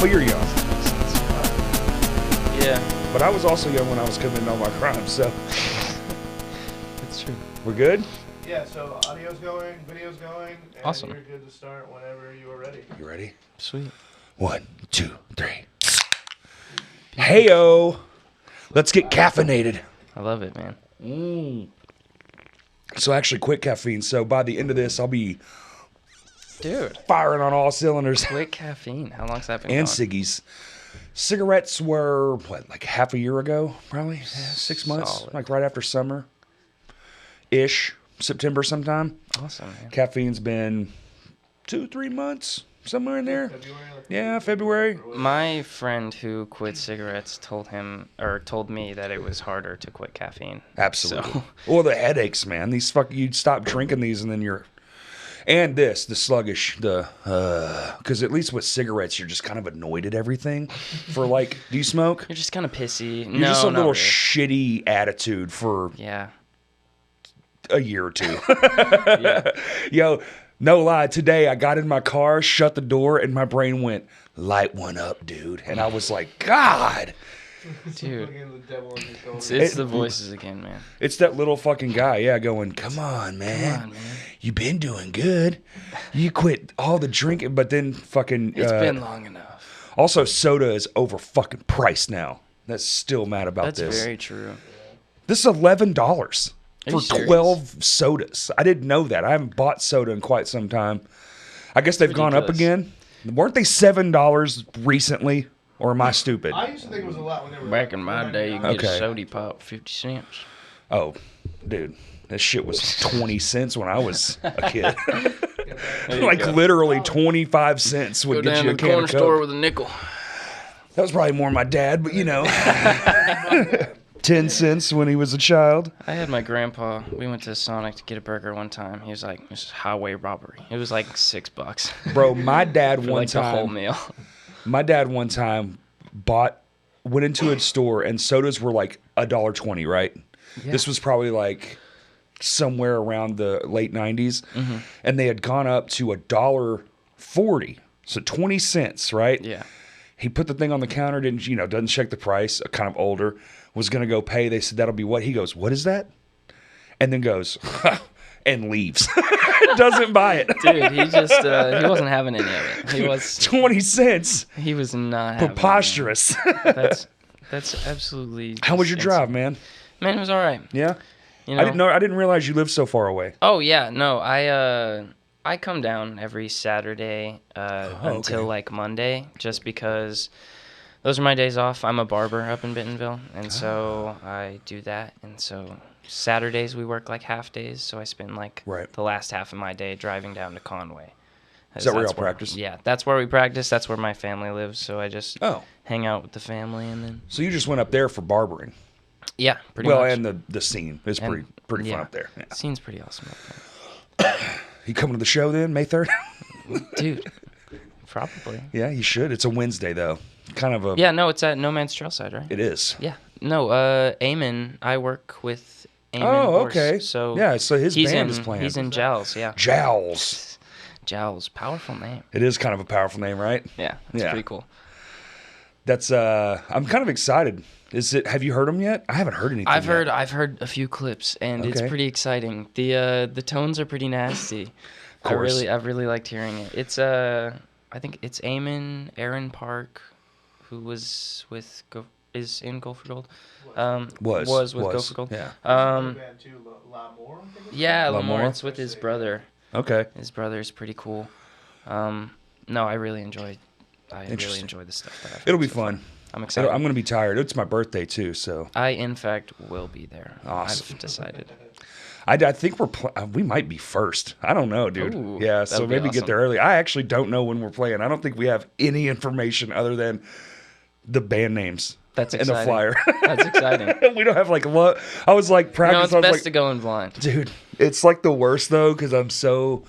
Well, you're young. Yeah. But I was also young when I was committing all my crimes, so. That's true. We're good? Yeah, so audio's going, video's going, and Awesome. you're good to start whenever you are ready. You ready? Sweet. 1, 2, 3. Heyo! Let's get caffeinated. I love it, man. So actually, quit caffeine. So by the end of this, I'll be Dude. firing on all cylinders. Quit caffeine. How long's that been And going? ciggies. Cigarettes were, what, like half a year ago, probably? Yeah, 6 months, Solid. like right after summer-ish, September sometime. Awesome, man. Caffeine's been 2-3 months, somewhere in there. February, like Yeah, February. My friend who quit cigarettes told me that it was harder to quit caffeine. Absolutely. So- Well, the headaches, man. You'd stop drinking these and then you're... And the sluggish, because at least with cigarettes, you're just kind of annoyed at everything. For like, do you smoke? You're just kind of pissy. You're just a not little really. shitty attitude for Yeah. a year or two. Yeah. Yo, no lie. Today I got in my car, shut the door, and my brain went, light one up, dude. And I was like, God. Dude. Fucking the devil on your shoulder. It's the voices again, man. It's that little fucking guy, yeah, going, come on, man. Come on, man. You been doing good. You quit all the drinking, but then fucking... It's been long enough. Also, soda is over fucking priced now. That's still mad about That's this. very true. This is $11 Are for you serious? 12 sodas. I didn't know that. I haven't bought soda in quite some time. I guess they've gone up ridiculous. again. Weren't they $7 recently? Or am I stupid? I used to think it was a lot when they were Back in my day, you could get Okay. a soda pop 50 cents. Oh, dude. That shit was 20 cents when I was a kid. Like literally 25 cents would Go get down you to a the can corner of store Coke. with a nickel. That was probably more my dad, but you know. 10 cents when he was a child. I had my grandpa. We went to Sonic to get a burger one time. He was like, "This is highway robbery." It was like $6 Bro, my dad for one like the whole time, meal. my dad one time went into a store and sodas were like $1.20, right? Yeah. This was probably like somewhere around the late 90s. And they had gone up to $1.40. So 20 cents, right? Yeah. He put the thing on the counter, doesn't check the price, kind of older, was going to go pay. They said, that'll be what? He goes, what is that? And then goes, and leaves. Doesn't buy it. Dude, he just he wasn't having any of it. He was 20 cents. he was not having Preposterous. any of it. That's absolutely How was your just drive, insane. man? Man, it was all right. Yeah? You know? I didn't realize you lived so far away. Oh yeah, no, I come down every Saturday until okay. like Monday, just because those are my days off. I'm a barber up in Bentonville, and so I do that. And so Saturdays we work like half days, so I spend like Right. the last half of my day driving down to Conway. Is that where That's y'all practice? Yeah, that's where we practice. That's where my family lives. So I just Oh. hang out with the family, and then So you just went up there for barbering. yeah, pretty Well, much. and the scene is And- pretty yeah. fun up there. Yeah. Scene's pretty awesome up there. You coming to the show then, May 3rd? Dude, probably. Yeah, you should. It's a Wednesday, though. Kind of a... Yeah, no, it's at No Man's Trailside, right? It is. Yeah. No, Eamon, I work with Eamon Oh, Horse, okay. So Yeah, so his he's band in, is playing. He's in Jowls, yeah. Jowls. Jowls, powerful name. It is kind of a powerful name, right? Yeah, it's Yeah. pretty cool. That's I'm kind of excited. Have you heard them yet? I haven't heard anything I've yet. heard a few clips, and it's Okay. pretty exciting. The tones are pretty nasty. Of course. I've really liked hearing it. It's I think it's Eamon, Aaron Park, who was with is in Gopher Gold. Was with Gopher Gold. Yeah. Band too, Lamore, I think it's Yeah, Lamore? Lamore. It's with his brother. Okay. His brother's pretty cool. No, I really enjoy the stuff that I've heard It'll be so far. fun. I'm excited. I'm going to be tired. It's my birthday, too, so... I, in fact, will be there. Awesome. I've decided. I think we might be first. I don't know, dude. Ooh, yeah, so that'd be maybe get awesome. there early. I actually don't know when we're playing. I don't think we have any information other than the band names That's and the exciting. flyer. That's exciting. We don't have like I was like No, practice. it's I was best like, to go in blind. dude, it's like the worst though because I'm so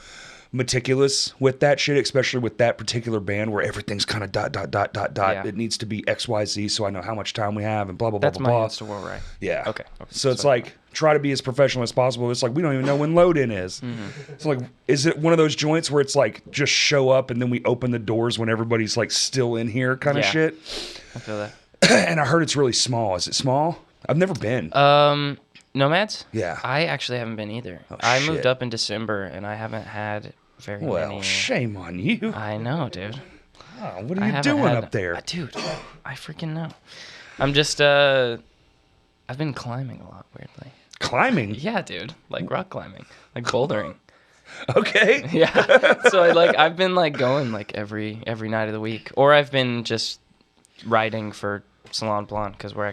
meticulous with that shit, especially with that particular band where everything's kind of ... Yeah. It needs to be XYZ, so I know how much time we have and blah blah blah That's blah my blah. Insta War, right? Yeah. Okay. So it's So- like try to be as professional as possible. It's like we don't even know when load in is. It's like, is it one of those joints where it's like just show up and then we open the doors when everybody's like still in here kind of shit? I feel that. And I heard it's really small. Is it small? I've never been. Nomads? Yeah. I actually haven't been either. Oh, I shit. moved up in December and I haven't had very many. Shame on you. I know, dude. Oh, what are you doing up there? Dude, I freaking know. I'm just, I've been climbing a lot, weirdly. Climbing? Yeah, dude. Like rock climbing. Like bouldering. Okay. Yeah. So I've been like going like every night of the week. Or I've been just writing for Salon Blonde because we're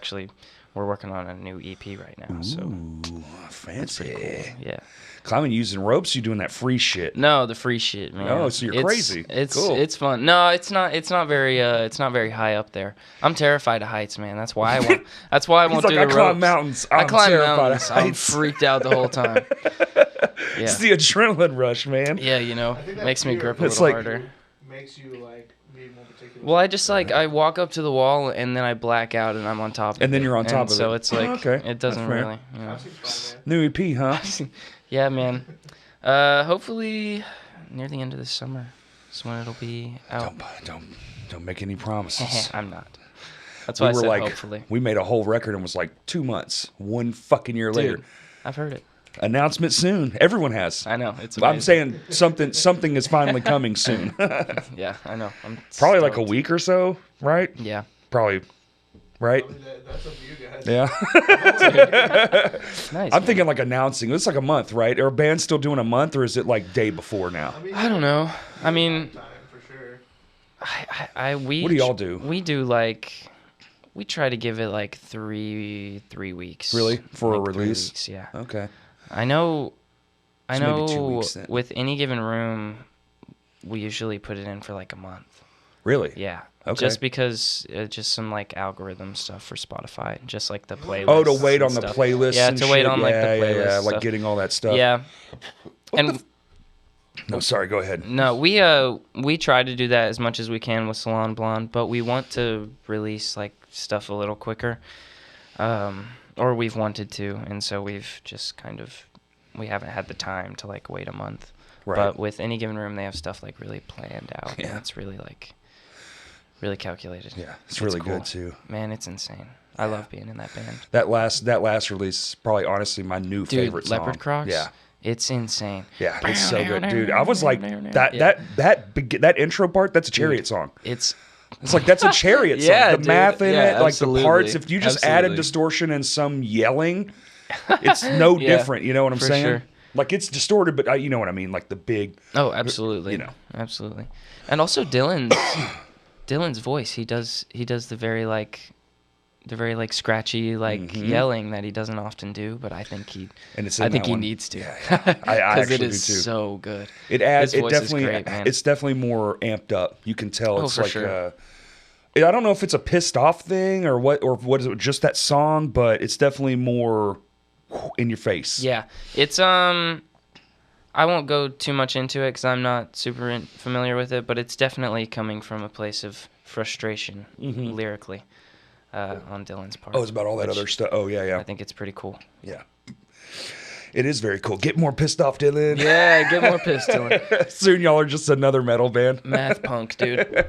working on a new EP right now. So Ooh, fancy. cool. Yeah. Climbing using ropes, you doing that free shit. No, the free shit, man. Oh, so you're crazy. Cool. It's fun. No, it's not very high up there. I'm terrified of heights, man. That's why I won't He's do like, the I ropes. climb mountains. I I'm climb terrified mountains. of I'm heights. freaked out the whole time. Yeah. It's the adrenaline rush, man. Yeah, I think that makes me fear grip a It's little like- harder. makes you like be more particular. Well, I just I walk up to the wall and then I black out and I'm on top of it. And then you're on top of so it. it's like, Okay, it doesn't that's fair. really, That seems fun, man. New EP, huh? Yeah, man. Hopefully near the end of this summer is when it'll be out. Don't make any promises. I'm not. That's why I said hopefully. We made a whole record and was like 2 months, one fucking year later. Dude, I've heard it. Announcement soon. Everyone has. I know. It's amazing. I'm saying something is finally coming soon. Yeah, I know. I'm Probably like a stoked. week or so, right? Yeah. Probably, right? That's up to you guys. Yeah. Nice. I'm thinking like announcing. It's like a month, right? Are bands still doing a month, or is it like day before now? I don't know. I mean, Time for sure. we. What do y'all do? We do we try to give it like three weeks. Really? For a Like 3 release? weeks, yeah. Okay. I know. So maybe 2 weeks then. With Any Given Room, we usually put it in for like a month. Really? Yeah. Okay. Just because just some like algorithm stuff for Spotify, just like the playlist. Oh, to wait on the stuff. playlist. Yeah, and to wait shit? on like the playlist. Yeah, like stuff. getting all that stuff. Yeah. And No, sorry. Go ahead. no, we try to do that as much as we can with Salon Blonde, but we want to release like stuff a little quicker, or we've wanted to, and so we've just we haven't had the time to like wait a month. Right. But with Any Given Room, they have stuff like really planned out, Yeah. and it's really really calculated. Yeah, it's really cool. good too. Man, it's insane. I love being in that band. That last release is probably honestly my new Dude, favorite song. Leopard Crocs. Yeah. It's insane. Yeah, it's so good, dude. I was like that intro part. That's a Chariot song. It's It's like that's a Chariot song. Yeah, The dude. math in Yeah, it, like the parts. absolutely. If you just added Absolutely. distortion and some yelling, it's no Yeah, different. You know what I'm for saying? sure. Like it's distorted, but you know what I mean. Like the big. Oh, absolutely. You know. Absolutely. And also Dylan's voice. He does the very scratchy yelling that he doesn't often do, but I think he And it's in that he one. needs to. I Because actually it is do too. so good. It adds. His It voice is definitely. great, man. It's definitely more amped up. You can tell. Oh, It's for like. sure. I don't know if it's a pissed off thing or what is it? Just that song, but it's definitely more in your face. Yeah. It's I won't go too much into it because I'm not super familiar with it, but it's definitely coming from a place of frustration lyrically on Dylan's part. Oh, it's about all that which other stuff. Oh yeah, I yeah, think it's pretty cool. yeah. It is very cool. Get more pissed off, Dylan. Yeah, get more pissed, Dylan. Soon y'all are just another metal band. Math punk, dude.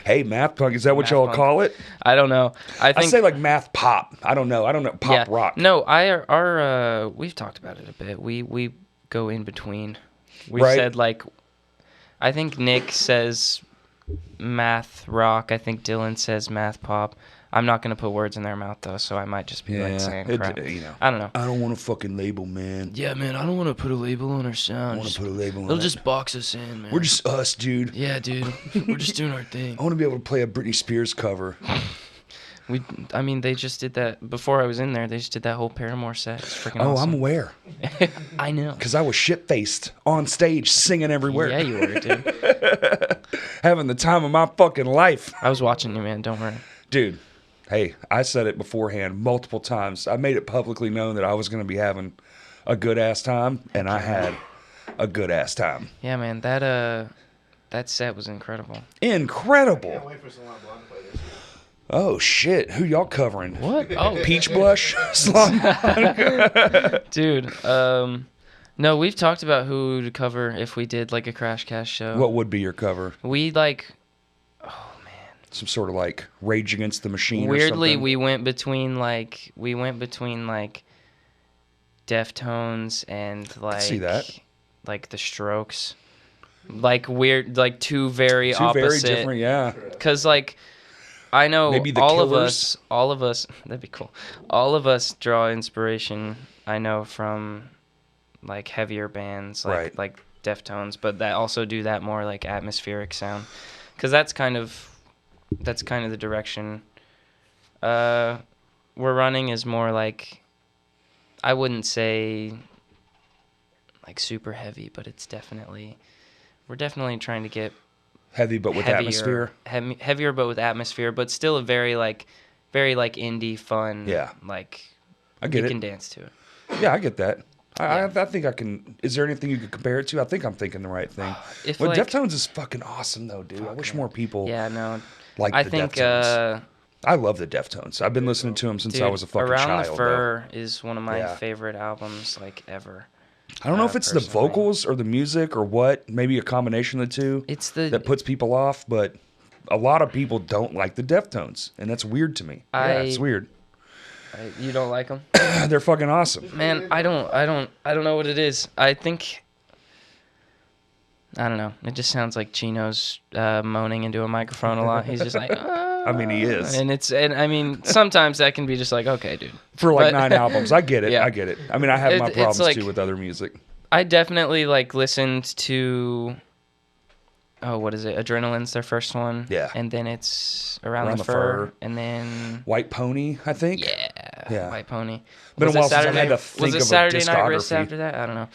Hey, math punk. Is that what Math y'all punk. call it? I don't know. I I think say like math pop. I don't know. Pop rock. No, our we've talked about it a bit. We go in between. We Right. said like, I think Nick says math rock. I think Dylan says math pop. I'm not gonna put words in their mouth though, so I might just be like saying crap. You know. I don't know. I don't want a fucking label, man. Yeah, man, I don't want to put a label on our I sound. want to put a label on They'll it. just box us in, man. We're just us, dude. Yeah, dude. We're just doing our thing. I want to be able to play a Britney Spears cover. I mean, they just did that before I was in there. They just did that whole Paramore set. It's freaking Oh, awesome. I'm aware. I know. Because I was shit-faced on stage singing everywhere. Yeah, you were, dude. Having the time of my fucking life. I was watching you, man. Don't worry. Dude, hey, I said it beforehand multiple times. I made it publicly known that I was going to be having a good-ass time, and I had a good-ass time. Yeah, man. That set was incredible. Incredible. Can't wait for Salon Blonde to play this year. Oh shit! Who y'all covering? What? Oh, Peach Blush, Salon. dude. No, we've talked about who to cover if we did like a Crash Cast show. What would be your cover? We like. Some sort of like Rage Against the Machine. Weirdly, or something? we went between like Deftones and like see that. like the Strokes, like weird, like two very Two opposite. very different. Yeah. Because like I know Maybe the all of Killers? us that'd be cool. All of us draw inspiration. I know from like heavier bands like Deftones, but that also do that more like atmospheric sound. Because that's kind of the direction we're running, is more like, I wouldn't say like super heavy, but we're definitely trying to get Heavy, but with atmosphere. heavier but with atmosphere, but still a very like indie fun. Yeah. Like I get you it. can dance to it. Yeah, I get that. Yeah. I think I can. Is there anything you could compare it to? I think I'm thinking the right thing. If Well, like, Deftones is fucking awesome though, dude. I wish more people yeah, no. like I the think Deftones. I love the Deftones. I've been listening to them since dude, I was a fucking Around child. the though. Fur is one of my Yeah. favorite albums like ever. I don't know if it's the personally. vocals or the music or what. Maybe a combination of the two It's the that puts people off. But a lot of people don't like the Deftones, and that's weird to me. Yeah, it's weird. you don't like them? They're fucking awesome. Man, I don't know what it is. I think I don't know. It just sounds like Chino's moaning into a microphone a lot. He's just like, I mean, he is. and I mean, sometimes that can be just like, okay, dude. For like But- 9 albums. I get it. Yeah. I get it. I mean, I have my It's problems like- too with other music. I definitely like listened to what is it? Adrenaline's their first one. Yeah. And then it's Around the Fur, and then White Pony, I think. yeah, White Pony. Been Was a it while since I Saturday? had to think Was it of a Saturday Night Wrist discography. after that? I don't know.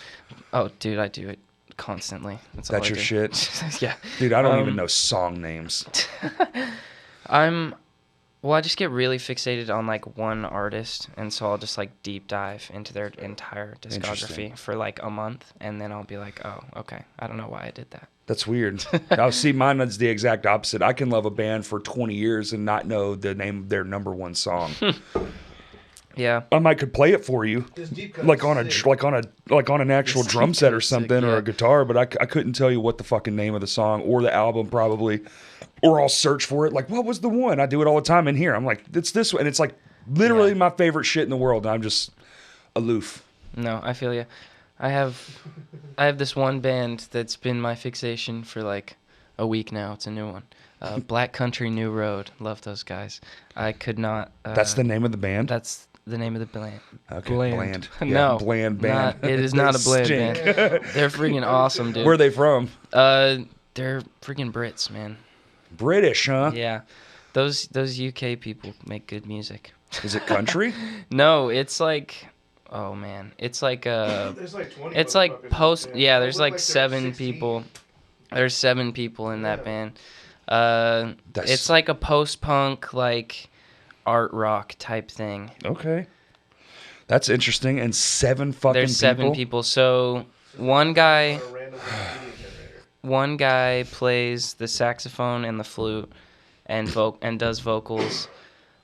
Oh, dude, I do it constantly. That's all That's I your do. shit? Yeah. Dude, I don't even know song names. I just get really fixated on like one artist, and so I'll just like deep dive into their entire Interesting. discography for like a month, and then I'll be like, oh, okay, I don't know why I did that. That's weird. I'll see, mine is the exact opposite. I can love a band for 20 years and not know the name of their number one song. Yeah. I could play it for you, This deep cut like is on a sick. like on an actual This drum deep set cut or is sick, something or yeah. a guitar, but I couldn't tell you what the fucking name of the song or the album probably. Or I'll search for it. Like, what was the one? I do it all the time in here. I'm like, it's this one, and it's like literally Yeah. my favorite shit in the world. And I'm just aloof. No, I feel you. I have this one band that's been my fixation for like a week now. It's a new one. Black Country New Road. Love those guys. I could not. That's the name of the band. That's the name of the band. Okay, bland. Yeah, No, bland band. It is not a bland Stink. band. They're freaking awesome, dude. Where are they from? They're freaking Brits, man. British, huh? Yeah, those UK people make good music. Is it country? No, it's like, oh man, it's like There's like 20 it's like motherfuckers post. in the band. Yeah, Those there's look like they're 7 16. people. There's 7 people in that Yeah. band. That's- It's like a post-punk, like art rock type thing. Okay. That's interesting. And 7 fucking There's 7 people. So one guy. A random Wikipedia generator. One guy plays the saxophone and the flute, and does vocals.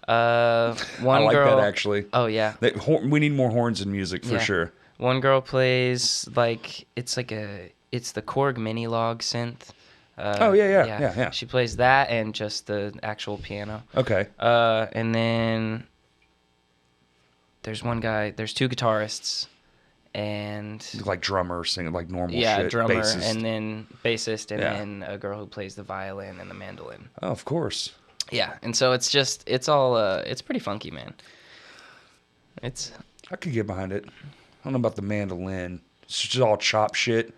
One I like girl. that actually. Oh yeah. We need more horns in music for Yeah. sure. One girl plays like it's the Korg mini log synth. Oh, yeah. She plays that and just the actual piano. Okay. And then there's one guy. There's 2 guitarists, and Like drummer singing like normal yeah, shit. drummer, bassist. and then bassist, and Yeah. then a girl who plays the violin and the mandolin. Oh, of course. Yeah, and so it's pretty funky, man. I could get behind it. I don't know about the mandolin. It's just all chop shit.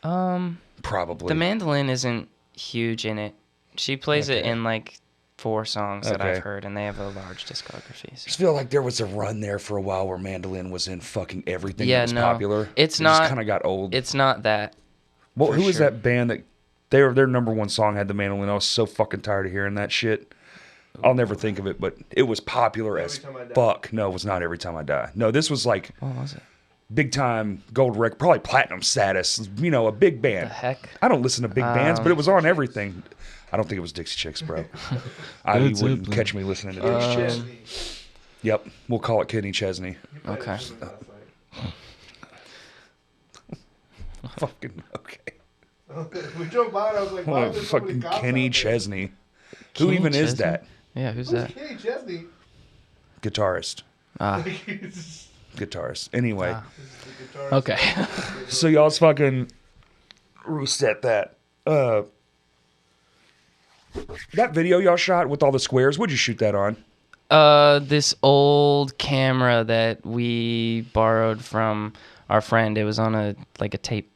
Probably. The mandolin isn't huge in it. She plays it Okay. in like 4 songs that I've Okay. heard, and they have a large discography. I So. just feel like there was a run there for a while where mandolin was in fucking everything Yeah, that was no. popular. It's It not- just kind of got old. It's not that. Well, for who was sure. that band that their number one song had the mandolin? I was so fucking tired of hearing that shit. I'll never think of it, but it was popular Every as Time I Die. fuck. No, it was not Every Time I Die. No, this was like What was it? big time gold record, probably platinum status. You know, a big band. The heck? I don't listen to big bands, but it was on everything. I don't think it was Dixie Chicks, bro. You wouldn't catch me listening to Dixie Chicks. Yep, we'll call it Kenny Chesney. Okay. Fucking okay. We drove by and I was like, why Oh, is there so many fucking cops Kenny out there? Chesney. Who Kenny even is Chesney? that? Yeah, who's Who's that? Kenny Chesney? Guitarist. This Guitarist. Anyway, Ah. is the guitarist. Okay. so y'all's fucking reset that. That video y'all shot with all the squares, what'd you shoot that on? This old camera that we borrowed from our friend. It was on a tape.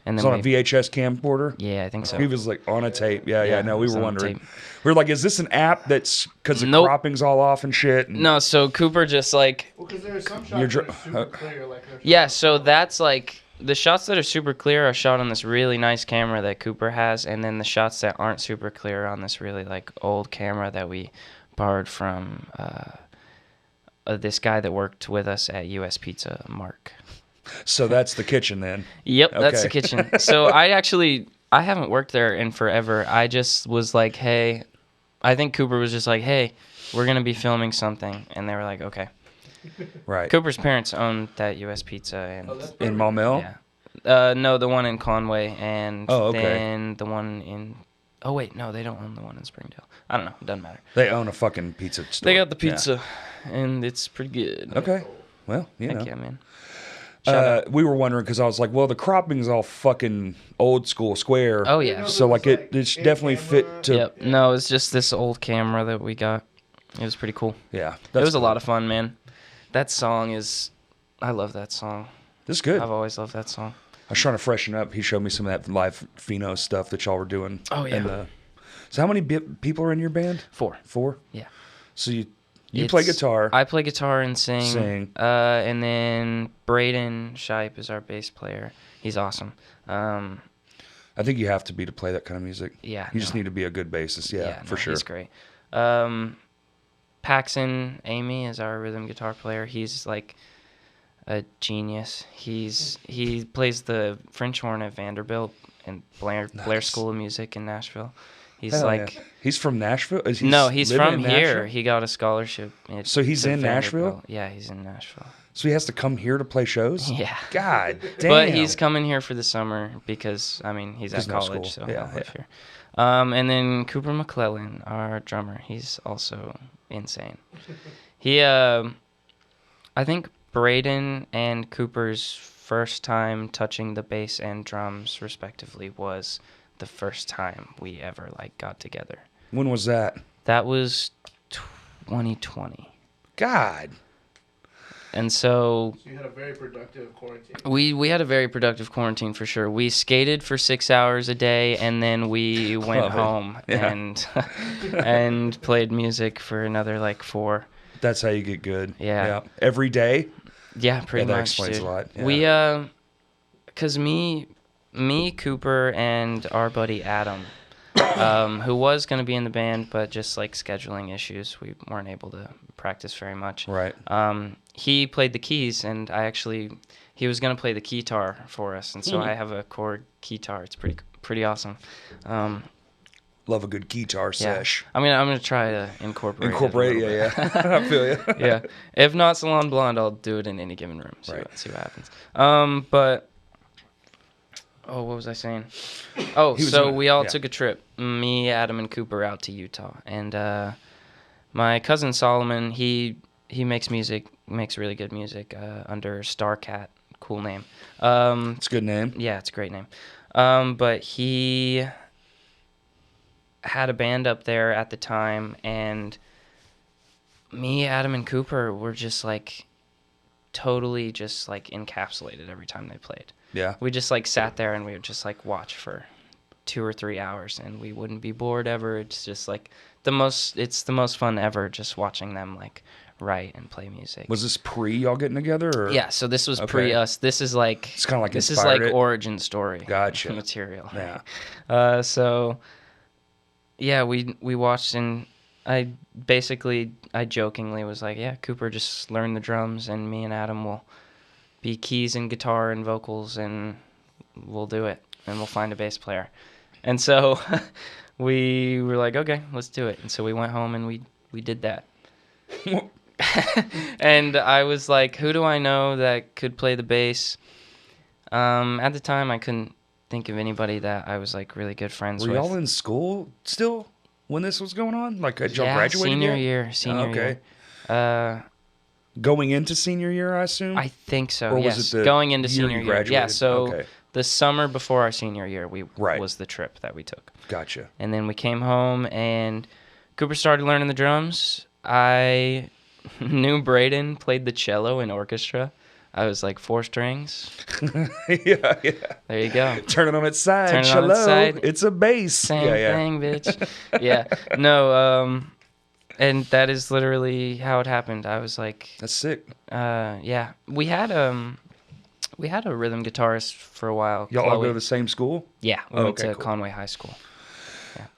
And It's then on a VHS camcorder? Yeah, I think so. He was like on a tape. Yeah, no, we it's were on a wondering. tape. We were like, is this an app that's because the Nope. cropping's all off and shit? And No, so Cooper just like Well, because there are some You're shots that dr- are super clear. Like there's yeah, shots so of- that's like the shots that are super clear are shot on this really nice camera that Cooper has, and then the shots that aren't super clear are on this really like old camera that we borrowed from this guy that worked with us at US Pizza, Mark. So that's the kitchen then. Yep, that's the Okay. kitchen. So I haven't worked there in forever. I just was like, hey, I think Cooper was just like, hey, we're gonna be filming something, and they were like, okay. Right. Cooper's parents owned that US Pizza, and that's In Maumelle? yeah, no, the one in Conway, and Oh, okay. then the one in. Oh wait, no, they don't own the one in Springdale. I don't know. It doesn't matter. They own a fucking pizza store. They got the Yeah. pizza, and it's pretty good. Okay. Well, you know. Heck yeah, man. Shout out. We were wondering because I was like, well, the cropping's all fucking old school square. Oh yeah. So like it's in definitely fit camera. to. Yep. No, it's just this old camera that we got. It was pretty cool. Yeah. It was a lot of fun, man. That song is. I love that song. This is good. I've always loved that song. I was trying to freshen up. He showed me some of that live Pheno stuff that y'all were doing. Oh, yeah. And, so how many people are in your band? 4. 4? Yeah. So you play guitar. I play guitar and sing. Sing. And then Braden Shipe is our bass player. He's awesome. I think you have to be to play that kind of music. Yeah. You just need to be a good bassist. Yeah, for sure. He's great. Paxton Amy is our rhythm guitar player. He's like a genius. He plays the French horn at Vanderbilt and Blair School of Music in Nashville. He's Hell like yeah. He's from Nashville? He's he's living from in here. Nashville? He got a scholarship. So he's to in Nashville? Vanderbilt. Yeah, he's in Nashville. So he has to come here to play shows? Yeah. God damn. But he's coming here for the summer because, I mean, he's at no college, school. so Yeah, he'll live yeah. here. And then Cooper McClellan, our drummer, he's also insane. He, I think Braden and Cooper's first time touching the bass and drums, respectively, was the first time we ever, like, got together. When was that? That was 2020. God. And so So you had a very productive quarantine. we had a very productive quarantine for sure. We skated for 6 hours a day, and then we went Love it. home Yeah. and and played music for another like 4. That's how you get good. Yeah. Every day? Yeah, pretty Yeah, that much. explains dude. a lot, yeah. We cause me, Cooper, and our buddy Adam, who was gonna be in the band, but just like scheduling issues, we weren't able to practice very much. Right. He played the keys, and he was gonna play the guitar for us, and so I have a chord guitar. It's pretty awesome. Love a good guitar Yeah. sesh. I'm gonna try to incorporate. Incorporate, it a little bit. yeah. I feel you. Yeah. If not Salon Blonde, I'll do it in any given room. See, Right. see what happens. But what was I saying? Oh, He was so gonna- we all yeah. took a trip. Me, Adam, and Cooper out to Utah, and my cousin Solomon, he makes music, makes really good music under Starcat, cool name. It's a good name. Yeah, it's a great name. But he had a band up there at the time, and me, Adam, and Cooper were just like totally just like encapsulated every time they played. Yeah. We just like sat there and we would just like watch for 2 or 3 hours, and we wouldn't be bored ever. It's just like it's the most fun ever just watching them like write and play music. Was this pre y'all getting together? Or? Yeah, so this was Okay. pre us. This is like It's kinda like this is inspired like it? origin story Gotcha. material. Yeah. So yeah, we watched, and I jokingly was like, yeah, Cooper, just learn the drums, and me and Adam will be keys and guitar and vocals, and we'll do it, and we'll find a bass player. And so we were like, okay, let's do it. And so we went home and we did that. And I was like, who do I know that could play the bass? At the time, I couldn't think of anybody that I was like really good friends with. Were y'all in school still when this was going on? Like, had y'all graduated senior yet? year. Okay. Going into senior year, I assume? I think so, Or was yes. it the Going into year you senior year. graduated? Yeah, so Okay. the summer before our senior year Right. was the trip that we took. Gotcha. And then we came home, and Cooper started learning the drums. I knew Braden played the cello in orchestra. I was like 4 strings. yeah. There you go. Turn it on its side. Turn it on Cello. its side. It's a bass. Same yeah. thing, bitch. Yeah. No, and that is literally how it happened. I was like, That's sick. yeah. We had a rhythm guitarist for a while. Y'all all Chloe. go to the same school? Yeah, we Oh, went okay, to cool. Conway High School.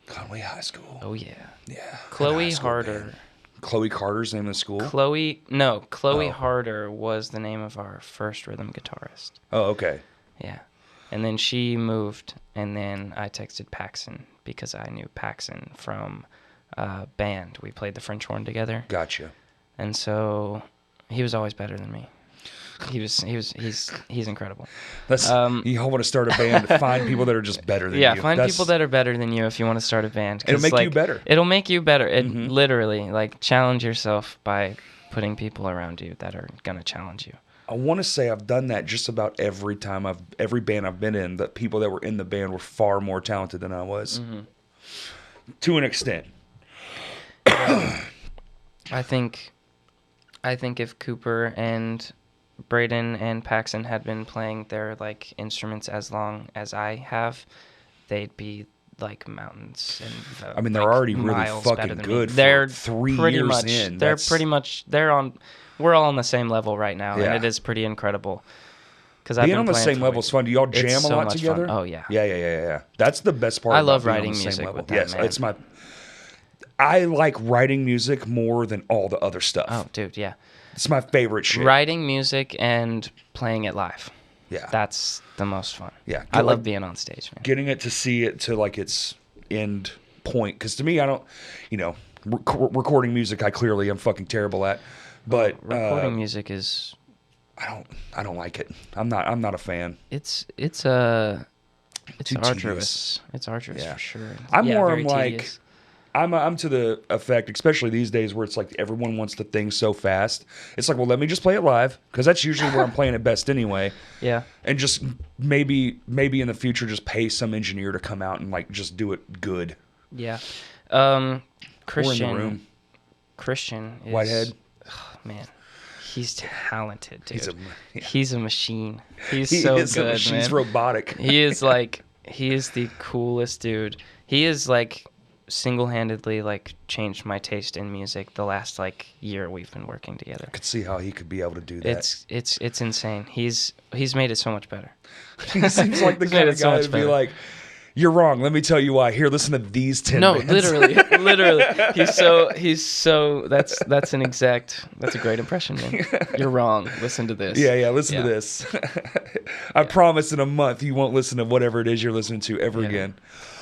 Conway High School. Oh yeah. Yeah. Chloe High school Harder. band. Chloe Carter's name of the school? Chloe Oh. Harder was the name of our first rhythm guitarist. Oh, okay. Yeah. And then she moved, and then I texted Paxson because I knew Paxson from band. We played the French horn together. Gotcha. And so he was always better than me. He's incredible. That's you all want to start a band, find people that are just better than you. Yeah, find people that are better than you if you want to start a band. It'll 'Cause, make you better. It'll make you better. It Mhm. literally, like, challenge yourself by putting people around you that are gonna challenge you. I want to say I've done that just about every band I've been in. That people that were in the band were far more talented than I was, to an extent. I think if Cooper and Braden and Paxson had been playing their like instruments as long as I have, they'd be like mountains. And I mean, they're like, already really miles better fucking than good me. for They're 3 pretty years much, in. They're That's- pretty much. We're all on the same level right now, Yeah. and it is pretty incredible. Because Being on the same level is fun. Do y'all jam It's a so lot much together? fun. Oh, yeah. Yeah. That's the best part. I about love being on writing the same music level. with that, Yes, man. it's my. I like writing music more than all the other stuff. Oh, dude, yeah. It's my favorite shit. Writing music and playing it live. Yeah. That's the most fun. Yeah. I love Like, being on stage, man. getting it to see it to like its end point. Because to me, I don't, recording music, I clearly am fucking terrible at. But Recording music is I don't like it. I'm not a fan. it's Too arduous. It's arduous Yeah. for sure. I'm more very like tedious. I'm to the effect, especially these days where it's like everyone wants the thing so fast. It's like, well, let me just play it live because that's usually where I'm playing it best anyway. Yeah. And just maybe in the future, just pay some engineer to come out and like just do it good. Yeah. Or Christian. in the room. Christian is Whitehead. Oh, man. He's talented, dude. Yeah. He's a machine. He's He so is a good, machine. man. He's robotic. He is the coolest dude. He is like single-handedly like changed my taste in music the last like year we've been working together. I could see how he could be able to do that. It's insane. He's made it so much better. He seems like the He's made kind it of so guy much to be better. like, "You're wrong. Let me tell you why. Here, listen to these 10 No, bands." literally. He's so that's a great impression, man. You're wrong. Listen to this. Yeah. Listen to this. I promise in a month you won't listen to whatever it is you're listening to ever again.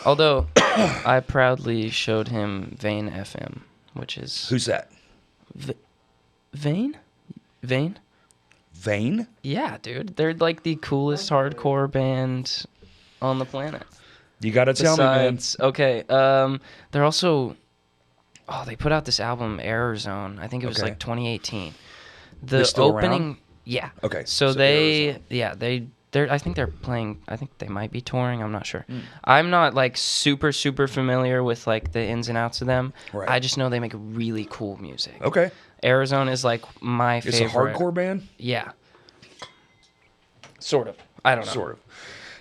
Although I proudly showed him Vane FM, which is Who's that? Vane? Vane? Yeah, dude. They're like the coolest hardcore band on the planet. You gotta tell me, man. Okay, they're also they put out this album Error Zone. I think it was Okay. like 2018. They're The still opening around? Yeah. Okay, So so they I think they're playing. I think they might be touring. I'm not sure. I'm not like super familiar with like the ins and outs of them. Right. I just know they make really cool music. Okay. Arizona is like my It's favorite. a hardcore band? Yeah. Sort of. I don't know. Sort of.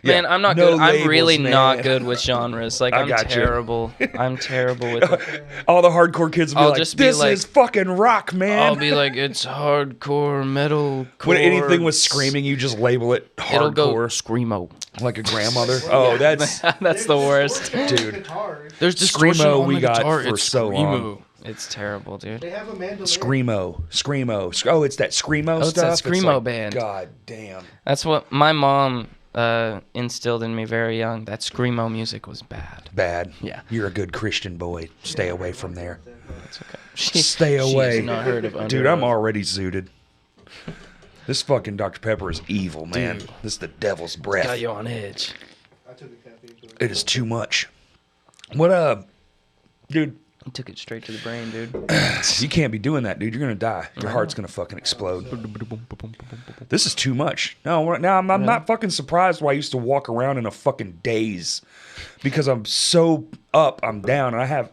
Man, Yeah, I'm not no good. I'm labels, really man. not good with genres. Like I I'm got you. terrible. I'm terrible with it. All the hardcore kids will be I'll like, just be this like- is fucking rock, man. I'll be like, it's hardcore metal. when anything with screaming, you just label it hardcore. It'll go screamo. Like a grandmother. Oh, that's That's the worst. Dude. Guitars. There's distortion distortion on on we the got guitar. for It's so long. screamo. It's terrible, dude. They have a mandolin. Screamo. Oh, it's that Screamo It's that stuff. Screamo band. God damn. That's what my mom instilled in me very young. That Screamo music was bad. Bad. Yeah. You're a good Christian boy. Stay away from there. That's okay. Stay away. She's not heard of Dude, I'm already zooted. This fucking Dr. Pepper is evil, man. Dude. This is the devil's breath. Got you on edge. I took a caffeine pill. It is too much. What dude, You took it straight to the brain, dude. you can't be doing that, dude. You're gonna die. Your heart's gonna fucking explode. This is too much. No, now I'm not fucking surprised why I used to walk around in a fucking daze. Because I'm so up, I'm down, and I have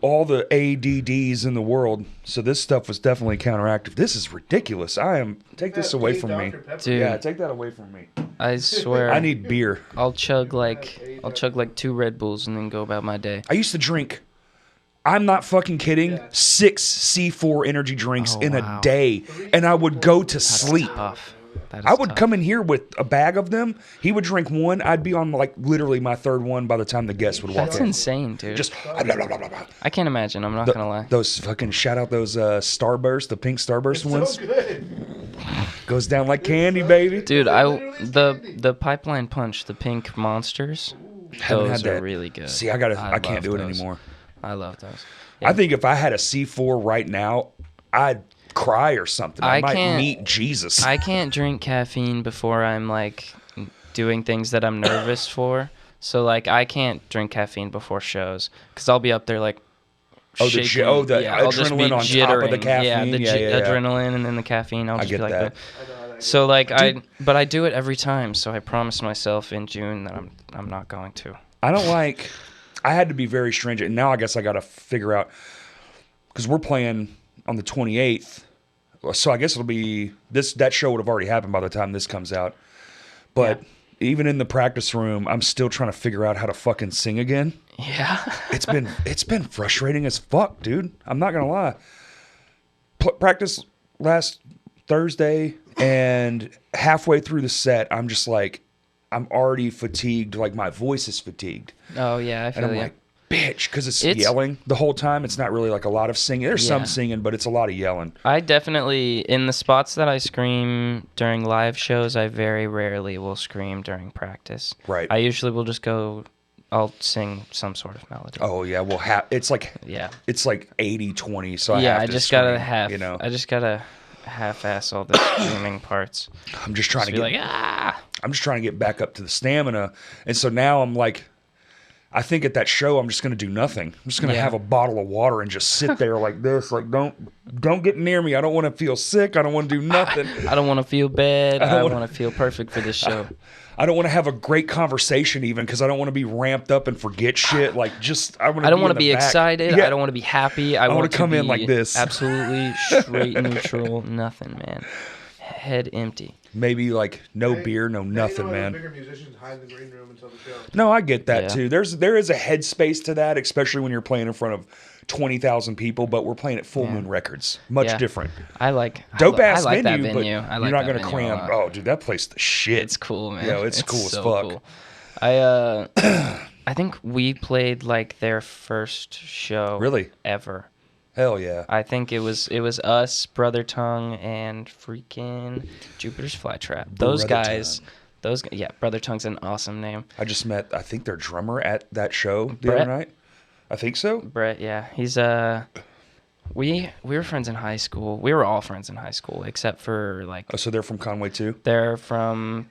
all the ADDs in the world. So this stuff was definitely counteractive. This is ridiculous. Take this away from me. Dude. Yeah, take that away from me. I swear. I need beer. I'll chug like 2 Red Bulls and then go about my day. I used to drink, I'm not fucking kidding, 6 C4 energy drinks in wow. a day, and I would go to sleep. Tough. That is I would tough. come in here with a bag of them. He would drink one. I'd be on like literally my third one by the time the guest would walk That's in. insane, dude. Just blah, blah, blah, blah, blah. I can't imagine. I'm not gonna lie. Those fucking shout out those Starburst, the pink Starburst ones. So good. Goes down like candy, baby. Dude, literally the Pipeline Punch, the pink monsters, Haven't those had are that. really good. See, I can't love do it those. anymore. I love those. I think if I had a C4 right now, I'd cry or something. I might can't- meet Jesus. I can't drink caffeine before I'm like doing things that I'm nervous for. So like I can't drink caffeine before shows because I'll be up there like. The shaking. I'll just be adrenaline on top of the caffeine. Yeah, the Yeah. adrenaline and then the caffeine. I'll just get be like that. I know how that So like but I do it every time. So I promised myself in June that I'm not going to. I don't like. I had to be very stringent, and now I guess I got to figure out because we're playing on the 28th. So I guess it'll be that show would have already happened by the time this comes out. But even in the practice room, I'm still trying to figure out how to fucking sing again. Yeah. It's been frustrating as fuck, dude. I'm not gonna lie. Practice last Thursday, and halfway through the set, I'm just like, I'm already fatigued. Like my voice is fatigued, Oh yeah, I and feel I'm you. like, bitch, because it's It's- yelling the whole time. It's not really like a lot of singing. There's some Yeah. singing, but it's a lot of yelling. I definitely in the spots that I scream during live shows, I very rarely will scream during practice. Right. I usually will just go. I'll sing some sort of melody. Oh yeah, well, it's like Yeah. it's like 80-20. So Yeah, I have I to just scream, gotta half. You know, I just gotta half-ass all the screaming parts. I'm just trying Just to be get. like, ah. I'm just trying to get back up to the stamina, and so now I'm like, I think at that show I'm just gonna do nothing. I'm just gonna Yeah. have a bottle of water and just sit there like this, like don't get near me. I don't want to feel sick. I don't want to do nothing. I don't want to feel bad. I wanna- want to feel perfect for this show. I don't want to have a great conversation even because I don't want to be ramped up and forget shit. Like just I I don't want to be back. excited. Yeah. I don't want to be happy. I wanna want to come in be like this. Absolutely straight neutral. Nothing, man. Head empty. Maybe like no Hey, beer, no hey, nothing, you know, man. Bigger musicians hide in the green room until the show. No, I get that Yeah. too. There is a headspace to that, especially when you're playing in front of 20,000 people. But we're playing at Full Moon Records, much Yeah. different. I like Dope I ass like venue, that venue. but I like you're not that gonna venue a cram. lot. Oh, dude, that place the shit. It's cool, man. Yo, it's cool as so fuck. Cool. I think we played like their first show Really? ever. Hell yeah. I think it was us, Brother Tongue, and freaking Jupiter's Flytrap. Those Brother guys. Yeah, Brother Tongue's an awesome name. I just met, I think, their drummer at that show the Brett? other night. I think so. Brett, yeah, he's we were friends in high school. We were all friends in high school, except for like Oh, so they're from Conway too. they're from.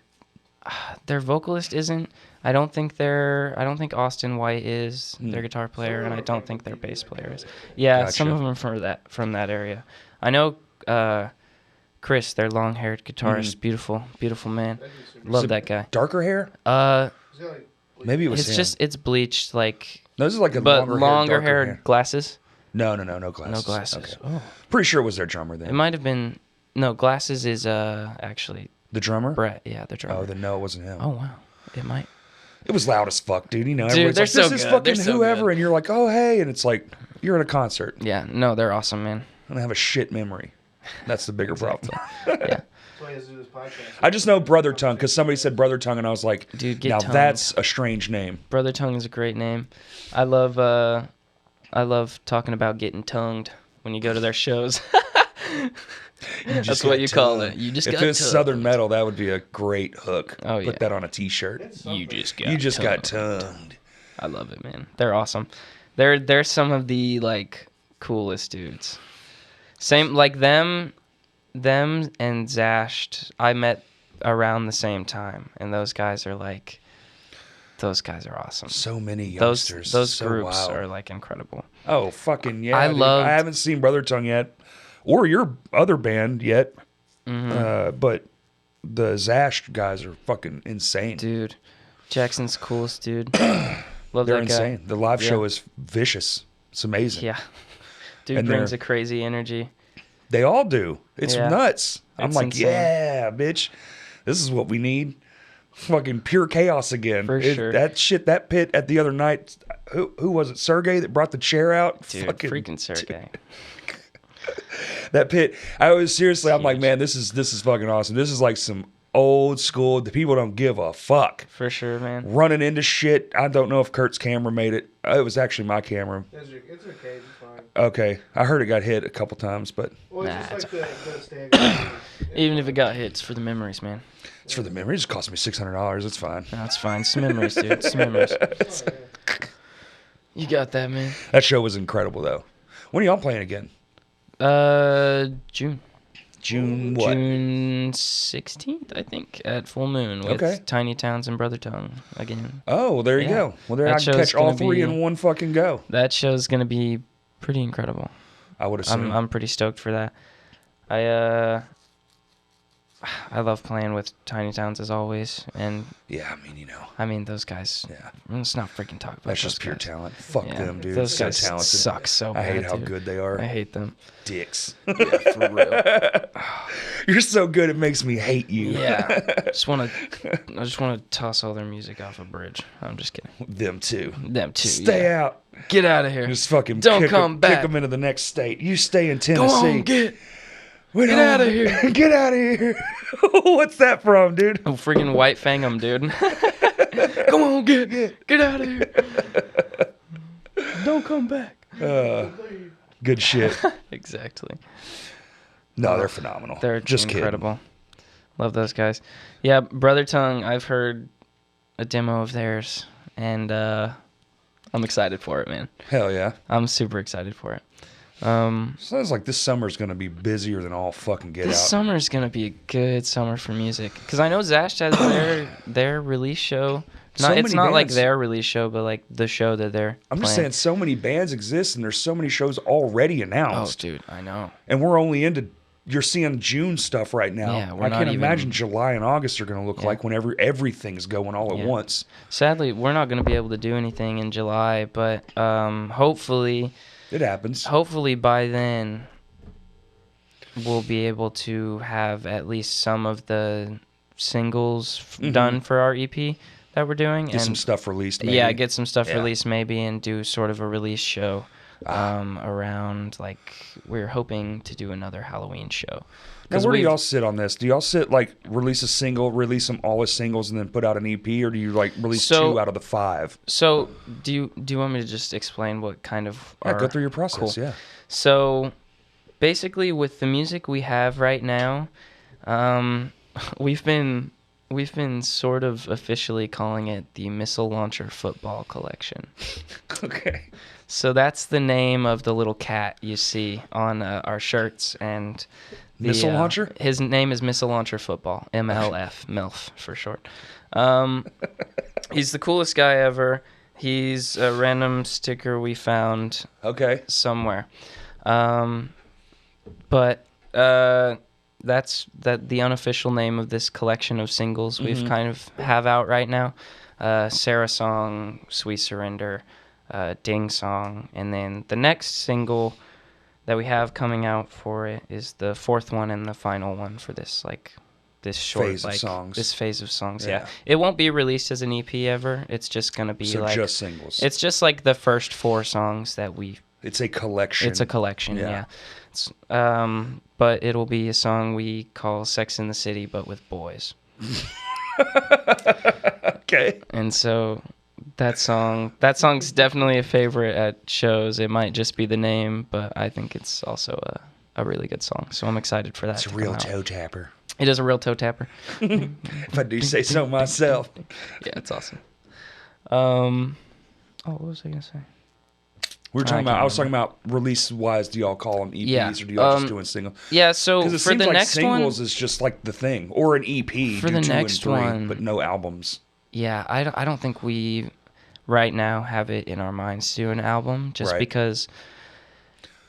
Their vocalist isn't. I don't think Austin White is their guitar player, and I don't think their bass player is. Yeah, some Gotcha. of them are from that area. I know Chris, their long-haired guitarist, beautiful man. Love that guy. Darker hair? He's got, like, Maybe it was It's him. it's bleached like, No, this is like a but longer haired hair. glasses. No glasses. No glasses. Okay. Oh, Pretty sure it was their drummer it then. might have been. No, glasses is actually The drummer? Brett. Yeah, the drummer. Oh, then no, it wasn't him. Oh wow, it might. It was loud as fuck, dude. You know, Dude, everyone's they're like, so this is good. fucking They're so whoever, good. and you're like, oh, hey, and it's like, you're at a concert. Yeah, no, they're awesome, man. I don't have a shit memory. That's the bigger problem. Yeah. That's why he has to do this podcast. I just know Brother Tongue because somebody said Brother Tongue, and I was like, Dude, get now tongued. that's a strange name. Brother Tongue is a great name. I love I love talking about getting tongued when you go to their shows. That's got what you call tongued. it. You just if got it's tongued. Southern metal, that would be a great hook. Oh, yeah. Put that on a T-shirt. It's You something. just got You just got tongued. tongued. I love it, man. They're awesome. They're some of the like coolest dudes. Same like them and Zashed. I met around the same time, and those guys are awesome. So many Those youngsters. So groups wild. are like incredible. Oh, fucking yeah. I dude. loved- I haven't seen Brother Tongue yet, or your other band yet. But the Zash guys are fucking insane. Dude, Jackson's coolest dude. Love They're that guy. insane. The live Yeah. show is vicious. It's amazing. Yeah. Dude And brings they're- a crazy energy. They all do. It's Yeah. nuts. I'm It's like, insane. yeah, bitch. This is what we need. Fucking pure chaos again. For sure. That shit, that pit at the other night. Who was it? Sergey that brought the chair out? Dude, Fucking freaking Sergey. that pit. I was seriously. I'm like, Huge. man, this is fucking awesome. This is like some old school. The people don't give a fuck. For sure, man. Running into shit. I don't know if Kurt's camera made it. It was actually my camera. It's okay. It's fine. Okay, I heard it got hit a couple times, but Well, it's Nah, just like the standard. Even if it got hit, it's for the memories, man. it's for the memories. It cost me $600. It's fine. No, it's fine. It's memories, dude. It's memories. You got that, man. That show was incredible, though. When are y'all playing again? June. June what? June 16th, I think, at Full Moon with Okay. Tiny Towns and Brother Tongue again. Oh, well, there you Yeah. go. Well, there That I can show's catch all gonna three be- in one fucking go. That show's gonna be pretty incredible. I would assume. I'm pretty stoked for that. I love playing with Tiny Towns as always, and yeah, I mean, you know, I mean those guys. yeah, Let's not freaking talk about that's those just pure guys. talent. Fuck Yeah, them, dude. Those So guys talented. suck so I bad. hate how dude. good they are. I hate them. Dicks. Yeah, for real. You're so good, it makes me hate you. Yeah, I just want to toss all their music off a bridge. I'm just kidding. Them too. Them too. Stay yeah. out. Get out of here. Just fucking Don't kick come back. Kick them into the next state. You stay in Go Tennessee. on, get We get don't- outta here. Get out of here. What's that from, dude? oh, freaking White Fang 'em, dude. Come on, get out of here. Don't come back. Good shit. Exactly. No, they're phenomenal. They're just incredible. Love those guys. Yeah, Brother Tongue, I've heard a demo of theirs, and I'm excited for it, man. kidding. Hell yeah. I'm super excited for it. Sounds like this summer's gonna be busier than all fucking get This out. summer's gonna be a good summer for music, because I know Zash has their release show. So It's many not like bands. their release show, but like the show that they're. I'm just playing. saying, so many bands exist, and there's so many shows already Oh, announced, dude, I know. and we're only into. You're seeing June stuff right now. Yeah, we're I not can't even- imagine July and August are gonna look Yeah. like whenever everything's going all at Yeah. once. Sadly, we're not gonna be able to do anything in July, but hopefully It happens. by then we'll be able to have at least some of the singles done for our EP that we're doing. Get some stuff released. Maybe. Yeah, get some stuff Yeah. released maybe, and do sort of a release show around, like, we're hoping to do another Halloween show. Now, where do y'all sit on this? Do y'all sit like release a single, release them all as singles, and then put out an EP, or do you like release So- 2 out of the 5? So do you want me to just explain what kind of Yeah, go through your process. Cool. Yeah. So basically, with the music we have right now, we've been sort of officially calling it the Missile Launcher Football Collection. Okay. So that's the name of the little cat you see on our shirts, and Missile Launcher? His name is Missile Launcher Football, MLF, MILF for short. He's the coolest guy ever. He's a random sticker we found Okay. somewhere. But that's the unofficial name of this collection of singles we've kind of have out right now. Sarah Song, Sweet Surrender, Ding Song, and then the next single that we have coming out for it is the 4th one and the final one for this short Phase of songs. This phase of songs. Yeah. Yeah, it won't be released as an EP ever. It's just gonna be So like just singles. it's just like the first 4 songs that we. It's a collection. It's a collection, Yeah. yeah. It's, but it'll be a song we call "Sex in the City," but with boys. Okay. And so, That song's definitely a favorite at shows. It might just be the name, but I think it's also a really good song. So I'm excited for that. It's a real toe tapper. It is a real toe tapper. If I do say so myself. Yeah, it's awesome. What was I gonna say? I was talking about release-wise. Do y'all call them EPs or do y'all just doing singles? Yeah, so Because it for seems the like next singles one, is just like the thing, or an EP. For do the 2 next and 3, one- but no albums. yeah, I don't think we right now have it in our minds to do an album, just Right. because.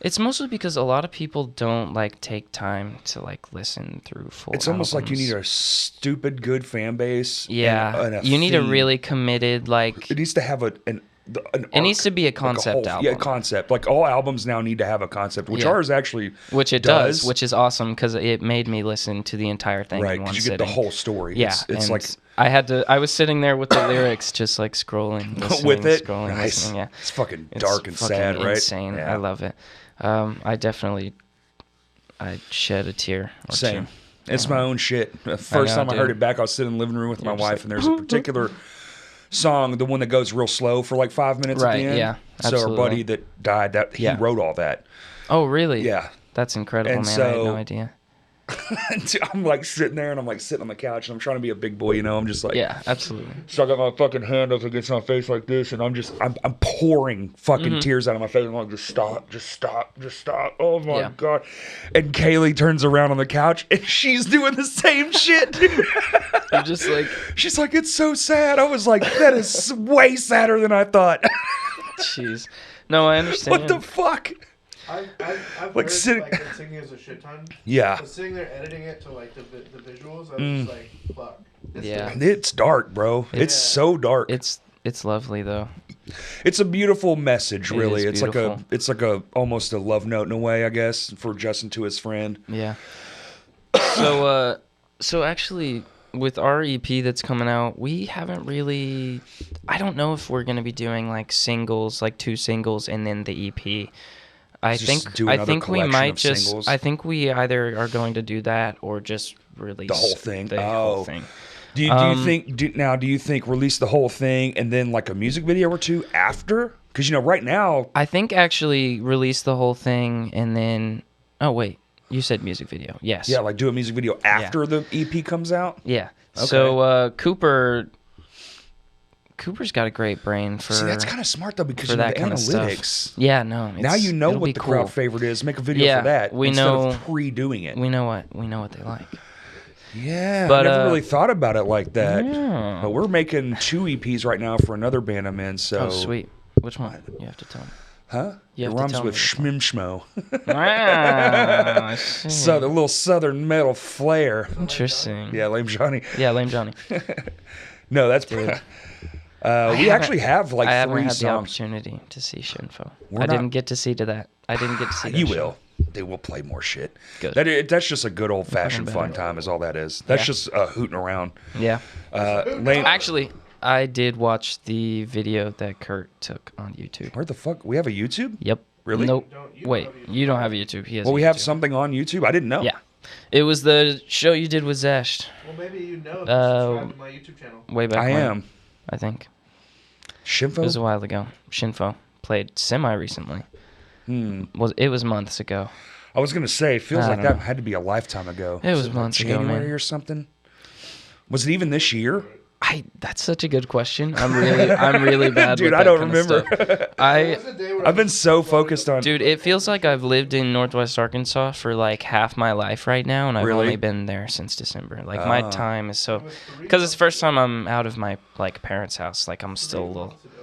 It's mostly because a lot of people don't like take time to like listen through full. It's almost like you albums. need a stupid good fan base. Yeah, and a you need a theme. really committed like. It needs to have an It needs arc, to be a like concept album. Yeah, concept. Like all albums now need to have a concept, which Yeah. ours actually Which it does, which is awesome because it made me listen to the entire thing right in one because you sitting. get the whole story. Yeah, it's and like I was sitting there with the lyrics, just like scrolling, listening, with it. scrolling, Nice. listening. Yeah, It's fucking It's dark and fucking sad, right? insane. Yeah. I love it. I shed a tear or Same. two. It's my own shit. The first time I heard dude. it back, I was sitting in the living room with my just wife, like, and there's a particular song, the one that goes real slow for like 5 minutes at Right, the end. yeah, So our absolutely. buddy that died, that he Yeah. wrote all that. Oh, really? Yeah. That's incredible, And man. I had so- no idea. I'm like sitting there, and I'm like sitting on the couch, and I'm trying to be a big boy, you know. I'm just like, Yeah, absolutely. so I got my fucking hand up against my face like this, and I'm pouring fucking Mm-hmm. tears out of my face. I'm like, just stop, just stop, just stop. Oh my Yeah. God. And Kaylee turns around on the couch, and she's doing the same shit. You're just like, She's like, it's so sad. I was like, that is way sadder than I thought. jeez. No, I understand. What the fuck? I've Like heard sitting- like that singing is a shit ton. Yeah. But sitting there editing it to like the visuals, I was just like, fuck. This Yeah. thing- It's dark, bro. It's so dark. It's lovely though. It's a beautiful message, It really. is beautiful. It's like a almost a love note in a way, I guess, for Justin to his friend. Yeah. So actually, with our EP that's coming out, we haven't really. I don't know if we're gonna be doing like singles, like 2 singles, and then the EP. Just do another we collection might of just. singles? I think we either are going to do that or just release The whole thing? The Oh. whole thing. Do you think do you think release the whole thing and then like a music video or 2 after? Because right now, I think actually release the whole thing and then. Oh wait, you said music video. Yes. yeah, like do a music video after the EP comes out. Yeah. Okay. So Cooper's got a great brain for. See, that's kind of smart though because for you know, that the kind of stuff. analytics. Yeah, no. Now you know it'll what be the cool. crowd favorite is. Make a video Yeah, for that we instead know- of pre-doing it. We know what they like. Yeah, But, I never uh, really thought about it like that. Yeah. But we're making 2 EPs right now for another band I'm in. So, Oh, sweet. Which one? You have to tell me. huh? You It have to rhymes tell with me which one. schmimschmo. Ah, I see. Southern, little southern metal flair. Interesting. Yeah, Lame Johnny. Yeah, Lame Johnny. No, that's Dude. we actually have like I haven't 3 had the songs. opportunity to see Shinfo. We're I not- didn't get to see to that. I didn't get to see that You show. will. They will play more shit. Good. That's just a good old fashioned Fucking fun better. time. Is all that is. That's Yeah. just hooting around. Yeah. Lame. Actually, I did watch the video that Kurt took on YouTube. Where the fuck? We have a YouTube? Yep. Really? Nope. You Wait, don't have YouTube. you don't have a YouTube. He has. Well, a we have YouTube. something on YouTube. I didn't know. Yeah. It was the show you did with Zesht Well, maybe you know. Uh, Subscribe to my YouTube channel. way back I when, am. I think. It was a Shinfo? while ago. Shinfo played semi recently. It was months ago. I was gonna say, it feels I like don't that know. had to be a lifetime ago. It was like months ago, man. January or something. Was it even this year? That's such a good question. I'm really bad. Dude, with I that don't kind of remember. stuff. There's a day where I've been so focused on. Dude, it feels like I've lived in Northwest Arkansas for like half my life right now, and I've Really? only been there since December. Like my time is so, It was 3 because it's the first time I'm out of my like parents' house. Like I'm still a little, months ago,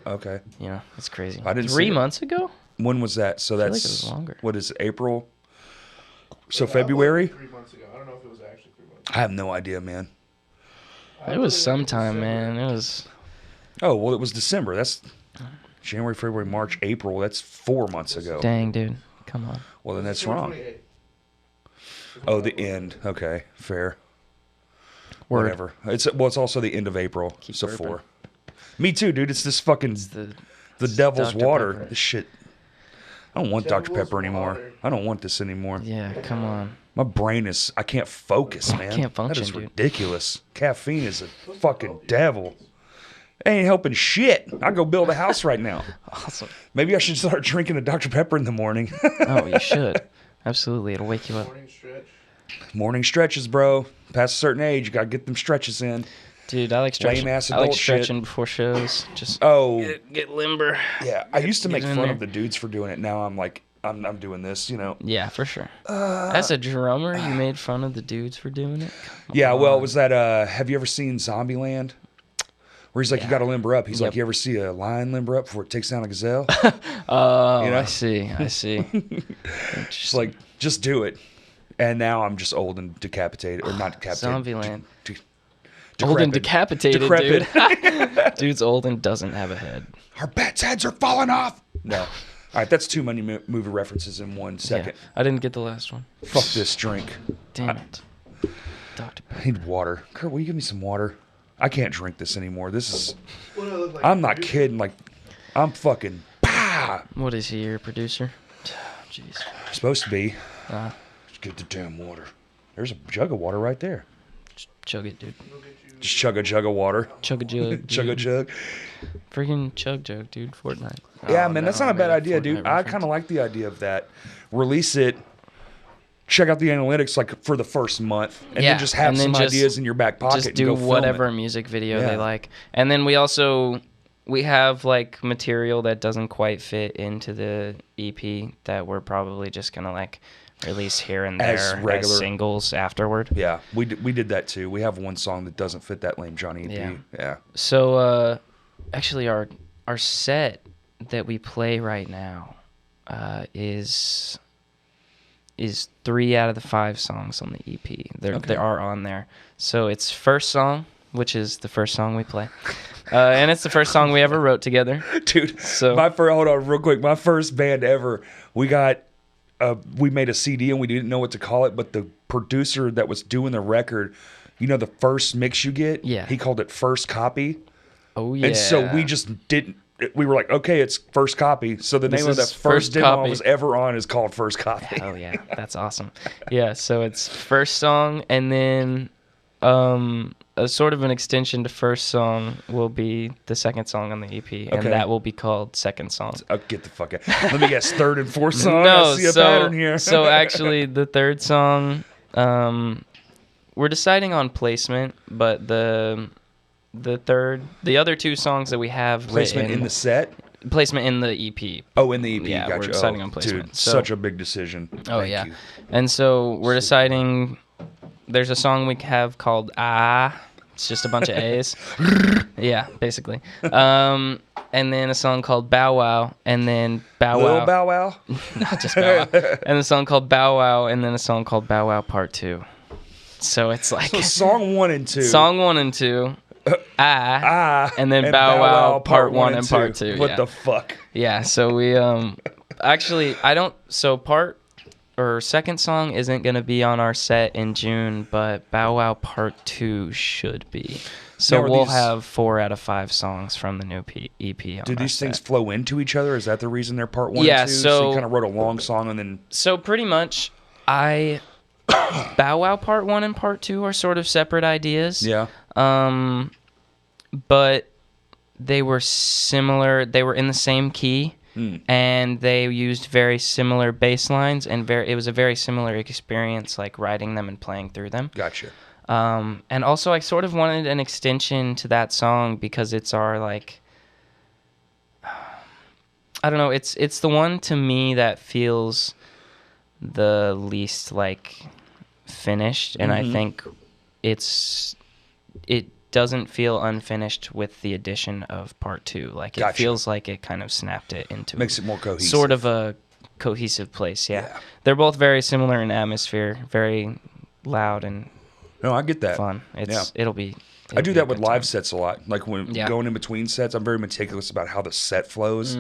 Corey. Okay. you know, it's crazy. I didn't see 3 it. months ago. When was that? So feel like that's it was longer. What is it, April? So I uploaded February? 3 months ago. I don't know if it was actually 3 months. I have no idea, man. It was sometime, man. It was. Oh well, it was December. That's January, February, March, April. That's 4 months ago. Dang, dude. Come on. Well, then that's December wrong. 28th. Oh, the end. Okay, fair. Word. Whatever. It's also the end of April. Keep so burping. 4. Me too, dude. It's this fucking the devil's Dr. water. Pepper. This shit. I don't want Dr. Devil's Pepper anymore. water. I don't want this anymore. Yeah, come on. My brain is. I can't focus, man. can't function, That is dude. ridiculous. Caffeine is a fucking devil. Ain't helping shit. I'll go build a house right now. Awesome. Maybe I should start drinking a Dr. Pepper in the morning. Oh, you should. Absolutely. It'll wake you up. Morning stretch. Morning stretches, bro. Past a certain age, you got to get them stretches in. Dude, I like stretching. Lame-ass I like adult shit. stretching before shows. Just get limber. Yeah. I used to make Get in fun there. of the dudes for doing it. Now I'm like, I'm doing this, you know. Yeah, for sure. As a drummer, you made fun of the dudes for doing it? Come Yeah, well, on. it was that, have you ever seen Zombieland? Where he's like, you got to limber up. He's like, Yep. you ever see a lion limber up before it takes down a gazelle? Oh, You know? I see. Just like, just do it. And now I'm just old and decapitated, or not decapitated. Zombieland. De- Old and decrepit. decapitated, Decrepit. dude. Dude's old and doesn't have a head. Our bats' heads are falling off. No. All right, that's too many movie references in 1 second. Yeah, I didn't get the last one. Fuck this drink. Damn it. Dr. I need water. Kurt, will you give me some water? I can't drink this anymore. This is. What do I look like? I'm not kidding. Like, I'm fucking. Bah! What is he, your producer? Jeez. Supposed to be. Uh, Just get the damn water. There's a jug of water right there. chug it, dude. Just chug a jug of water. Chug a jug. Chug a dude. jug. Freaking chug, dude. Fortnite. Yeah, Oh, man, no, that's not I a bad made idea, Fortnite dude. I reference. kind of like the idea of that. Release it. Check out the analytics like for the first month, and Yeah, then just have and then some just- ideas in your back pocket. Just and do go film whatever it. music video Yeah. they like. And then we have like material that doesn't quite fit into the EP that we're probably just gonna like release here and there As regular- singles afterward. Yeah, we did that too. We have one song that doesn't fit that lame Johnny EP. Yeah. Yeah. So actually our set that we play right now is 3 out of the 5 songs on the EP. They are on there. So it's first song, which is the first song we play. And it's the first song we ever wrote together. Dude, So- hold on real quick. My first band ever, we made a CD and we didn't know what to call it, but the producer that was doing the record, you know, the first mix you get, Yeah. he called it First Copy. Oh yeah. And so we just didn't. We were like, okay, it's First Copy. So the This name of the is first First demo I Copy. was ever on is called First Copy. Oh yeah, that's awesome. Yeah, so it's first song, and then a sort of an extension to first song will be the second song on the EP, and Okay. that will be called second song. Oh, get the fuck out. Let me guess, third and fourth song. No, I see a so pattern here. so actually the third song, we're deciding on placement, but the other 2 songs that we have Placement written, in the set. placement in the EP. Oh, in the EP. Yeah, gotcha. we're deciding on placement. Dude, So- such a big decision. Oh Thank yeah, you. and so we're deciding. There's a song we have called "Ah." It's just a bunch of A's. Yeah, basically. And then a song called "Bow Wow," and then "Bow Lil Wow." Bow Wow. Not just Bow Wow. And a song called "Bow Wow," and then a song called "Bow Wow Part 2." So it's like So song 1 and 2. song 1 and 2, and then Bow Wow Part 1 and Part 2. What yeah. the fuck? Yeah, so we actually second song isn't going to be on our set in June, but Bow Wow Part 2 should be. So Now, are we'll these- have 4 out of 5 songs from the new EP on Do our these things set. flow into each other? Is that the reason they're part 1 Yeah, and 2? so- you kind of wrote a long song and then So pretty much Bow Wow Part 1 and Part 2 are sort of separate ideas. yeah. But they were similar. They were in the same key, and they used very similar bass lines, and it was a very similar experience, like writing them and playing through them. Gotcha. And also, I sort of wanted an extension to that song because it's our like, I don't know. It's the one to me that feels the least like finished, and I think it doesn't feel unfinished with the addition of part 2. Like it Gotcha. feels like it kind of snapped it into Makes it more cohesive. sort of a cohesive place. Yeah. Yeah. They're both very similar in atmosphere, very loud and No, I get that. fun. It'll be. I do be that a with good live time. sets a lot. Like when Yeah. going in between sets, I'm very meticulous about how the set flows.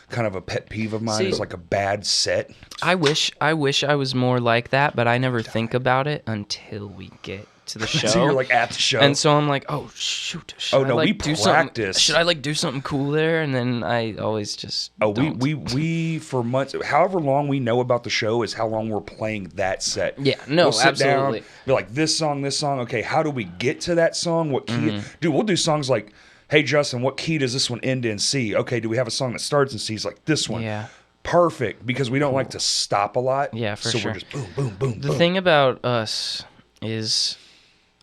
Kind of a pet peeve of mine See- is like a bad set. I wish I was more like that, but I never think about it until we get to the show. So you're like at the show. And so I'm like, oh shoot! Should Oh, no, I, we like, do practice. Something, should I like do something cool there? And then I always just Oh, don't. we for months, however long we know about the show is how long we're playing that set. Yeah, no, we'll sit absolutely. down, be like, this song, okay, how do we get to that song? What key? Dude, we'll do songs like hey, Justin, what key does this one end in? C. Okay, do we have a song that starts in C? He's like, this one. Yeah. Perfect, because we don't like to stop a lot. Yeah, for sure. So we're just boom, boom, boom, The boom. thing about us is,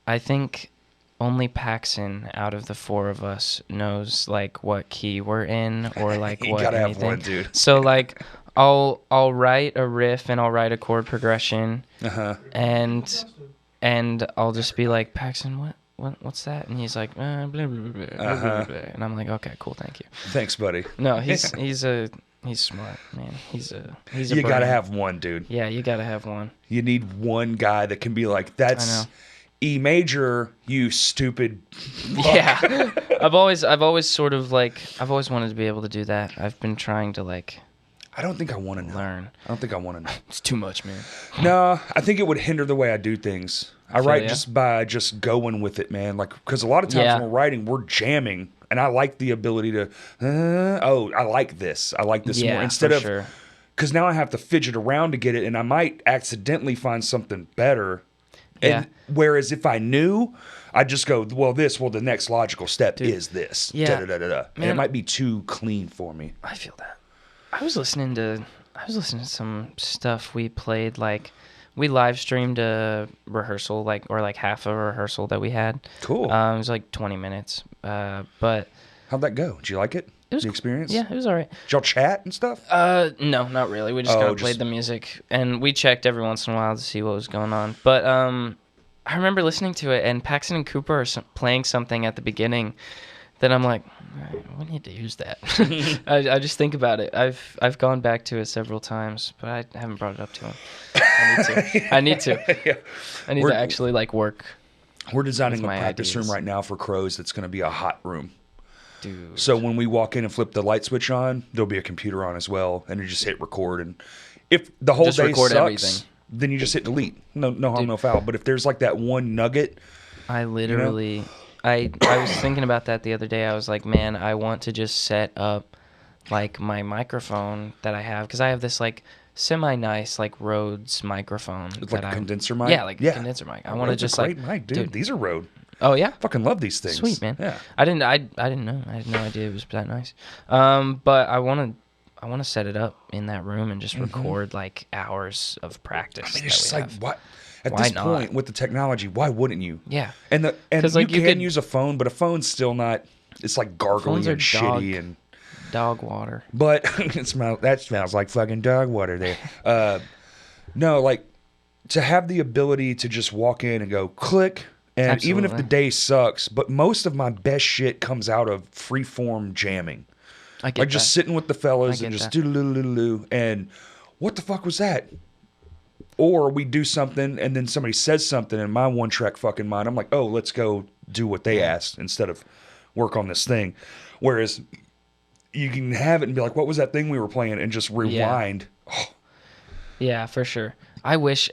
I think only Paxton out of the four of us knows like what key we're in or like You what gotta anything. have one, dude. So like I'll write a riff and I'll write a chord progression and I'll just be like, Paxton, what's that? And he's like, blah, blah, blah, blah, blah, blah. And I'm like, okay, cool, thank you. Thanks, buddy. No, he's smart, man. He's a You gotta brain. have one, dude. Yeah, you gotta have one. You need one guy that can be like, that's I know. E major, you stupid. Yeah, I've always sort of like I've always wanted to be able to do that. I've been trying to like I don't think I want to learn. I don't think I want to know. It's too much, man. No, I think it would hinder the way I do things. I feel write ya. just by just going with it, man. Like, because a lot of times Yeah. when we're writing, we're jamming, and I like the ability to, I like this. I like this Yeah, more instead for of, sure. because now I have to fidget around to get it, and I might accidentally find something better. And whereas if I knew, I'd just go, the next logical step is this. Yeah. Da-da-da-da-da. And it Man. might be too clean for me. I feel that. I was listening to some stuff we played, like we live streamed a rehearsal, or half a rehearsal that we had. Cool. It was like 20 minutes. But How'd that go? Did you like it? it was the experience? Yeah, it was all right. Did y'all chat and stuff? No, not really. We just Oh, kind of just- played the music, and we checked every once in a while to see what was going on. But I remember listening to it, and Paxton and Cooper are playing something at the beginning that I'm like, all right, we need to use that. I just think about it. I've gone back to it several times, but I haven't brought it up to him. I need to. Yeah. I need We're- to actually like work. We're designing a my practice ideas. room right now for Crows that's going to be a hot room. Dude. So when we walk in and flip the light switch on, there'll be a computer on as well, and you just hit record. And if the whole Just day record sucks, everything. then you just hit delete. No harm, Dude. no foul. But if there's like that one nugget, I literally, I was thinking about that the other day. I was like, man, I want to just set up like my microphone that I have, because I have this like semi-nice like Rhodes microphone. it's like a condenser mic. Yeah, like a condenser mic. I want to Rode's a just great like, mic, dude. These are Rode. Oh yeah. Fucking love these things. Sweet, man. Yeah. I didn't know. I had no idea it was that nice. But I want to set it up in that room and just record like hours of practice. I mean, it's just that we like have. what at Why this not? point with the technology, why wouldn't you? Yeah. And you 'Cause, like, can you could- use a phone, but a phone's still not. It's like gargly Phones are and shitty and. Dog water. But that smells like fucking dog water there. No, like to have the ability to just walk in and go click, and even if the Absolutely. day sucks, but most of my best shit comes out of free form jamming. I get Like just that. sitting with the fellas I and get just that. do and what the fuck was that? Or we do something and then somebody says something in my one track fucking mind. I'm like, oh, let's go do what they asked instead of work on this thing. Whereas you can have it and be like, what was that thing we were playing? And just rewind. Oh, Yeah, for sure. I wish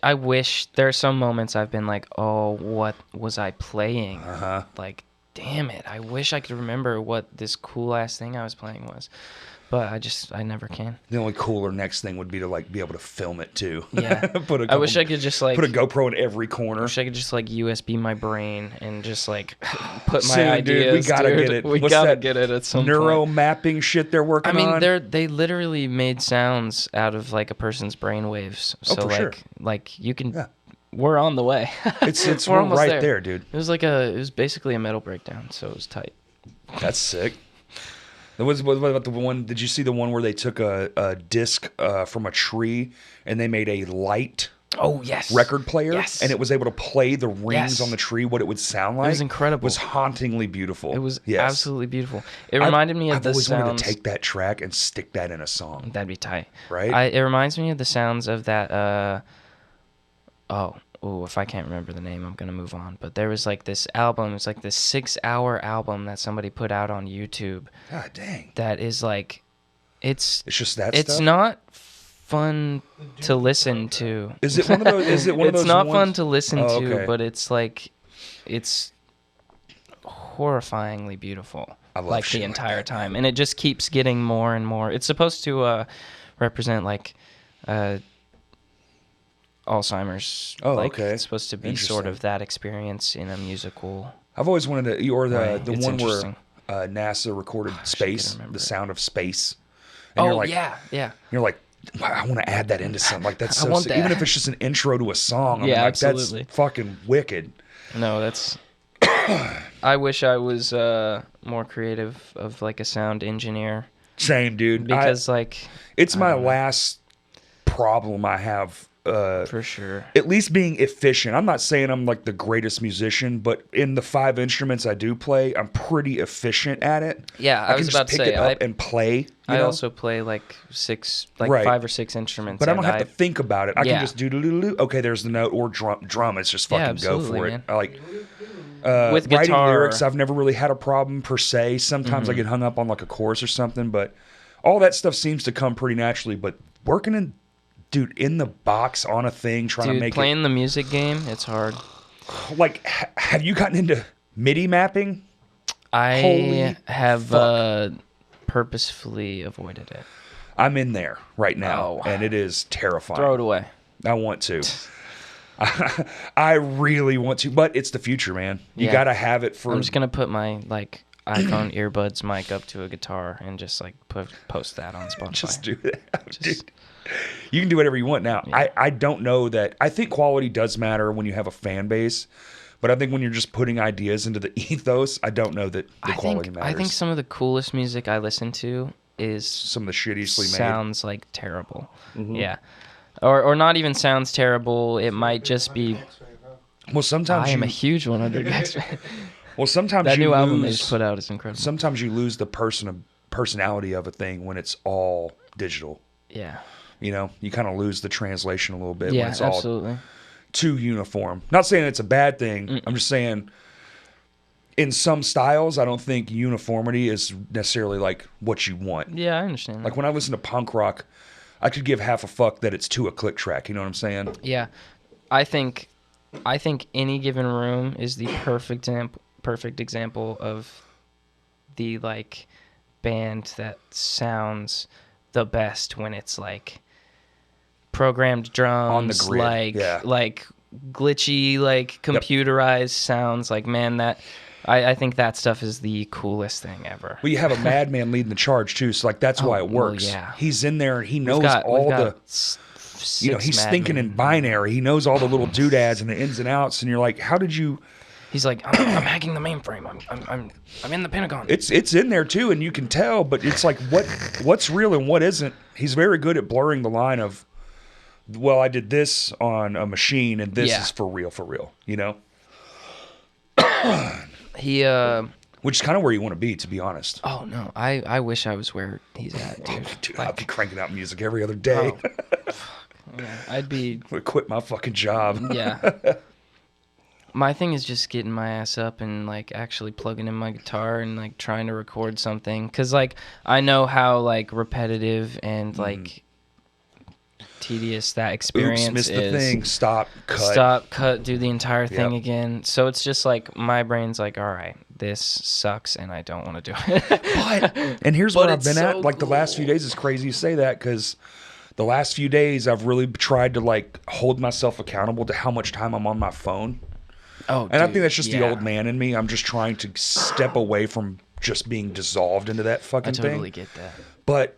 there are some moments I've been like, oh, what was I playing? Like, damn it. I wish I could remember what this cool ass thing I was playing was. But I never can. the only cooler next thing would be to like be able to film it too. Yeah. Put I wish I could just like put a GoPro in every corner. wish I could just like USB my brain and just like put my Soon, ideas. dude, we gotta dude. get it. We What's gotta that get it at some Neuro point. mapping shit they're working I mean, on. they literally made sounds out of like a person's brain waves. So for like sure. like you can Yeah. we're on the way. It's we're we're almost right there, dude. It was basically a metal breakdown, so it was tight. That's sick. What about the one? Did you see the one where they took a disc from a tree and they made a light Oh yes. record player, Yes. and it was able to play the rings Yes. on the tree, what it would sound like? was incredible. It was hauntingly beautiful. It was Yes. absolutely beautiful. It reminded me of I've the always wanted sounds. to take that track and stick that in a song. That'd be tight. Right? It reminds me of the sounds of that. If I can't remember the name, I'm gonna move on. But there was like this album. It's like this 6-hour album that somebody put out on YouTube. God dang. That is like, it's It's just that it's stuff? not fun to listen to. Is it one of those? Is it one of those? It's not ones? fun to listen Oh, to, okay. but it's like, it's horrifyingly beautiful. I love like shit the like entire that, time, and it just keeps getting more and more. It's supposed to represent like Alzheimer's. Oh, like, okay. It's supposed to be sort Interesting. of that experience in a musical. I've always wanted to, or Right, the it's one where interesting. NASA recorded Space, the sound of space. And Oh, you're like, yeah. You're like, wow, I want to add that into something. Like, that's I so want sick. that. Even if it's just an intro to a song. I Yeah, mean, like, absolutely. that's fucking wicked. No, that's... I wish I was more creative of, like, a sound engineer. Same, dude. Because, it's my last problem I have. For sure. At least being efficient. I'm not saying I'm like the greatest musician, but in the 5 instruments I do play, I'm pretty efficient at it. Yeah, I was can about just to pick say, it up and play. I know? also play like Right. 5 or 6 instruments. But I don't have to think about it. I Yeah. can just do. Okay, there's the note or drum. It's just fucking go absolutely, for it. man. I like With writing guitar- lyrics. I've never really had a problem per se. Sometimes I get hung up on like a chorus or something, but all that stuff seems to come pretty naturally. But working in the box on a thing, trying to make playing the music game, it's hard. it like. Have you gotten into MIDI mapping? I Holy have fuck. purposefully avoided it. I'm in there right now, Oh. and it is terrifying. Throw it away. I want to. I really want to, but it's the future, man. You Yeah. gotta have it for. I'm just gonna put my iPhone earbuds mic up to a guitar and just post that on Spotify. Just do that, dude. You can do whatever you want now. Yeah. I don't know that. I think quality does matter when you have a fan base, but I think when you're just putting ideas into the ethos, I don't know that the quality matters. I think some of the coolest music I listen to is some of the shittiestly made sounds like terrible. Yeah, or not even sounds terrible. It might just be. Well, sometimes I am a huge 100X fan. Well, sometimes that you new album they lose- just put out is incredible. Sometimes you lose the personality of a thing when it's all digital. Yeah. You know, you kind of lose the translation a little bit Yeah, when it's absolutely. all too uniform. Not saying it's a bad thing. I'm just saying in some styles, I don't think uniformity is necessarily like what you want. Yeah, I understand that. Like when I listen to punk rock, I could give half a fuck that it's to a click track. You know what I'm saying? Yeah. I think Any Given Room is the perfect example of the band that sounds the best when it's programmed drums On the grid, like glitchy computerized sounds. Man, that I think that stuff is the coolest thing ever. Well, you have a madman leading the charge too, so that's why it works. Well, yeah. He's in there and he knows We've got he's Mad thinking Men. in binary. He knows all the little doodads and the ins and outs, and you're like, how did you? He's like, I'm hacking the mainframe. I'm in the Pentagon. It's in there too, and you can tell, but it's like what's real and what isn't. He's very good at blurring the line of, well, I did this on a machine, and this is for real. You know. He Which is kind of where you want to be, to be honest. Oh no, I wish I was where he's at, dude. Dude, I'd be cranking out music every other day. Yeah, I'd be. Would quit my fucking job. Yeah. My thing is just getting my ass up and actually plugging in my guitar and trying to record something, cause I know how repetitive and tedious that experience Oops, missed is. the thing. Stop, cut. Do the entire thing Yep. again. So it's just my brain's all right, this sucks and I don't want to do it. But, and here's what I've it's been so at. The last few days is crazy you say that, because the last few days I've really tried to hold myself accountable to how much time I'm on my phone. Oh, And I think that's just the old man in me. I'm just trying to step away from just being dissolved into that fucking I totally thing. get that. But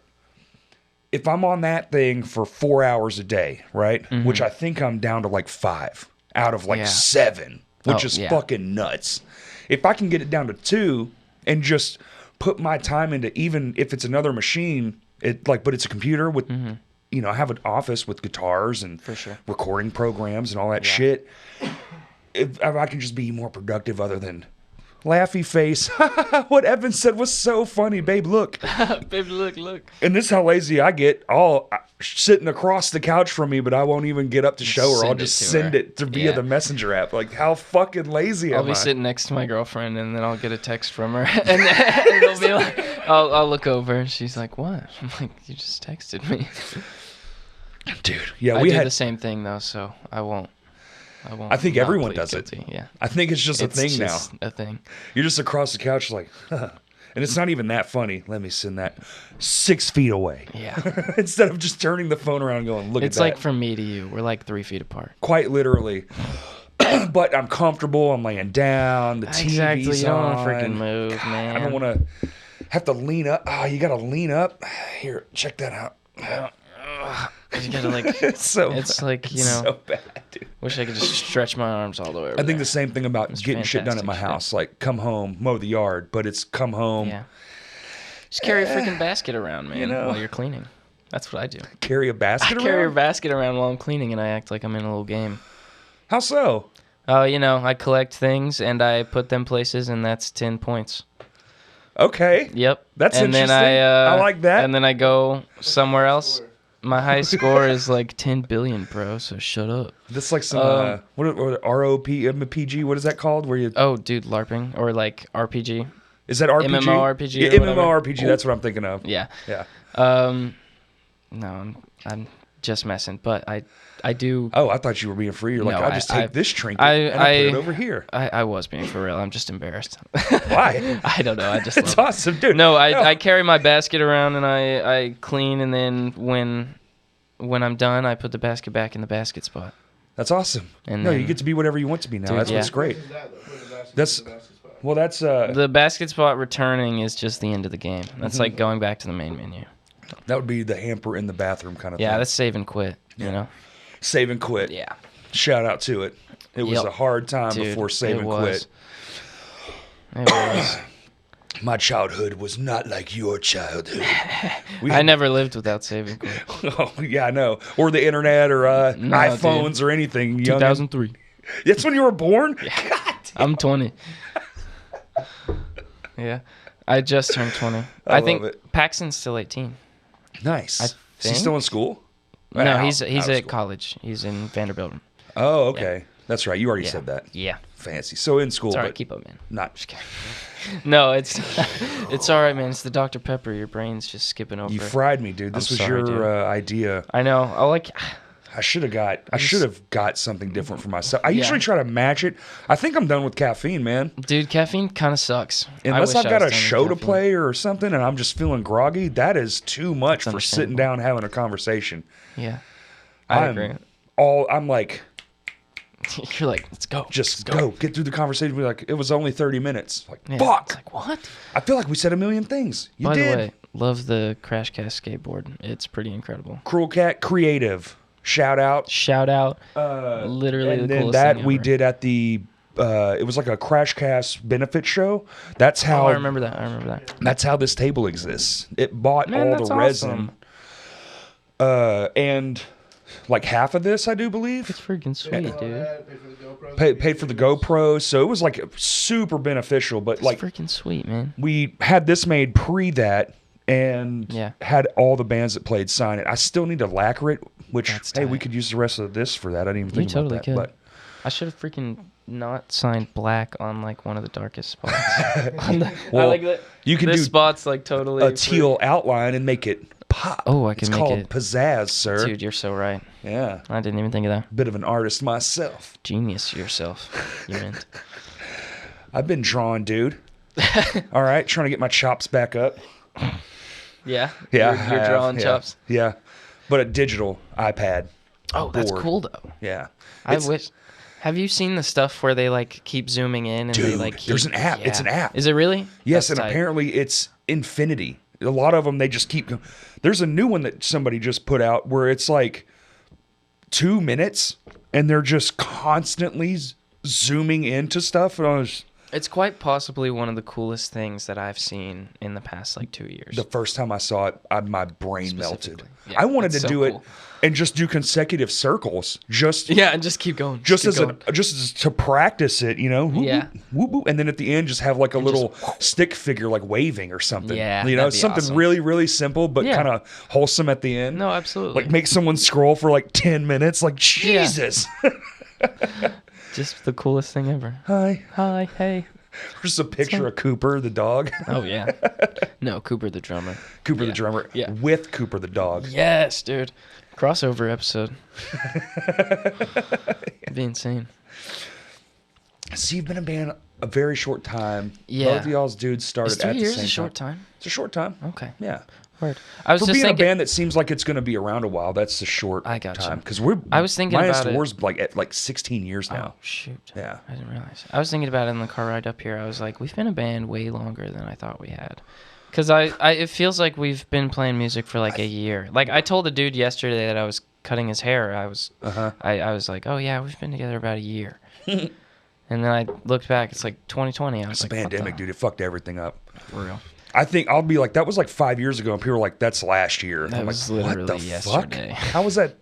if I'm on that thing for 4 hours a day, right? Mm-hmm. Which I think I'm down to 5 out of Yeah. 7, which Oh, is yeah. fucking nuts. If I can get it down to 2 and just put my time into, even if it's another machine, but it's a computer with, I have an office with guitars and For sure. recording programs and all that shit. If I can just be more productive other than laughy face. What Evan said was so funny, babe, look. Baby, look. And this is how lazy I get. Sitting across the couch from me, but I won't even get up to show her. I'll Send it just to send her. it via Yeah. the messenger app. How fucking lazy I'll am be I? sitting next to my girlfriend, and then I'll get a text from her, and it'll be I'll look over, and she's like, "What?" I'm like, "You just texted me." Dude, yeah, I we do had the same thing though, so I won't. I think not everyone plead does it. guilty. Yeah, I think it's just a it's thing just now. a thing. You're just across the couch huh. And it's not even that funny. Let me send that 6 feet away. Yeah, Instead of just turning the phone around and going, look it's at that. from me to you. We're 3 feet apart. Quite literally. but I'm comfortable. I'm laying down. The TV's Exactly. You don't on. want to freaking move, man. I don't want to have to lean up. Oh, you got to lean up. Here, check that out. You gotta like. It's like, you know. So bad, dude. Wish I could just stretch my arms all the way over I think there. the same thing about getting shit done at my fantastic house. Like, come home, mow the yard, but it's come home, Yeah. Just carry a freaking basket around, man, you know. while you're cleaning. That's what I do. carry a basket I carry a around? basket around while I'm cleaning, and I act like I'm in a little game. How so? Oh, you know, I collect things and I put them places, and that's 10 points. Okay. Yep. That's and interesting. Then I like that. And then I go somewhere else. My high score is like 10 billion, bro. So shut up. That's like some, what ROPG, what is that called? Where you, Oh, dude, LARPing or like RPG. is that RPG? MMORPG Yeah, or whatever. MMORPG, that's what I'm thinking of. Yeah. Yeah. No, I'm just messing, but I do. Oh, I thought you were being free. You're like, No, I'll just take this trinket and I'll put it over here. I was being for real. I'm just embarrassed. Why? I don't know. I just It's love it. awesome, dude. No, I carry my basket around and I clean, and then when I'm done, I put the basket back in the basket spot. That's awesome. And no, you then- get to be whatever you want to be now. Dude, That's yeah. what's great. Where's that, though? Where's the basket? That's- Where's the basket spot? Well, that's The basket spot returning is just the end of the game. That's like going back to the main menu. that would be the hamper in the bathroom kind of thing. Yeah, that's save and quit. You know. Save and quit. Yeah. Shout out to it. It was Yep. a hard time Dude, before save it and was. quit. It was. My childhood was not like your childhood. I never lived without save and quit. Oh, yeah, I know. Or the internet or No, iPhones dude. or anything. 2003. That's when you were born? I'm 20. Yeah. I just turned 20. I think love it. Paxton's still 18. Nice. Is he think. still in school? No, Out he's of at school. college. He's in Vanderbilt. Oh, okay. That's right. You already Yeah. said that. Yeah. Fancy. So in school, It's all right. but Keep up, man. not. Just kidding. No, it's all right, man. It's the Dr. Pepper. Your brain's just skipping over. You fried me, dude. This I'm was sorry, dude. your idea. I know. I should have got something different for myself. I usually try to match it. I think I'm done with caffeine, man. Dude, caffeine kind of sucks. Unless wish I've I got was a done with show to caffeine. play or something and I'm just feeling groggy, that is too much That's for sitting down having a conversation. Yeah. I agree. I'm like, You're like, let's go. just go. Get through the conversation. Be like, it was only 30 minutes. Like, Yeah. fuck. It's like, what? I feel like we said a million things. You By did. the way, love the Crash Cast skateboard. It's pretty incredible. Cruel Cat Creative. Shout out. Shout out. Literally And the then coolest that thing we ever. did at the it was like a Crash Cast benefit show. That's Oh, how I remember that. that's how this table exists. It bought Man, all that's the resin. awesome. And like half of this, I do believe. It's freaking sweet, All dude. that, pay for the GoPros. Paid for the GoPro, so it was like super beneficial. But It's like freaking sweet, man. we had this made pre that, and Yeah. had all the bands that played sign it. I still need to lacquer it, which That's hey, we tight. could use the rest of this for that. I didn't even think You about totally that. could. But I should have freaking not signed black on like one of the darkest spots. I Well, like that. you can this do spot's like totally a teal outline and make it pop. Oh, I It's can make called it- pizzazz, sir. Dude, you're so right. Yeah, I didn't even think of that. bit of an artist myself. Genius yourself. You meant. I've been drawing, dude. All right, trying to get my chops back up. Yeah. Yeah, You're I have, drawing yeah. chops. Yeah, but a digital iPad. Oh, that's board. cool though. Yeah, I It's- wish. Have you seen the stuff where they like keep zooming in and they Dude, like? there's an app. It's an app. Is it really? Yes, That's and tight. apparently it's infinity. A lot of them they just keep going. There's a new one that somebody just put out where it's like 2 minutes and they're just constantly zooming into stuff. And I was It's quite possibly one of the coolest things that I've seen in the past like 2 years. the first time I saw it, my brain melted. Specifically. Yeah, I wanted to it's so do it cool. and just do consecutive circles, just Yeah, and just keep going. just keep as going. just as to practice it, you know. Whoop, Yeah. whoop, whoop, and then at the end, just have like a And little stick figure, like waving or something. Yeah, you know, that'd be something awesome. really, really simple, but Yeah. kind of wholesome at the end. No, absolutely. Like make someone scroll for like 10 minutes. Like Yeah. Jesus. Just the coolest thing ever. Hi. Hi, hey. Just a picture of Cooper the dog, Oh yeah. No, Cooper the drummer. Cooper the drummer, Yeah. with Cooper the dog. Yes, dude. Crossover episode. It'd be insane. So you've been a band a very short time. Yeah. Both of y'all's dudes started Is 3 at the years same a short time. time? It's a short time. Okay. Yeah. Word. I was For just being thinking, a band that seems like it's going to be around a while, that's a short I gotcha. time. Because I was thinking Minus about the it. War's at 16 years Oh, now. shoot. Yeah. I didn't realize. I was thinking about it in the car ride up here. I was like, we've been a band way longer than I thought we had. Because it feels like we've been playing music for like a year. Like, I told a dude yesterday that I was cutting his hair. I was like, oh, yeah, we've been together about a year. And then I looked back. It's like 2020. I was It's like, a pandemic, dude. It fucked everything up. For real. I think I'll be like, that was like 5 years ago, and people were like, that's last year. That I'm was like, literally what the yesterday. fuck? How was that?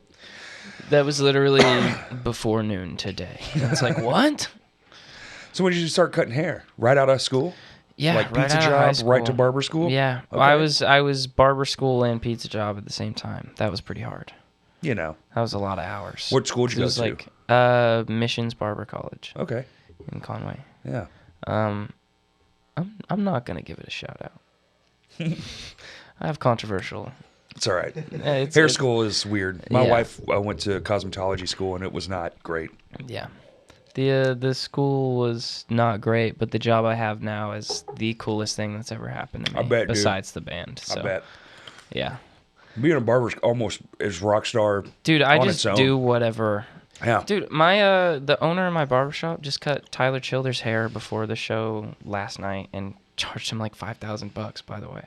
That was literally before noon today. It's like, what? So when did you start cutting hair? Right out of school? Yeah, Like right pizza out of high job, right to school. barber school? Yeah. Okay. I was barber school and pizza job at the same time. That was pretty hard. You know. That was a lot of hours. What school did you It go was to? like Missions Barber College Okay. in Conway. Yeah. I'm not gonna give it a shout out. I have controversial. It's all right. It's, Hair it's- school is weird. My Yeah. wife went to cosmetology school, and it was not great. Yeah. The school was not great, but the job I have now is the coolest thing that's ever happened to me. I bet, dude. Besides the band. So, I bet. Yeah. Being a barber almost is rock star. Dude, I on just its own. do whatever. Yeah. Dude, my the owner of my barbershop just cut Tyler Childers' hair before the show last night and charged him like $5,000, by the way.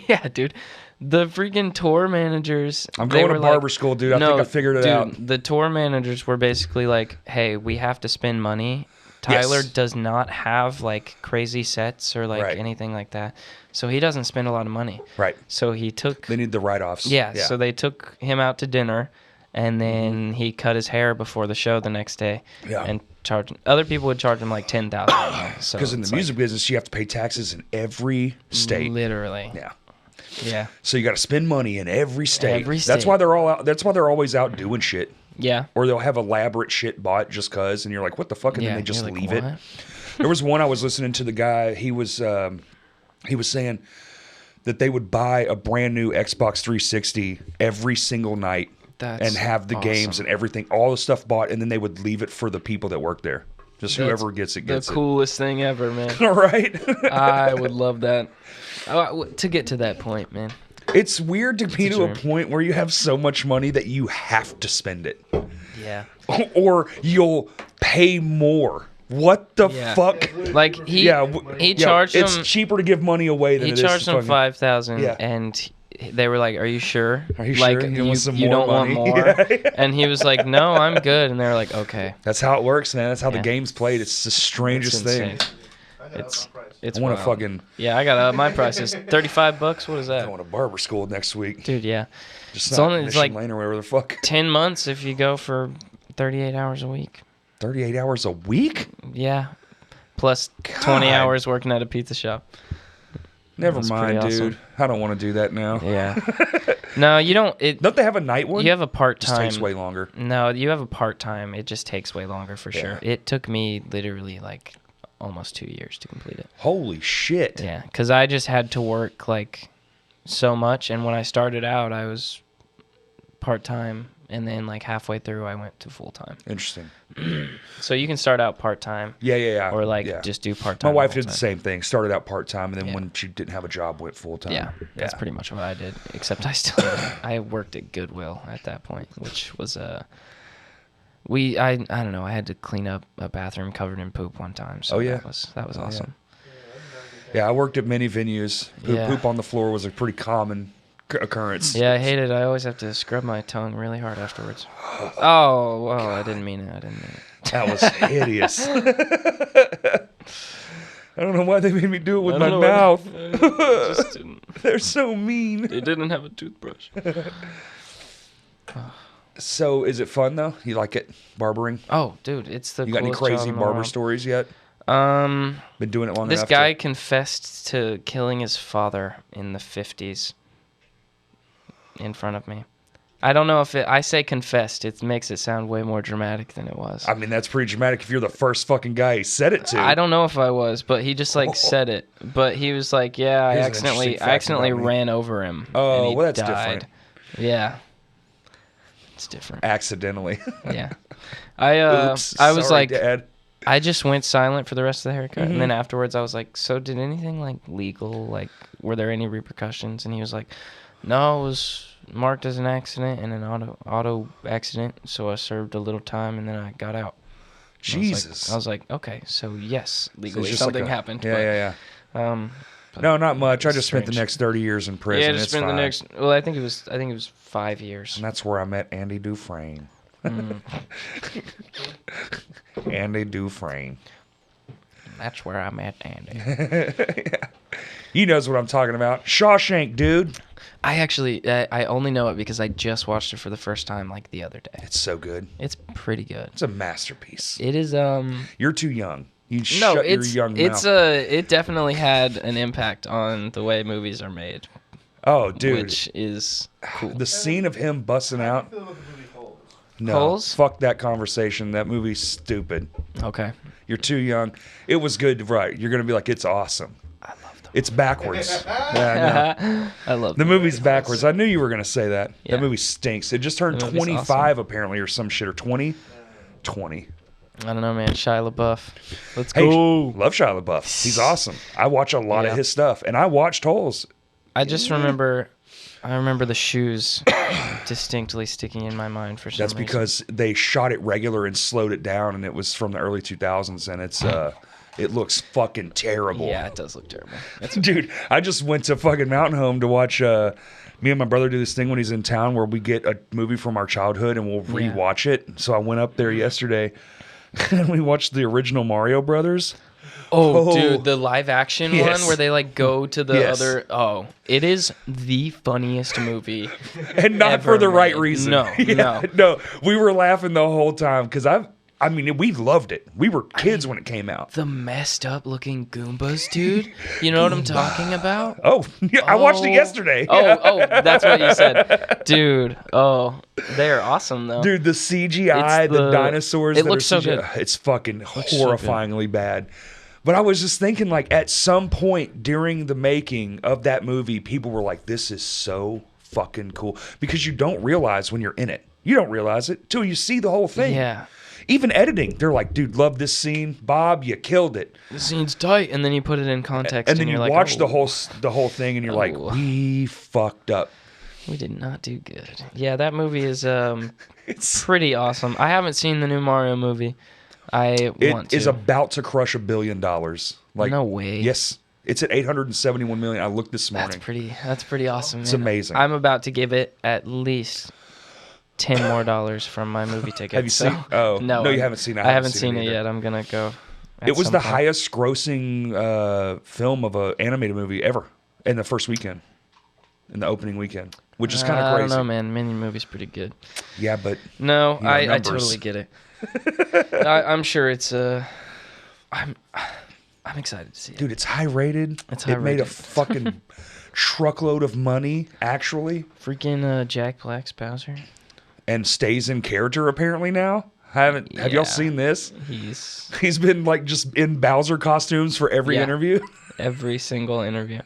Yeah, dude. The freaking tour managers. I'm they going to were barber like, school, dude. I think I figured it dude, out. The tour managers were basically like, hey, we have to spend money. Tyler Yes. does not have like crazy sets or like Right. anything like that. So he doesn't spend a lot of money. Right. So he took They need the write-offs. yeah, so they took him out to dinner, and then he cut his hair before the show the next day. Yeah. And charged. Other people would charge him like $10,000. So Because in it's the like, music business, you have to pay taxes in every state. literally. Yeah. Yeah. So you got to spend money in every state. Every That's state. why they're all out. That's why they're always out doing shit. Yeah. Or they'll have elaborate shit bought just cause, and you're like, what the fuck? And Yeah, then they just you're like, leave it. "What?" There was one I was listening to. The guy he was saying that they would buy a brand new Xbox 360 every single night That's and have the games awesome. and everything, all the stuff bought, and then they would leave it for the people that work there. Just That's whoever gets it gets the coolest thing ever, man. it. All right. I would love that. To get to that point, man. It's weird to be a to a dream. point where you have so much money that you have to spend it. Yeah. Or you'll pay more. What the Yeah. fuck? Like he Yeah, charged It's him. cheaper to give money away than He it is charged to him fucking- 5,000, Yeah. and they were like, "Are you sure? Are you like, sure? You want some you more don't want money?" more?" Yeah. And he was like, "No, I'm good." And they were like, "Okay." That's how it works, man. That's how the Yeah. game's played. It's the strangest It's thing. insane. I got It's up my price. it's I want to wild. fucking. Yeah, I got my price is $35. What is I that, want a barber school next week. dude? Yeah, Just it's not only- it's Mission like- Lane or wherever the fuck. 10 months if you go for 38 hours a week. 38 hours a week? Yeah, plus 20 God. hours working at a pizza shop. Never That's mind, pretty dude. awesome. I don't want to do that now. Yeah. No, you don't. Don't they have a night one? You have a part Just time. takes way longer. No, you have a part time. It just takes way longer for sure. Yeah. It took me literally like almost 2 years to complete it. Holy shit. Yeah, because I just had to work like so much, and when I started out, I was part time, and then like halfway through, I went to full time. Interesting. So you can start out part time, Yeah. or like yeah. just do part My time. wife did the same thing. Started out part time, and then Yeah. when she didn't have a job, went full time. Yeah, that's pretty much what I did. Except I worked at Goodwill at that point, which was I don't know. I had to clean up a bathroom covered in poop one time. So Oh, yeah? that was Oh, yeah. awesome. Yeah, I worked at many venues. Yeah. Poop on the floor was a pretty common occurrence. Yeah, I hate it. I always have to scrub my tongue really hard afterwards. Oh, well, I didn't mean it. That was hideous. I don't know why they made me do it with I my don't know mouth. I just didn't. They're so mean. They didn't have a toothbrush. So, is it fun though? You like it, barbering? Oh, dude, it's the You got any coolest job crazy in the barber world. stories yet? Been Been doing it long This enough. guy confessed to killing his father in the 50s in front of me. I don't know if I say confessed. It makes it sound way more dramatic than it was. I mean, that's pretty dramatic if you're the first fucking guy he said it to. I don't know if I was, but he just like said it. But he was like, "Yeah, I Here's an accidentally interesting fact about me. ran over him." Oh, and he well, that's died. different. Yeah, it's different. Accidentally. Yeah, I Oops. I was sorry, like, Dad. I just went silent for the rest of the haircut, and then afterwards I was like, "So did anything like legal? Like, were there any repercussions?" And he was like, "No, it was marked as an accident and an auto accident, so I served a little time and then I got out." Jesus. I was like, okay, so yes, legally just something like a- happened. Yeah. But No, not much. I it's just spent the strange. next 30 years in prison. Yeah, just It's spent the fine. next. Well, I think it was 5 years. And that's where I met Andy Dufresne. Andy Dufresne. That's where I met Andy. He knows what I'm talking about. Shawshank, dude. I actually, I only know it because I just watched it for the first time like the other day. It's so good. It's pretty good. It's a masterpiece. It is. You're too young. You No, shut your it's young it's mouth. it definitely had an impact on the way movies are made, Oh, dude. which is cool. The scene of him busting How out. do you feel about the movie Holes? No. Holes? Fuck that conversation. That movie's stupid. Okay. You're too young. It was good, right? You're going to be like, it's awesome. I love them. It's backwards. Yeah, I know. I love The them. movie's backwards. I knew you were going to say that. Yeah. That movie stinks. It just turned The movie's 25 apparently or some shit, or 20. 20. I don't know, man. Shia LaBeouf. Let's Hey, go. love Shia LaBeouf. He's awesome. I watch a lot Yeah. of his stuff, and I watched Holes. I just remember. I remember the shoes distinctly sticking in my mind for some That's reason. because they shot it regular and slowed it down, and it was from the early 2000s, and it's it looks fucking terrible. Yeah, it does look terrible. Dude, I just went to fucking Mountain Home to watch. Me and my brother do this thing when he's in town where we get a movie from our childhood and we'll rewatch it. So I went up there yesterday and we watched the original Mario Brothers. Oh, dude, the live action Yes. one where they like go to the Yes. other. Oh, it is the funniest movie. And not Ever for the right made. reason. No, no. No, we were laughing the whole time because I mean, we loved it. We were kids when it came out. The messed up looking Goombas, dude. You know what I'm talking about? Oh, yeah, I watched it yesterday. Oh, that's what you said, dude. Oh, they are awesome though. Dude, the CGI, It's the the- dinosaurs. it that looks are so good. CGI, it's fucking so good. horrifyingly bad. But I was just thinking, like, at some point during the making of that movie, people were like, this is so fucking cool. Because you don't realize when you're in it. You don't realize it till you see the whole thing. Yeah. Even editing, they're like, dude, love this scene. Bob, you killed it. The scene's tight, and then you put it in context, And then you're you like, watch oh, the whole thing, and you're like, Oh. we fucked up. we did not do good. Yeah, that movie is It's pretty awesome. I haven't seen the new Mario movie. I want It to. is about to crush $1 billion. Like, No way. Yes, it's at 871 million. I looked this morning. That's pretty awesome. It's man. amazing. I'm about to give it at least $10 more from my movie ticket. Have you so- seen? Oh, no, you haven't seen it. I haven't seen it either. yet. I'm gonna go. at It was some the point. highest grossing film of an animated movie ever in the first weekend, in the opening weekend, which is kind of I crazy. don't know, man. Mini movie's pretty good. Yeah, but No, You know, I numbers. totally get it. I'm sure it's I'm excited to see it. dude, it's high rated. It's It made a high-rated. fucking truckload of money, actually, Freaking Jack Black's Bowser. and stays in character apparently now. Have Yeah. y'all seen this? He's He's been like just in Bowser costumes for every Yeah. interview. every single interview,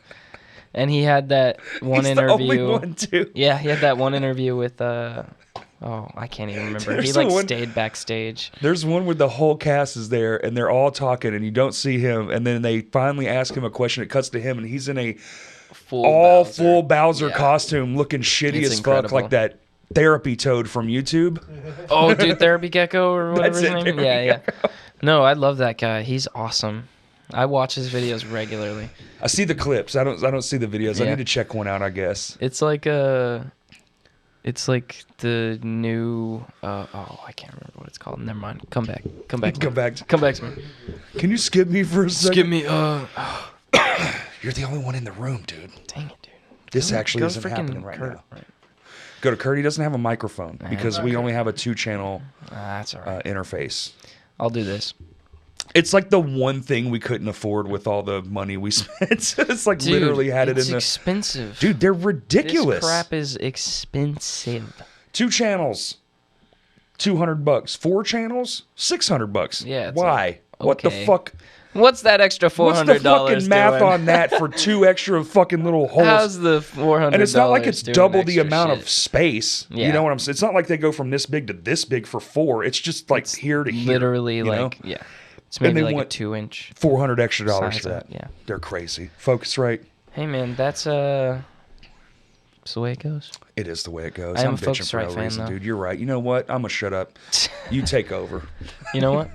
and he had that one He's interview. the only one too. Yeah, he had that one interview with I can't even remember. He There's like the one- stayed backstage. There's one where the whole cast is there and they're all talking and you don't see him, and then they finally ask him a question. It cuts to him and he's in a full Bowser Yeah. costume, looking shitty It's as incredible. fuck, like that therapy toad from YouTube. Oh, dude, Therapy Gecko or whatever That's his it, name. Therapy Yeah. No, I love that guy. He's awesome. I watch his videos regularly. I see the clips. I don't see the videos. I Yeah. need to check one out, I guess. It's like it's like the new. I can't remember what it's called. Never mind. Come back. Come back. Come back. Come back to me. Can you skip me for a Just second? give me. You're the only one in the room, dude. Dang it, dude. This actually Go isn't freaking happening right Kurt. now. Go to Kurt. He doesn't have a microphone because we only have a 2-channel That's all right. interface. I'll do this. It's like the one thing we couldn't afford with all the money we spent. It's like Dude, literally had it it's in the. expensive. Dude, they're ridiculous. This crap is expensive. 2 channels, $200. 4 channels, $600. Yeah, it's Why? like, What the okay. fuck? What's that extra What's the $400 fucking math doing? on that for 2 extra fucking little holes? How's the $400? And it's not like it's doing double the extra amount shit? of space. You Yeah. know what I'm saying? It's not like they go from this big to this big for 4. It's just like here to here. Literally, you know? like, yeah. It's maybe they like a want 2-inch. $400 extra size for that. of it, yeah. They're crazy. Focusrite. Hey man, that's it's the way it goes. It is the way it goes. I am I'm a bitching for Focusrite no fan, reason, though. dude. You're right. You know what? I'm gonna shut up. You take over. You know what?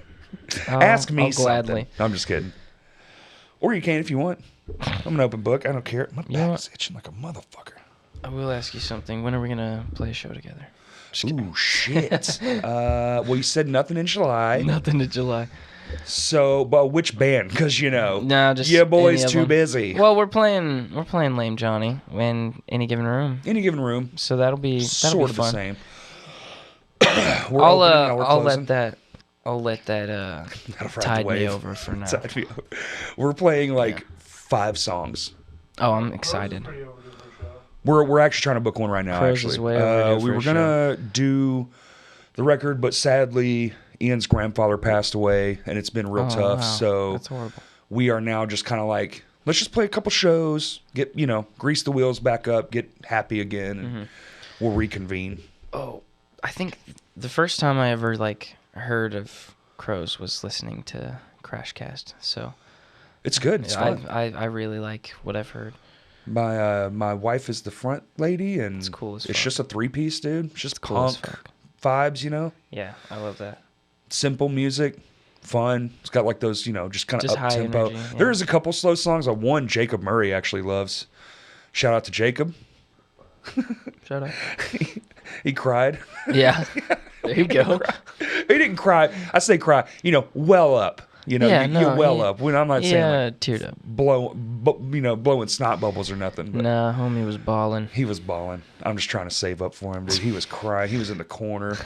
Ask me I'll something. gladly. I'm just kidding. Or you can if you want. I'm an open book. I don't care. My You know back is itching like a motherfucker. I will ask you something. When are we gonna play a show together? Just kidding. Ooh, shit. Well, you said nothing in July. Nothing to July. So, but which band? Because, you know, No, just your boy's any of too them. busy. Well, we're playing Lame Johnny in any given room, Any given room, so that'll be sort of the fun. same. We're I'll opening, now we're I'll closing. let that Gotta ride the tide me wave. over for now. Tide me over. We're playing like 5 songs. Oh, I'm excited. Pretty overdue for a show. We're actually trying to book one right now. Crows Actually, is way overdue we for a were gonna do the record, but sadly, Ian's grandfather passed away, and it's been real Oh, tough. wow. So That's horrible. we are now just kind of like, let's just play a couple shows, get grease the wheels back up, get happy again, and we'll reconvene. Oh, I think the first time I ever heard of Crows was listening to Crashcast. So It's good. It's fun. I really like what I've heard. My wife is the front lady, and It's cool as it's fuck. just a 3-piece, dude. It's just Cool as punk fuck. vibes, Yeah, I love that. simple music, fun. It's got like those, just kind of Just high up tempo. energy, yeah. There is a couple slow songs. One Jacob Murray actually loves. Shout out to Jacob. Shut up. He cried. Yeah. There you go. He didn't cry. I say cry. Well up. Yeah, you no, well yeah. up. When I'm not saying Yeah, like teared up. blowing snot bubbles or nothing. But Nah, homie was balling. he was bawling. I'm just trying to save up for him, dude. He was crying. He was in the corner,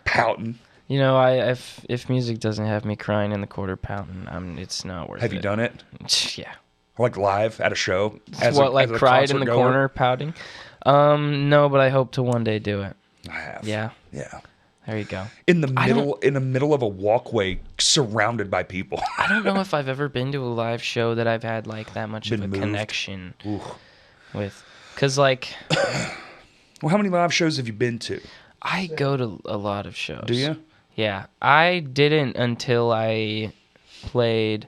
pouting. If music doesn't have me crying in the quarter pouting, it's not worth it. Have you done it? Yeah. Like live at a show? Cried concert in the goer? corner pouting? No, but I hope to one day do it. I have. Yeah. Yeah. There you go. In the middle of a walkway, surrounded by people. I don't know if I've ever been to a live show that I've had that much Been of a moved. connection Ooh. with. Because Well, how many live shows have you been to? I go to a lot of shows. Do you? Yeah. I didn't until I played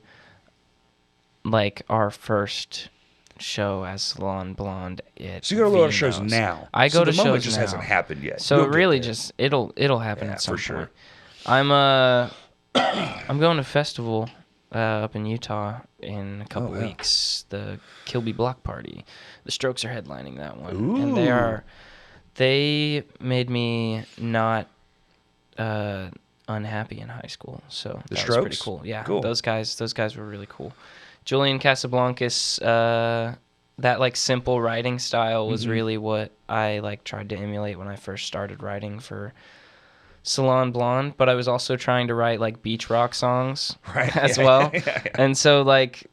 our first show as Salon Blonde. So you go to a lot of shows Vino's. now. I go so to the moment shows just now. hasn't happened yet. So You'll it get really there. just it'll happen Yeah, at some for sure. point. I'm I'm going to a festival up in Utah in a couple yeah. weeks. The Kilby Block Party. The Strokes are headlining that one, and Ooh. they made me not unhappy in high school. So The that was pretty Strokes? cool. Yeah, Cool. those guys were really cool. Julian Casablancas, that simple writing style was really what I tried to emulate when I first started writing for Salon Blonde, but I was also trying to write beach rock songs Right. as Yeah, well. yeah. And so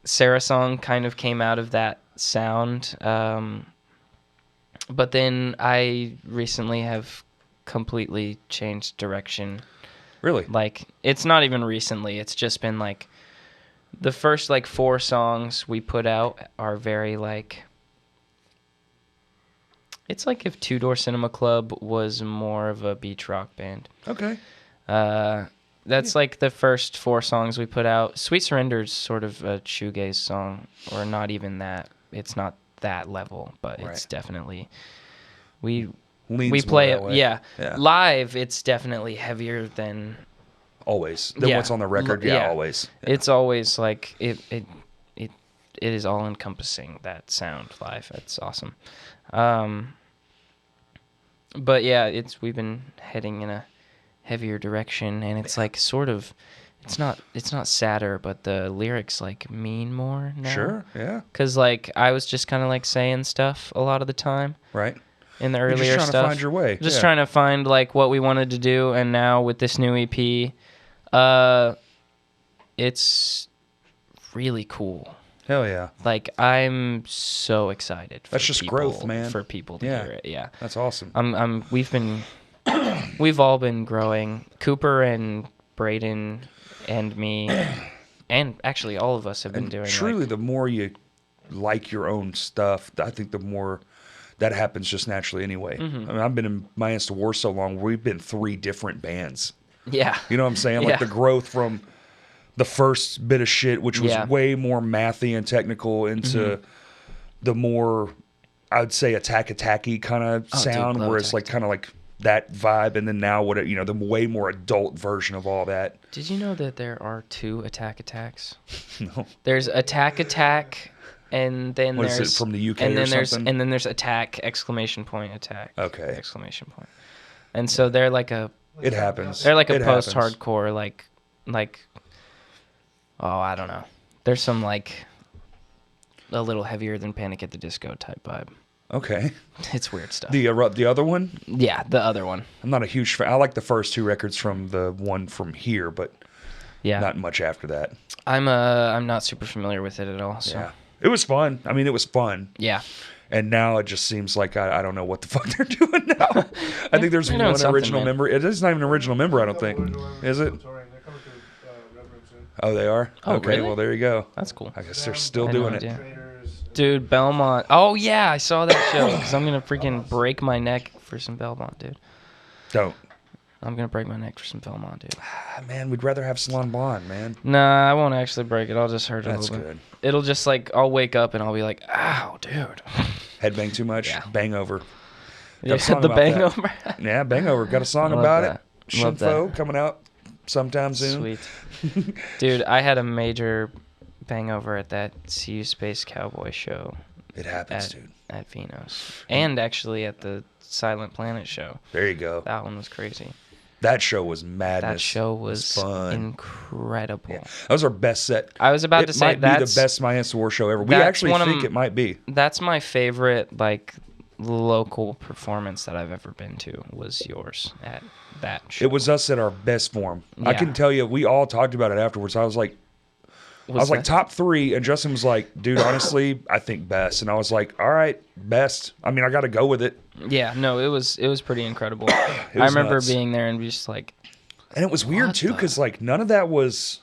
Sarah Song kind of came out of that sound. But then I recently have completely changed direction. Really? It's not even recently. It's just been the first 4 songs we put out are very it's if Two Door Cinema Club was more of a beach rock band. Okay. That's the first 4 songs we put out. Sweet Surrender's sort of a shoegaze song, or not even that. It's not that level, but it's Right. definitely we Leans play more it. that way. Yeah. Yeah. Live, it's definitely heavier than Always. Than Yeah. what's on the record. Yeah. Yeah, always. Yeah. it's always it is all encompassing, that sound live. It's awesome. But yeah, we've been heading in a heavier direction, and it's sort of it's not sadder, but the lyrics mean more now. Sure. Yeah. Cuz I was just kind of saying stuff a lot of the time Right. in the You're earlier just trying stuff. to find your way. Just Yeah. trying to find what we wanted to do, and now with this new EP, it's really cool. Hell yeah. I'm so excited. That's just growth, man. For people to Yeah. hear it, yeah. That's awesome. We've all been growing. Cooper and Braden and me, and actually all of us have been doing. Truly, the more you like your own stuff, I think the more that happens just naturally anyway. Mm-hmm. I mean, I've been in My Hands to War so long, we've been 3 different bands. Yeah. You know what I'm saying? Yeah. The growth from the first bit of shit, which was way more mathy and technical, into the more, I'd say, attacky kind of sound, where it's like kind of like that vibe, and then now the way more adult version of all that. Did you know that there are 2 attacks? No. There's attack, and then What there's is it, from the UK and then or something? and then there's attack ! Attack. Okay. Exclamation point. And so they're like a. It happens. They're like a It happens. post-hardcore, like. Oh, I don't know. There's some like. A little heavier than Panic at the Disco type vibe. Okay. It's weird stuff. The other one? Yeah, the other one. I'm not a huge fan. I like the first 2 records from the one from here, but not much after that. I'm not super familiar with it at all. So. Yeah. It was fun. I mean, it was fun. Yeah. And now it just seems like I don't know what the fuck they're doing now. I think there's one original member. It is not even an original member, I don't think. Is it? Oh, they are? Oh, okay, really? well, there you go. That's cool. I guess they're still doing it. Dude, Belmont. Oh, yeah, I saw that show. Because I'm going to freaking break my neck for some Belmont, dude. Don't. I'm going to break my neck for some Belmont, dude. Man, we'd rather have Salon Blonde, man. Nah, I won't actually break it. I'll just hurt it a That's little bit. good. It'll just like, I'll wake up and I'll be like, ow, dude. Headbang too much? Yeah. Bang over. Yeah, song the about bang that. over. Yeah, Bang Over. Got a song Love about that. it. Love Shinfo coming out sometime soon. Sweet. Dude, I had a major bangover at that See You Space Cowboy show. It happens, dude. At Vino's. And actually at the Silent Planet show. There you go. That one was crazy. That show was madness. That show was fun. Incredible. Yeah. That was our best set. I was about to say it might be the best My Answer War show ever. We actually think it might be. That's my favorite, like, local performance that I've ever been to was yours at that show. It was us at our best form. I Yeah. can tell you, we all talked about it afterwards. I was like top 3, and Justin was like, dude, honestly, I think best. And I was like, all right, best. I mean, I got to go with it. Yeah, no, it was pretty incredible. I remember nuts. being there and just like, and it was weird too, because like none of that was.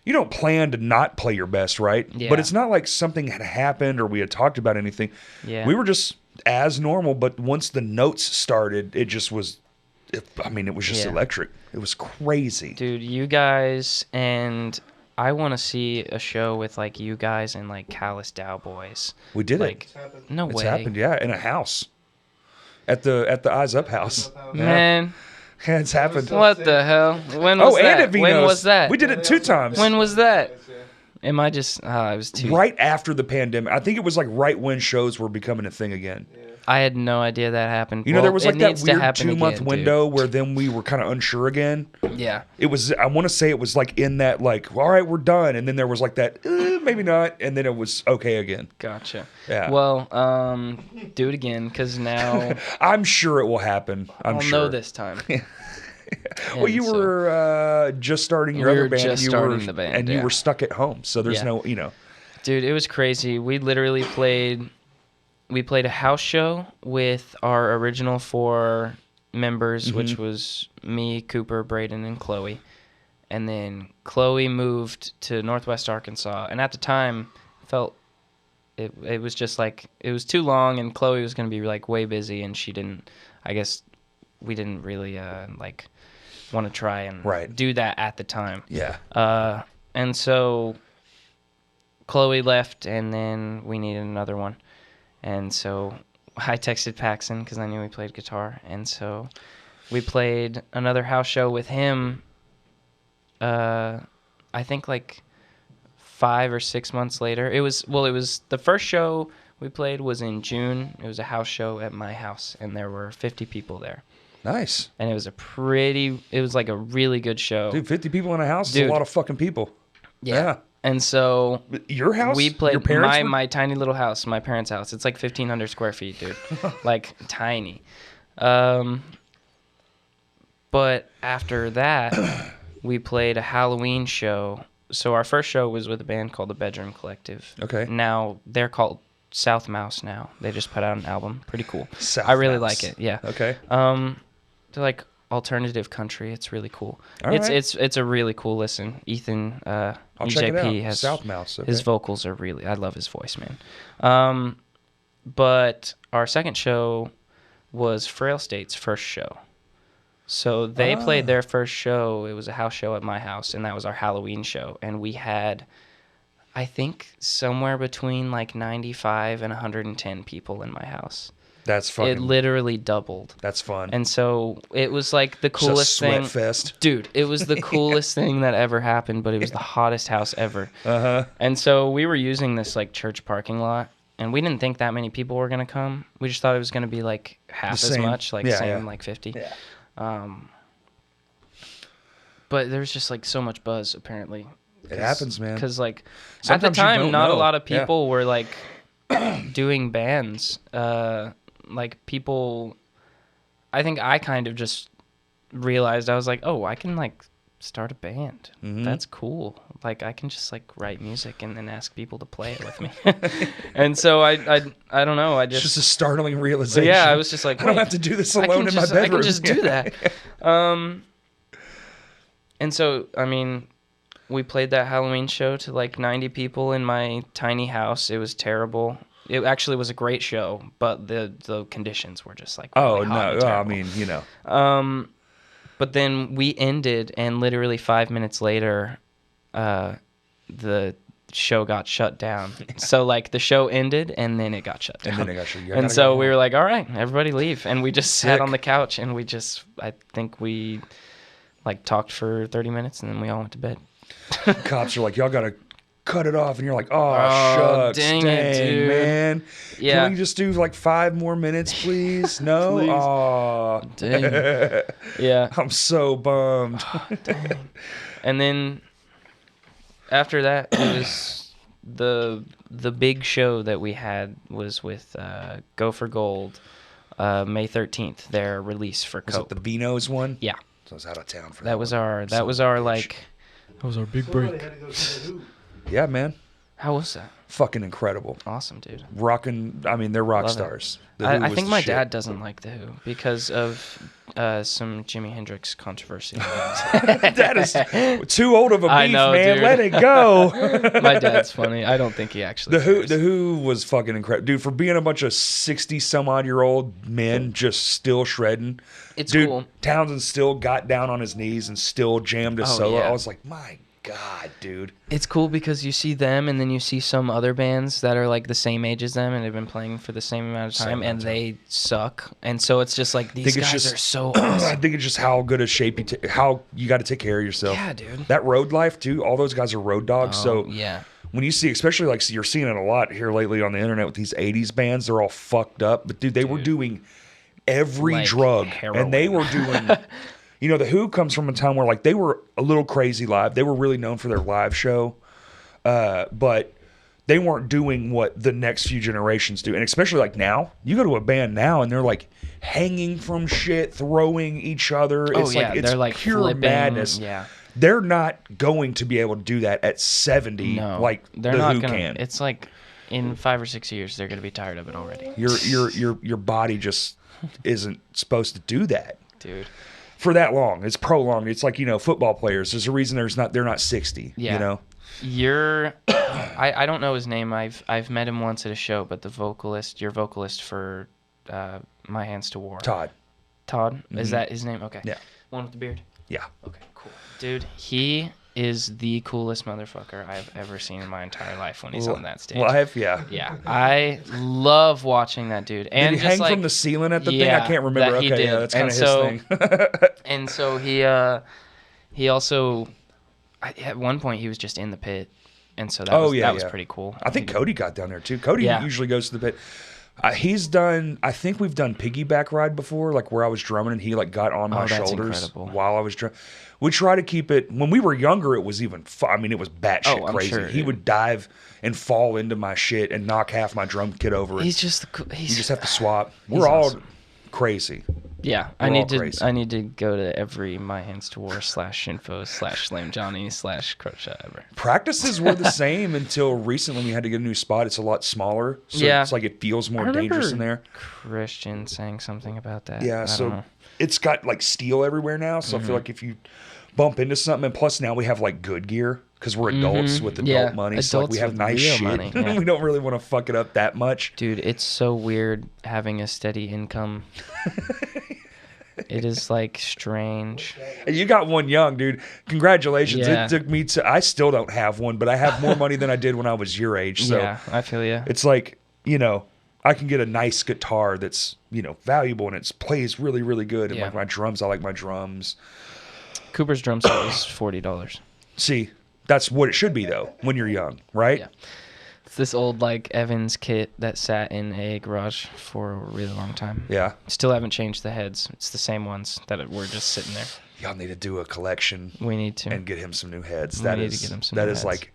You don't plan to not play your best, right? Yeah. But it's not like something had happened or we had talked about anything. Yeah. We were just as normal, but once the notes started, it just was. It was just electric. It was crazy, dude. You guys, and I want to see a show with like you guys and like Callous Dow Boys. We did like, it. No It's way. happened, yeah, in a house. At the Eyes Up house. Man. Yeah, it's happened. What the hell? When was that? And at Vino's. When was that? We did it 2 times. When was that? Am I just? I was too. Right after the pandemic. I think it was like right when shows were becoming a thing again. I had no idea that happened. You know, there was like that weird 2-month again, window where then we were kind of unsure again. Yeah. It was, I want to say it was like in that, like, all right, we're done. And then there was like that, maybe not. And then it was okay again. Gotcha. Yeah. Well, do it again because now I'm sure it will happen. I'll know this time. Well, you were just starting your other band. Just starting the band. And you were stuck at home. So there's no, you know. Dude, it was crazy. We literally played a house show with our original 4 members, which was me, Cooper, Braden, and Chloe. And then Chloe moved to Northwest Arkansas. And at the time, felt it was just like, it was too long, and Chloe was going to be like way busy, and she didn't, I guess we didn't really like want to try and do that at the time. Yeah. And so Chloe left, and then we needed another one. And so I texted Paxton because I knew he played guitar. And so we played another house show with him, I think like 5 or 6 months later. It was the first show we played was in June. It was a house show at my house, and there were 50 people there. Nice. And it was like a really good show. Dude, 50 people in a house is a lot of fucking people. Yeah. And so your house, we played your parents my tiny little house, my parents' house. It's like 1,500 square feet, dude. Like tiny. But after that, we played a Halloween show. So our first show was with a band called the Bedroom Collective. Okay. Now they're called South Mouse now. They just put out an album. Pretty cool. South I really Mouse. like it. Yeah. Okay. They're like alternative country. It's really cool. It's a really cool listen. Ethan I'll check it EJP out. has South Mouse. Okay. His vocals are really, I love his voice, man. But our second show was Frail State's first show. So they played their first show. It was a house show at my house, and that was our Halloween show. And we had, I think, somewhere between like 95 and 110 people in my house. That's fucking. It literally doubled. That's fun. And so it was like the coolest sweat thing. Fest. Dude, it was the coolest thing that ever happened, but it was the hottest house ever. And so we were using this like church parking lot, and we didn't think that many people were going to come. We just thought it was going to be like half as much, like like 50. Yeah. But there's just like so much buzz apparently. It happens, man. Because like Sometimes at the you time, don't not a know. lot of people were like doing bands. Like people, I think I kind of just realized, I was like, oh, I can like start a band. That's cool. Like I can just like write music and then ask people to play it with me. And so I don't know. It's just a startling realization. Yeah, I was just like, I don't have to do this alone in my bedroom. I can just do that. And so, I mean, we played that Halloween show to like 90 people in my tiny house. It was terrible. It actually was a great show, but the conditions were just like really hot and terrible. I mean, you know. But then we ended, and literally 5 minutes later, the show got shut down. So like the show ended, and then it got shut down. And then it got shut down. And so we were like, all right, everybody leave. And we just sat Sick. on the couch, and I think we like talked for 30 minutes, and then we all went to bed. Cops are like, y'all gotta cut it off, and you're like, oh shucks, dang it, dude. man. Yeah. Can we just do like 5 more minutes, please? No. Please. Oh, Dang. Yeah. I'm so bummed. Dang. And then after that, it was the big show that we had was with Go for Gold, May 13th. Their release for Was it Cope. the Vinos one? Yeah. So I was out of town for That was one. our like. That was our big Somebody break. had to go see the Who. Yeah, man. How was that? Fucking incredible. Awesome, dude. Rocking. I mean, they're rock Love it. stars. The Who I was think the my shit. dad doesn't like the Who because of some Jimi Hendrix controversy. That is too old of a beef, I know, man. dude. Let it go. My dad's funny. I don't think he actually. The Who was fucking incredible, dude. For being a bunch of 60-some-odd-year-old men just still shredding. It's dude, cool. Townsend still got down on his knees and still jammed a Oh, solo. yeah. I was like, my God, dude. It's cool because you see them and then you see some other bands that are like the same age as them and have been playing for the same amount of time and they suck. And so it's just like these guys are so I awesome. think it's just how good a shape how you got to take care of yourself. Yeah, dude. That road life too. All those guys are road dogs. So yeah. when you see, especially like you're seeing it a lot here lately on the internet with these 80s bands, they're all fucked up. But dude, they were doing every Like drug heroin. and they were doing you know, the Who comes from a time where like they were a little crazy live. They were really known for their live show. But they weren't doing what the next few generations do. And especially like now, you go to a band now and they're like hanging from shit, throwing each other. It's like it's they're like pure flipping. madness. Yeah. They're not going to be able to do that at 70 No. like they're the not Who gonna can. It's like in 5 or 6 years they're gonna be tired of it already. Your body just isn't supposed to do that. Dude. For that long. It's prolonged. It's like, you know, football players. There's a reason they're not 60. Yeah. You know? I don't know his name. I've met him once at a show, but your vocalist for My Hands to War. Todd. Is that his name? Okay. Yeah. One with the beard? Yeah. Okay, cool. Dude, he is the coolest motherfucker I've ever seen in my entire life when he's on that stage. Live, yeah. Yeah. I love watching that dude. And Did he just hang from the ceiling at the thing? I can't remember. That he Okay, did. yeah, that's kind of And his thing. And so he also at one point he was just in the pit, and so that was pretty cool. I think Cody got down there too. Cody usually goes to the pit. He's done. I think we've done piggyback ride before, like where I was drumming and he like got on my that's shoulders incredible. while I was drumming. We try to keep it. When we were younger, it was even. I mean, it was batshit I'm crazy. sure, He dude. would dive and fall into my shit and knock half my drum kit over. He's just you you just have to swap. We're all crazy. Yeah, We're all crazy. I need to go to every My Hands to War /info /Slam Johnny /Crochet ever. Practices were the same until recently. We had to get a new spot. It's a lot smaller, so Yeah. it's like it feels more dangerous in there. Christian saying something about that. Yeah, I don't so know. it's got like steel everywhere now. So I feel like if you bump into something, and plus now we have like good gear because we're adults with adult money. So like we have with nice real shit. money, yeah. We don't really want to fuck it up that much. Dude, it's so weird having a steady income. It is like strange. And you got one young, dude. Congratulations. Yeah. It took me I still don't have one, but I have more money than I did when I was your age. So Yeah, I feel you. it's like, I can get a nice guitar that's, valuable and it plays really, really good. And Yeah. like my drums, I like my drums. Cooper's drum set was $40. See, that's what it should be though when you're young, right? Yeah. It's this old like Evans kit that sat in a garage for a really long time. Yeah. Still haven't changed the heads. It's the same ones that were just sitting there. Y'all need to do a collection We need to. and get him some new heads. We That need to is get him some that new is heads. like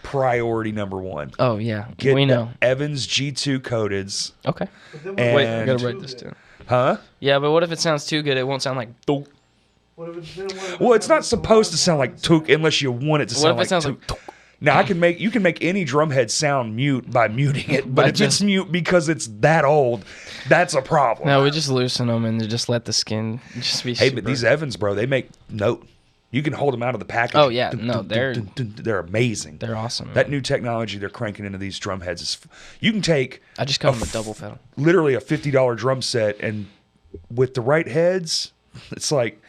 priority number one. Oh yeah, Get we the know. Evans G2 codeds. Okay. But then And- Wait, I gotta too write this good? down. Huh? Yeah, but what if it sounds too good? It won't sound like. What What if it Well, it's not supposed to sound like took unless you want it to sound if it sounds took. like? Now you can make any drum head sound mute by muting it, but By if it's just- mute because it's that old, that's a problem. No, we just loosen them and just let the skin just be. Hey, super. but these Evans, bro, they make note. You can hold them out of the package. Oh, yeah. No, they're- they're amazing. they're awesome. That new technology they're cranking into these drum heads is. You can take I just got them a double pedal. literally a $50 drum set, and with the right heads, it's like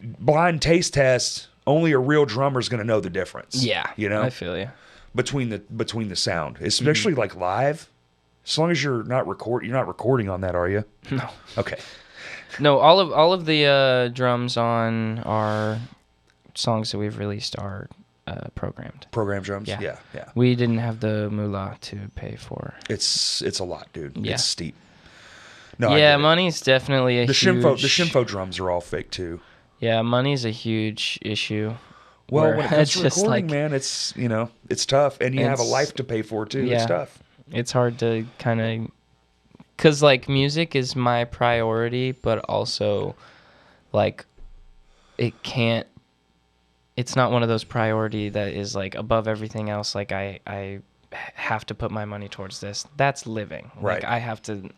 blind taste test. Only a real drummer is going to know the difference. Yeah, I feel you. between the sound, especially like live. As long as you're not recording on that, are you? No, Okay. no. All of the drums on our songs that we've released are programmed. Program drums. Yeah. Yeah. We didn't have the moolah to pay for. It's a lot, dude. Yeah. It's steep. No, I Yeah, get it. money's definitely a The huge. Shimfo drums are all fake too. Yeah, money's a huge issue. Well, where when it comes it's to just recording, like man, it's it's tough, and you have a It's- life to pay for too. yeah. It's tough. it's hard to kind of, cause like music is my priority, but also, like, it can't. It's not one of those priority that is like above everything else. Like I have to put my money towards this. That's living. Right. Like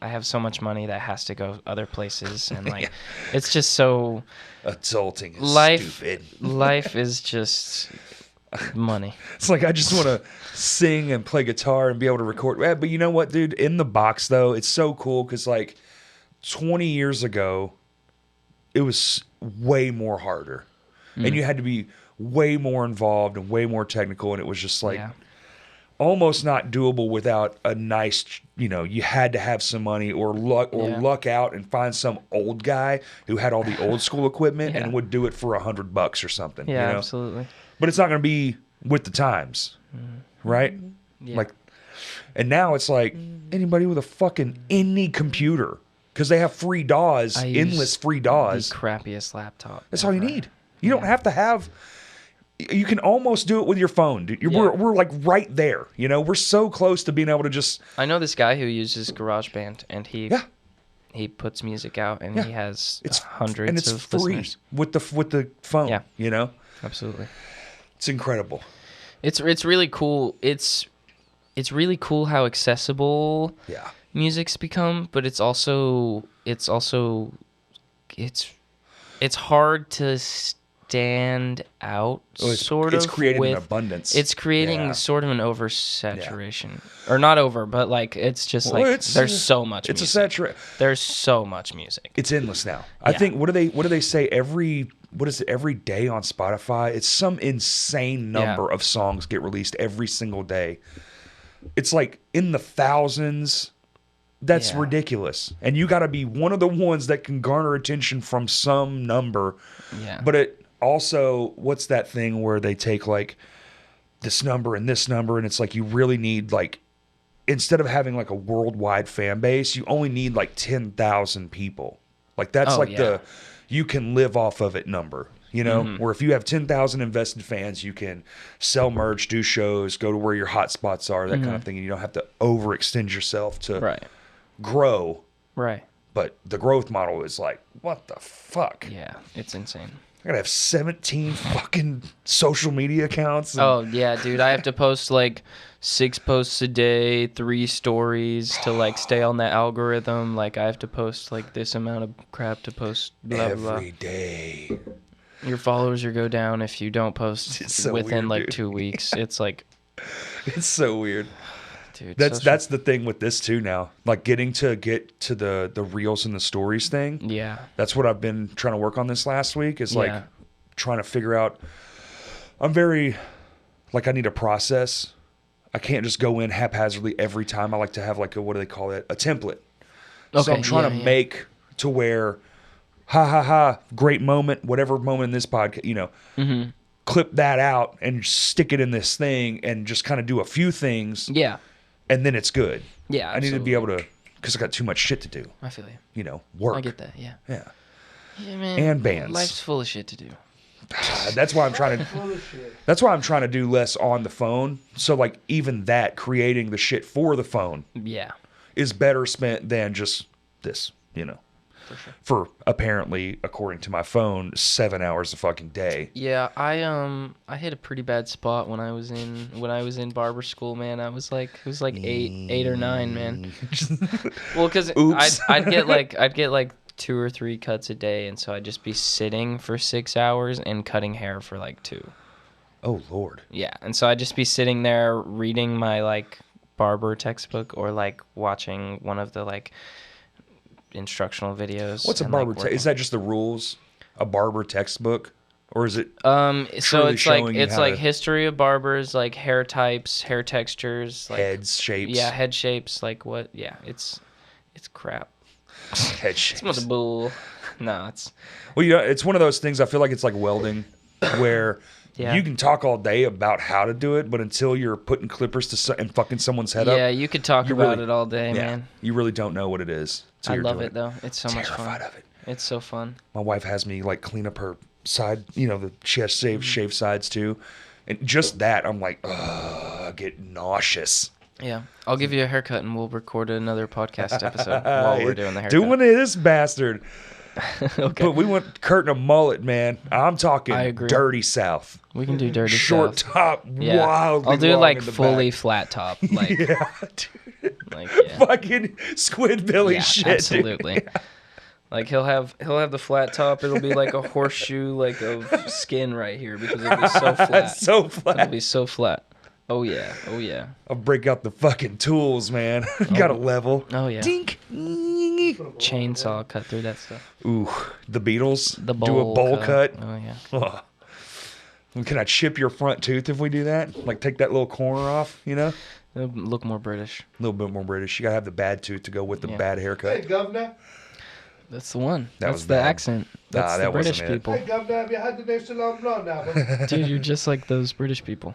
I have so much money that has to go other places, and like it's just so. Adulting is Life- stupid. Life is just money. It's like I just want to sing and play guitar and be able to record. Yeah, but you know what, dude? In the box though, it's so cool because like 20 years ago, it was way more harder, and you had to be way more involved and way more technical, and it was just like Yeah. almost not doable without a nice. You had to have some money or Yeah. luck out and find some old guy who had all the old school equipment Yeah. and would do it for $100 or something. Yeah, you know? absolutely. But it's not going to be with the times, right? Yeah. Like, and now it's like anybody with a fucking any computer because they have free DAWs, I use endless free DAWs. The crappiest laptop. That's all you ever. need. You don't Yeah. have to have. You can almost do it with your phone, dude. Yeah. We're like right there. We're so close to being able to just. I know this guy who uses GarageBand, and Yeah. he puts music out, and Yeah. he has It's hundreds and it's of free listeners. with the phone. Yeah. Absolutely. It's incredible. It's really cool. It's really cool how accessible Yeah. music's become, but it's hard to stand out. It's creating with an abundance. It's creating Yeah. sort of an oversaturation, or not over, but like it's just Well, like it's- there's so much. It's music. a saturate. There's so much music. It's endless now. I Yeah. think what do they say every day on Spotify? It's some insane number of songs get released every single day. It's like in the thousands. That's Yeah. ridiculous. And you got to be one of the ones that can garner attention from some number. Yeah. But it also, what's that thing where they take like this number and it's like you really need like, instead of having like a worldwide fan base, you only need like 10,000 people. Like that's Oh, you can live off of it number, Mm-hmm. where if you have 10,000 invested fans, you can sell merch, do shows, go to where your hot spots are, that kind of thing. And you don't have to overextend yourself to Right. grow. Right. But the growth model is like, what the fuck? Yeah. It's insane. I gotta have 17 fucking social media accounts. and- Oh yeah, dude. I have to post like 6 posts a day, 3 stories to like stay on the algorithm. Like I have to post like this amount of crap to post. Blah blah. every day. Your followers will go down if you don't post It's so within weird, like dude. 2 weeks. It's like It's so weird. Dude, That's the thing with this too now. Like get to the reels and the stories thing. Yeah. That's what I've been trying to work on this last week. Is like Yeah. trying to figure out. I'm very like I need a process. I can't just go in haphazardly every time. I like to have like what do they call it? A template. So Okay, I'm trying to make to where, great moment, whatever moment in this podcast, clip that out and stick it in this thing and just kind of do a few things. Yeah. And then it's good. Yeah, I need to be able to, because I got too much shit to do. I feel you. Work. I get that, yeah. Yeah. Yeah, man. And bands. Life's full of shit to do. That's why I'm trying to. That's why I'm trying to do less on the phone. So like even that creating the shit for the phone. Yeah. Is better spent than just this. For sure. For apparently, according to my phone, 7 hours a fucking day. Yeah, I hit a pretty bad spot when I was in barber school, man. It was like 8 or 9, man. Well, because I'd get like 2 or 3 cuts a day, and so I'd just be sitting for 6 hours and cutting hair for like 2. Oh Lord. Yeah, and so I'd just be sitting there reading my like barber textbook or like watching one of the like instructional videos. What's a barber? Is that just the rules? A barber textbook, or is it? So it's like to... history of barbers, like hair types, hair textures, like heads, shapes. Yeah, head shapes. Like what? Yeah, it's crap. Head shapes. It's not bull. No, it's. Well, it's one of those things. I feel like it's like welding, where. Yeah. You can talk all day about how to do it, but until you're putting clippers and fucking someone's head up. Yeah, you could talk about it all day, man. You really don't know what it is. I love it, though. It's so much fun. Terrified of it. It's so fun. My wife has me like clean up her side, she has shave sides too. And just that, I'm like, I get nauseous. Yeah. I'll give you a haircut and we'll record another podcast episode while we're doing the haircut. Doing this bastard. Okay. But we want Kurt and a mullet, man. I'm talking I agree. dirty south. We can do dirty Short south. top, wildly I'll do long like in the fully back. flat top. Like, yeah, dude. Like, yeah. Fucking squid belly shit. Absolutely. Dude. Yeah. Like he'll have the flat top. It'll be like a horseshoe like of skin right here because it'll be so flat. So flat. It'll be so flat. Oh yeah. Oh yeah. I'll break out the fucking tools, man. Got a level. Oh yeah. Dink. Chainsaw cut through that stuff. Ooh, the Beatles. The bowl do a bowl cut. Oh yeah. Oh. Can I chip your front tooth if we do that? Like take that little corner off, It'll look more British. A little bit more British. You gotta have the bad tooth to go with the bad haircut. Hey, governor. That's the one. That's the bad. accent. That's the that British wasn't it. people. Hey, governor, have you had the new Salon Blonde album? Dude, you're just like those British people.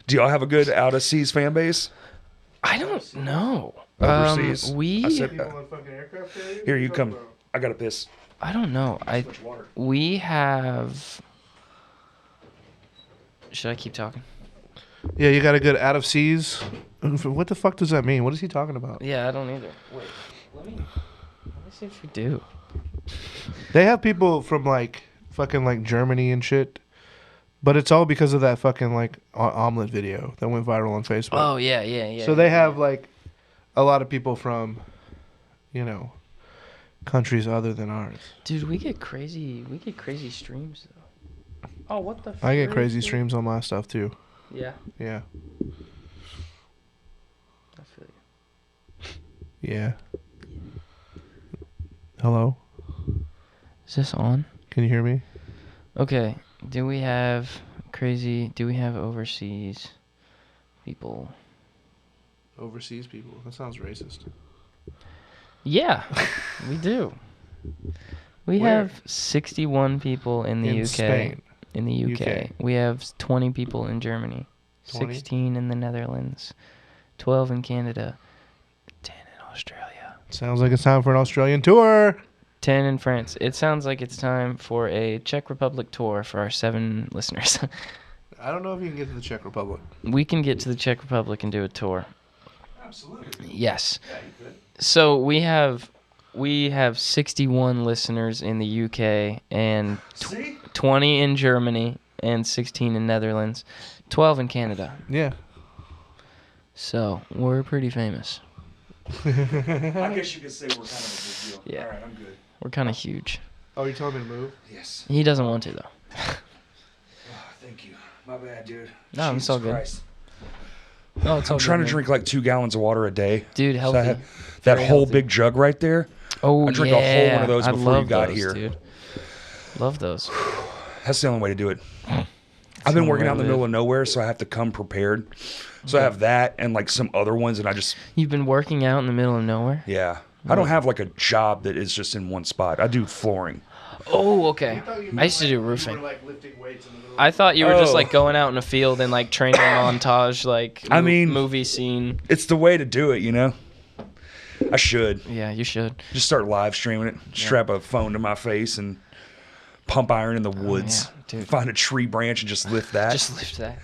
Do y'all have a good out of seas fan base? I don't know. Overseas. People on fucking aircraft carriers? Here, you come. I gotta piss. I don't know. We have. Should I keep talking? Yeah, you got a good out of seas. What the fuck does that mean? What is he talking about? Yeah, I don't either. Wait, let me see if we do. They have people from like fucking like Germany and shit, but it's all because of that fucking like omelet video that went viral on Facebook. Oh yeah. So they have like a lot of people from, countries other than ours. Dude, we get crazy streams though. Oh, what the? I get crazy streams on my stuff too. Yeah. Yeah. I feel you. Yeah. Hello? Is this on? Can you hear me? Okay. Do we have overseas people? Overseas people. That sounds racist. Yeah, we do. We Where? have 61 people in the UK. Spain. In the UK. UK. We have 20 people in Germany. 20? 16 in the Netherlands. 12 in Canada. 10 in Australia. Sounds like it's time for an Australian tour. 10 in France. It sounds like it's time for a Czech Republic tour for our 7 listeners. I don't know if you can get to the Czech Republic. We can get to the Czech Republic and do a tour. Absolutely. Yes. Yeah, you could. So we have 61 listeners in the UK and 20 in Germany and 16 in Netherlands, 12 in Canada. Yeah. So we're pretty famous. I guess you could say we're kind of a big deal. Yeah. All right, I'm good. We're kind of huge. Oh, you're telling me to move? Yes. He doesn't want to though. Thank you. My bad, dude. No, it's all good. Christ. Oh, it's all I'm trying good, to man. drink like 2 gallons of water a day. Dude, So healthy. I have that Very whole healthy. big jug right there. Oh, I drink a whole one of those I before you love got those, here. Dude. Love those. That's the only way to do it. I've been the working way out in the to middle of nowhere, so I have to come prepared. So I have that and like some other ones, and I just You've been working out in the middle of nowhere? yeah. I don't have like a job that is just in one spot. I do flooring. Oh, okay. I used to do You roofing. were like lifting weights in the middle. I thought you were just Oh. like going out in a field and like training montage, like I mean- movie scene. It's the way to do it, you know. I should Yeah, you should. just start live streaming it. Strap a phone to my face and pump iron in the woods. yeah, dude. Find a tree branch and just lift that. Just lift that.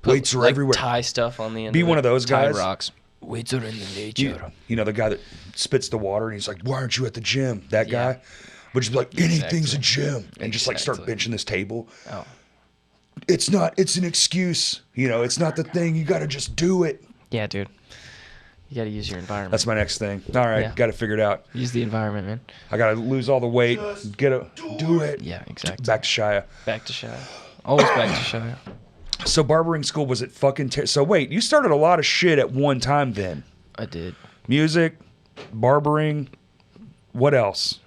Weights are everywhere. Tie stuff on the end. Be of one it. of those Tie guys. rocks. Weights are in the nature. You know the guy that spits the water and he's like, "Why aren't you at the gym?" That Yeah. guy. But just be like, anything's a gym, and just like start Exactly. benching this table. Oh, It's not. It's an excuse. You know, it's not the thing. You got to just do it. yeah, dude. You got to use your environment. That's my next thing. All right, Yeah. got to figure it out. Use the environment, man. I got to lose all the weight. Just Do it. Yeah, exactly. Back to Shia. Back to Shia. Always back to Shia. So barbering school was it fucking? So wait, you started a lot of shit at one time then. I did. Music, barbering. What else?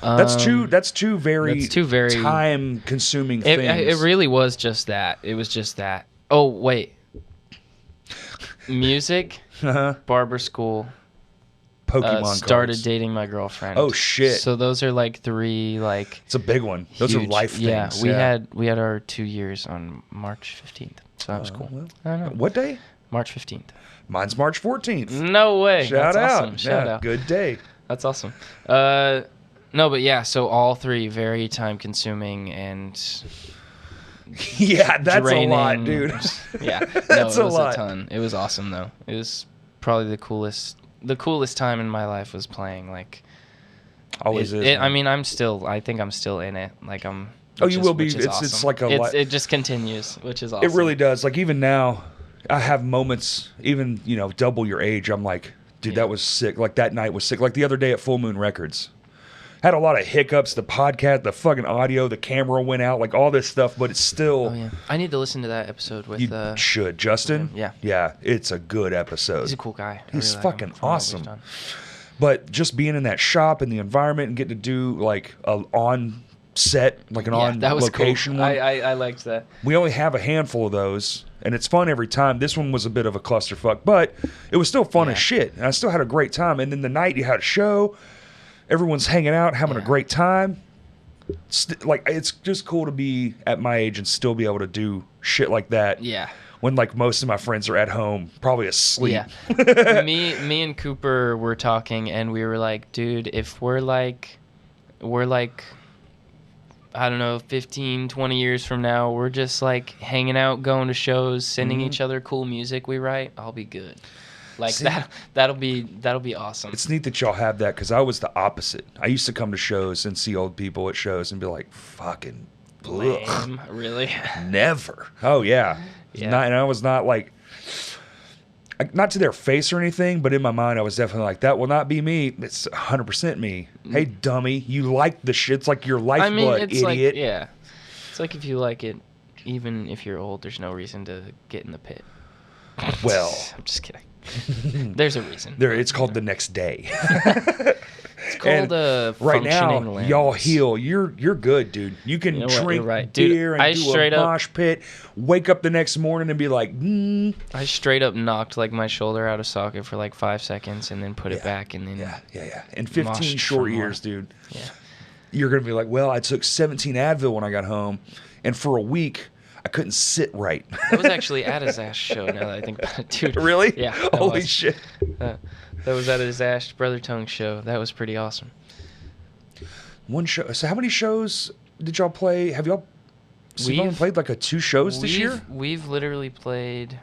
That's two. That's two very. that's two very- time-consuming It things. really was just that. It was just that. Oh, wait. Music, Uh-huh. barber school, Pokemon started cards. dating my girlfriend. Oh, shit. So those are like three like It's a big one. Those are huge- life things. Yeah, we had our 2 years on March 15th. So that was cool. well, I don't know. What day? March 15th. Mine's March 14th. No way. Shout That's out. Awesome. Shout Yeah, out. good day. That's awesome. No, but yeah, so all three very time consuming and Yeah, that's draining. a lot, dude. Yeah. That's no, it a was lot. a ton. It was awesome though. It was probably the coolest time in my life was playing like Always is. I man. mean, I think I'm still in it. Like I'm Oh, which you is- will be. which is It's awesome. like a it just continues, which is awesome. It really does. Like even now, I have moments. Even double your age. I'm like, dude, Yeah. that was sick. Like that night was sick. Like the other day at Full Moon Records, had a lot of hiccups. The podcast, the fucking audio, the camera went out. Like all this stuff, but it's still. Oh yeah. I need to listen to that episode with You should, Justin. yeah. Yeah, it's a good episode. he's a cool guy. I He's really like him fucking from what we've awesome. done. But just being in that shop and the environment and getting to do like a on set, like an on that was location cool. one. I liked that. We only have a handful of those, and it's fun every time. This one was a bit of a clusterfuck, but it was still fun Yeah. as shit. And I still had a great time. And then the night you had a show, everyone's hanging out, having a Yeah. great time. Like it's just cool to be at my age and still be able to do shit like that. Yeah. When like most of my friends are at home, probably asleep. Yeah. me and Cooper were talking and we were like, dude, if we're like I don't know, 15, 20 years from now, we're just like hanging out, going to shows, sending each other cool music we write, I'll be good. Like See? that'll be awesome. It's neat that y'all have that because I was the opposite. I used to come to shows and see old people at shows and be like, fucking ugh. lame, really. Never. Oh yeah. Yeah. And I was not like, not to their face or anything, but in my mind I was definitely like, that will not be me. It's 100% me. Hey dummy, you like the shit. It's like your I lifeblood, mean, it's idiot. like yeah. It's like if you like it, even if you're old, there's no reason to get in the pit. Well, I'm just kidding. There's a reason. there it's called The Next Day. It's called right now, functioning limbs. y'all heal. You're good, dude. You can You know what? drink You're right. Dude, beer and I do straight a up- mosh pit. Wake up the next morning and be like, I straight up knocked like my shoulder out of socket for like 5 seconds and then put it back and then yeah. In 15 Moshed short for more. years, dude. yeah. You're gonna be like, well, I took 17 Advil when I got home, and for a week I couldn't sit right. That was actually at his Ash show. Now that I think about it, dude. Really? Yeah. that Holy was. shit. That was at his Ash Brother Tongue show. That was pretty awesome. One show. So how many shows did y'all play? Have y'all? So you've only We've- played like 2 shows this year? We've literally played.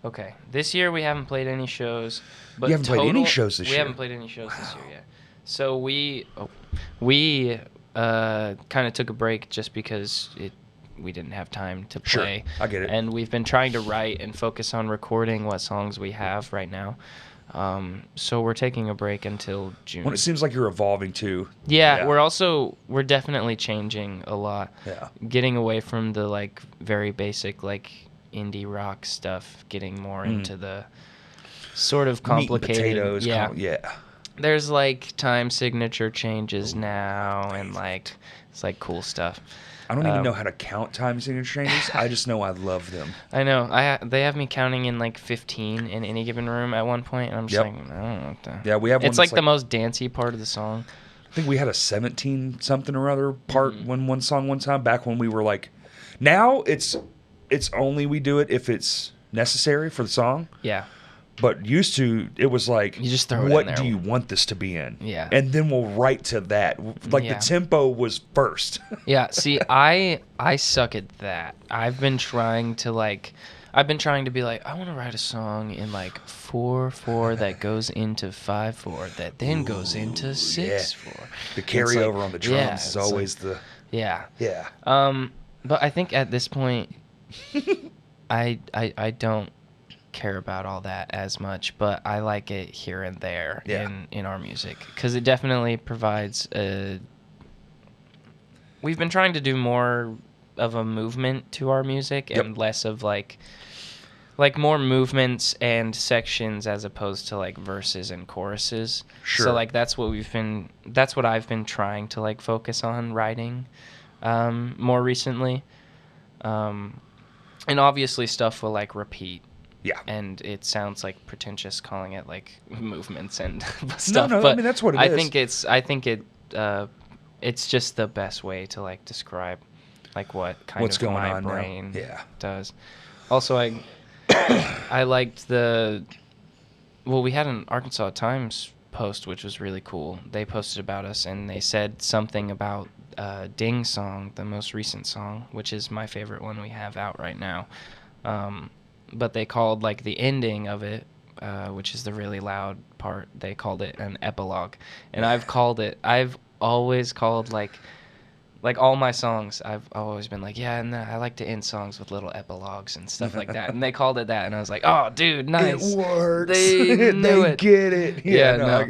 Okay, this year we haven't played any shows. But You haven't played any shows this we year? haven't played any shows this year yet. So we kind of took a break just because we didn't have time to Sure, play. I get it. And we've been trying to write and focus on recording what songs we have right now. So we're taking a break until June. When it seems like you're evolving too. Yeah, we're definitely changing a lot. Yeah. Getting away from the like very basic like indie rock stuff, getting more into the sort of complicated. Meat and potatoes. Yeah. There's like time signature changes now, and like it's like cool stuff. I don't even know how to count time signature changes. I just know I love them. I know. They have me counting in like 15 in any given room at one point, and I'm just like, I don't know what the... Yeah, we have one. It's like the most dancey part of the song. I think we had a 17 something or other part when one song one time back when we were like. Now it's only we do it if it's necessary for the song. Yeah. But used to, it was like, you just throw it what in there. do you want this to be in? Yeah. And then we'll write to that. Like the tempo was first. Yeah. See, I suck at that. I've been trying to be like, I want to write a song in like 4/4 that goes into 5/4 that then goes into 6/4. The carryover on the drums is always Yeah. Yeah. But I think at this point, I don't care about all that as much, but I like it here and there in our music, because it definitely provides we've been trying to do more of a movement to our music and less of like more movements and sections as opposed to like verses and choruses. Sure. So like that's what I've been trying to like focus on writing more recently. And obviously stuff will like repeat. Yeah. And it sounds like pretentious calling it like movements and stuff. No, but I mean that's what it is. I think it's just the best way to like describe like what's going my on brain now. does. Also, I liked we had an Arkansas Times post, which was really cool. They posted about us, and they said something about Ding Song, the most recent song, which is my favorite one we have out right now. But they called like the ending of it, which is the really loud part, they called it an epilogue. And I've always called like all my songs, I've always been like, and I like to end songs with little epilogues and stuff like that. And they called it that, and I was like, oh, dude, nice. It works. They knew it. Get it. Yeah, no.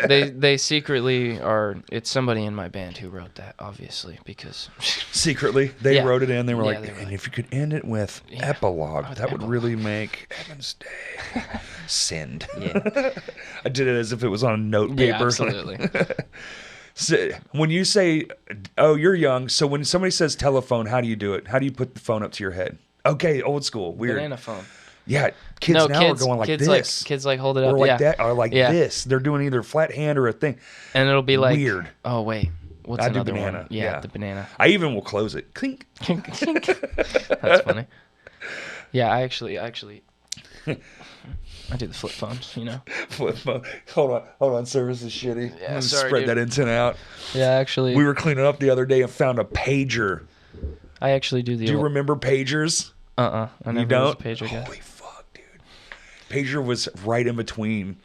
They secretly are. It's somebody in my band who wrote that, obviously, because secretly they wrote it in. They were like, they were and if you could end it with epilogue, that would really make Evan's day. Send. Yeah. I did it as if it was on note paper. Yeah, absolutely. So when you say, oh, you're young, so when somebody says telephone, how do you do it? How do you put the phone up to your head? Okay, old school, weird. Banana phone. Yeah, kids now are going like this. Kids like hold it up. Or like that, or like this. They're doing either flat hand or a thing. And it'll be like... Weird. Oh, wait. What's I another do banana. one? Yeah, the banana. I even will close it. Clink. That's funny. Yeah, I actually... I do the flip phone, you know. Flip phone. Hold on. Service is shitty. Yeah, sorry, sorry, spread that intent out. Yeah, actually. We were cleaning up the other day and found a pager. I actually do the... Do you remember pagers? I never You don't? was a pager guy. Holy fuck, dude. Pager was right in between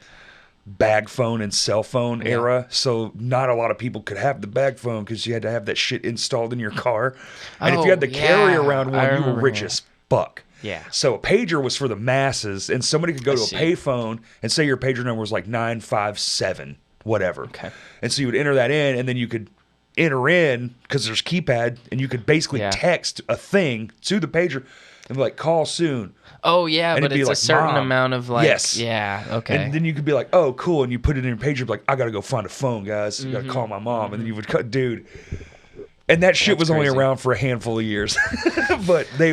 bag phone and cell phone era, so not a lot of people could have the bag phone because you had to have that shit installed in your car. And if you had the carry around one, you were rich as fuck. Yeah. So a pager was for the masses, and somebody could go to a payphone and say your pager number was like 957, whatever. Okay. And so you would enter that in, and then you could enter in, because there's keypad, and you could basically text a thing to the pager and be like, call soon. Oh, yeah, and but it's like, a certain Mom. amount of like... Yes. Yeah, okay. And then you could be like, oh, cool, and you put it in your pager, be like, I got to go find a phone, guys. You got to call my mom. And then you would cut, dude... And that shit was only around for a handful of years. But they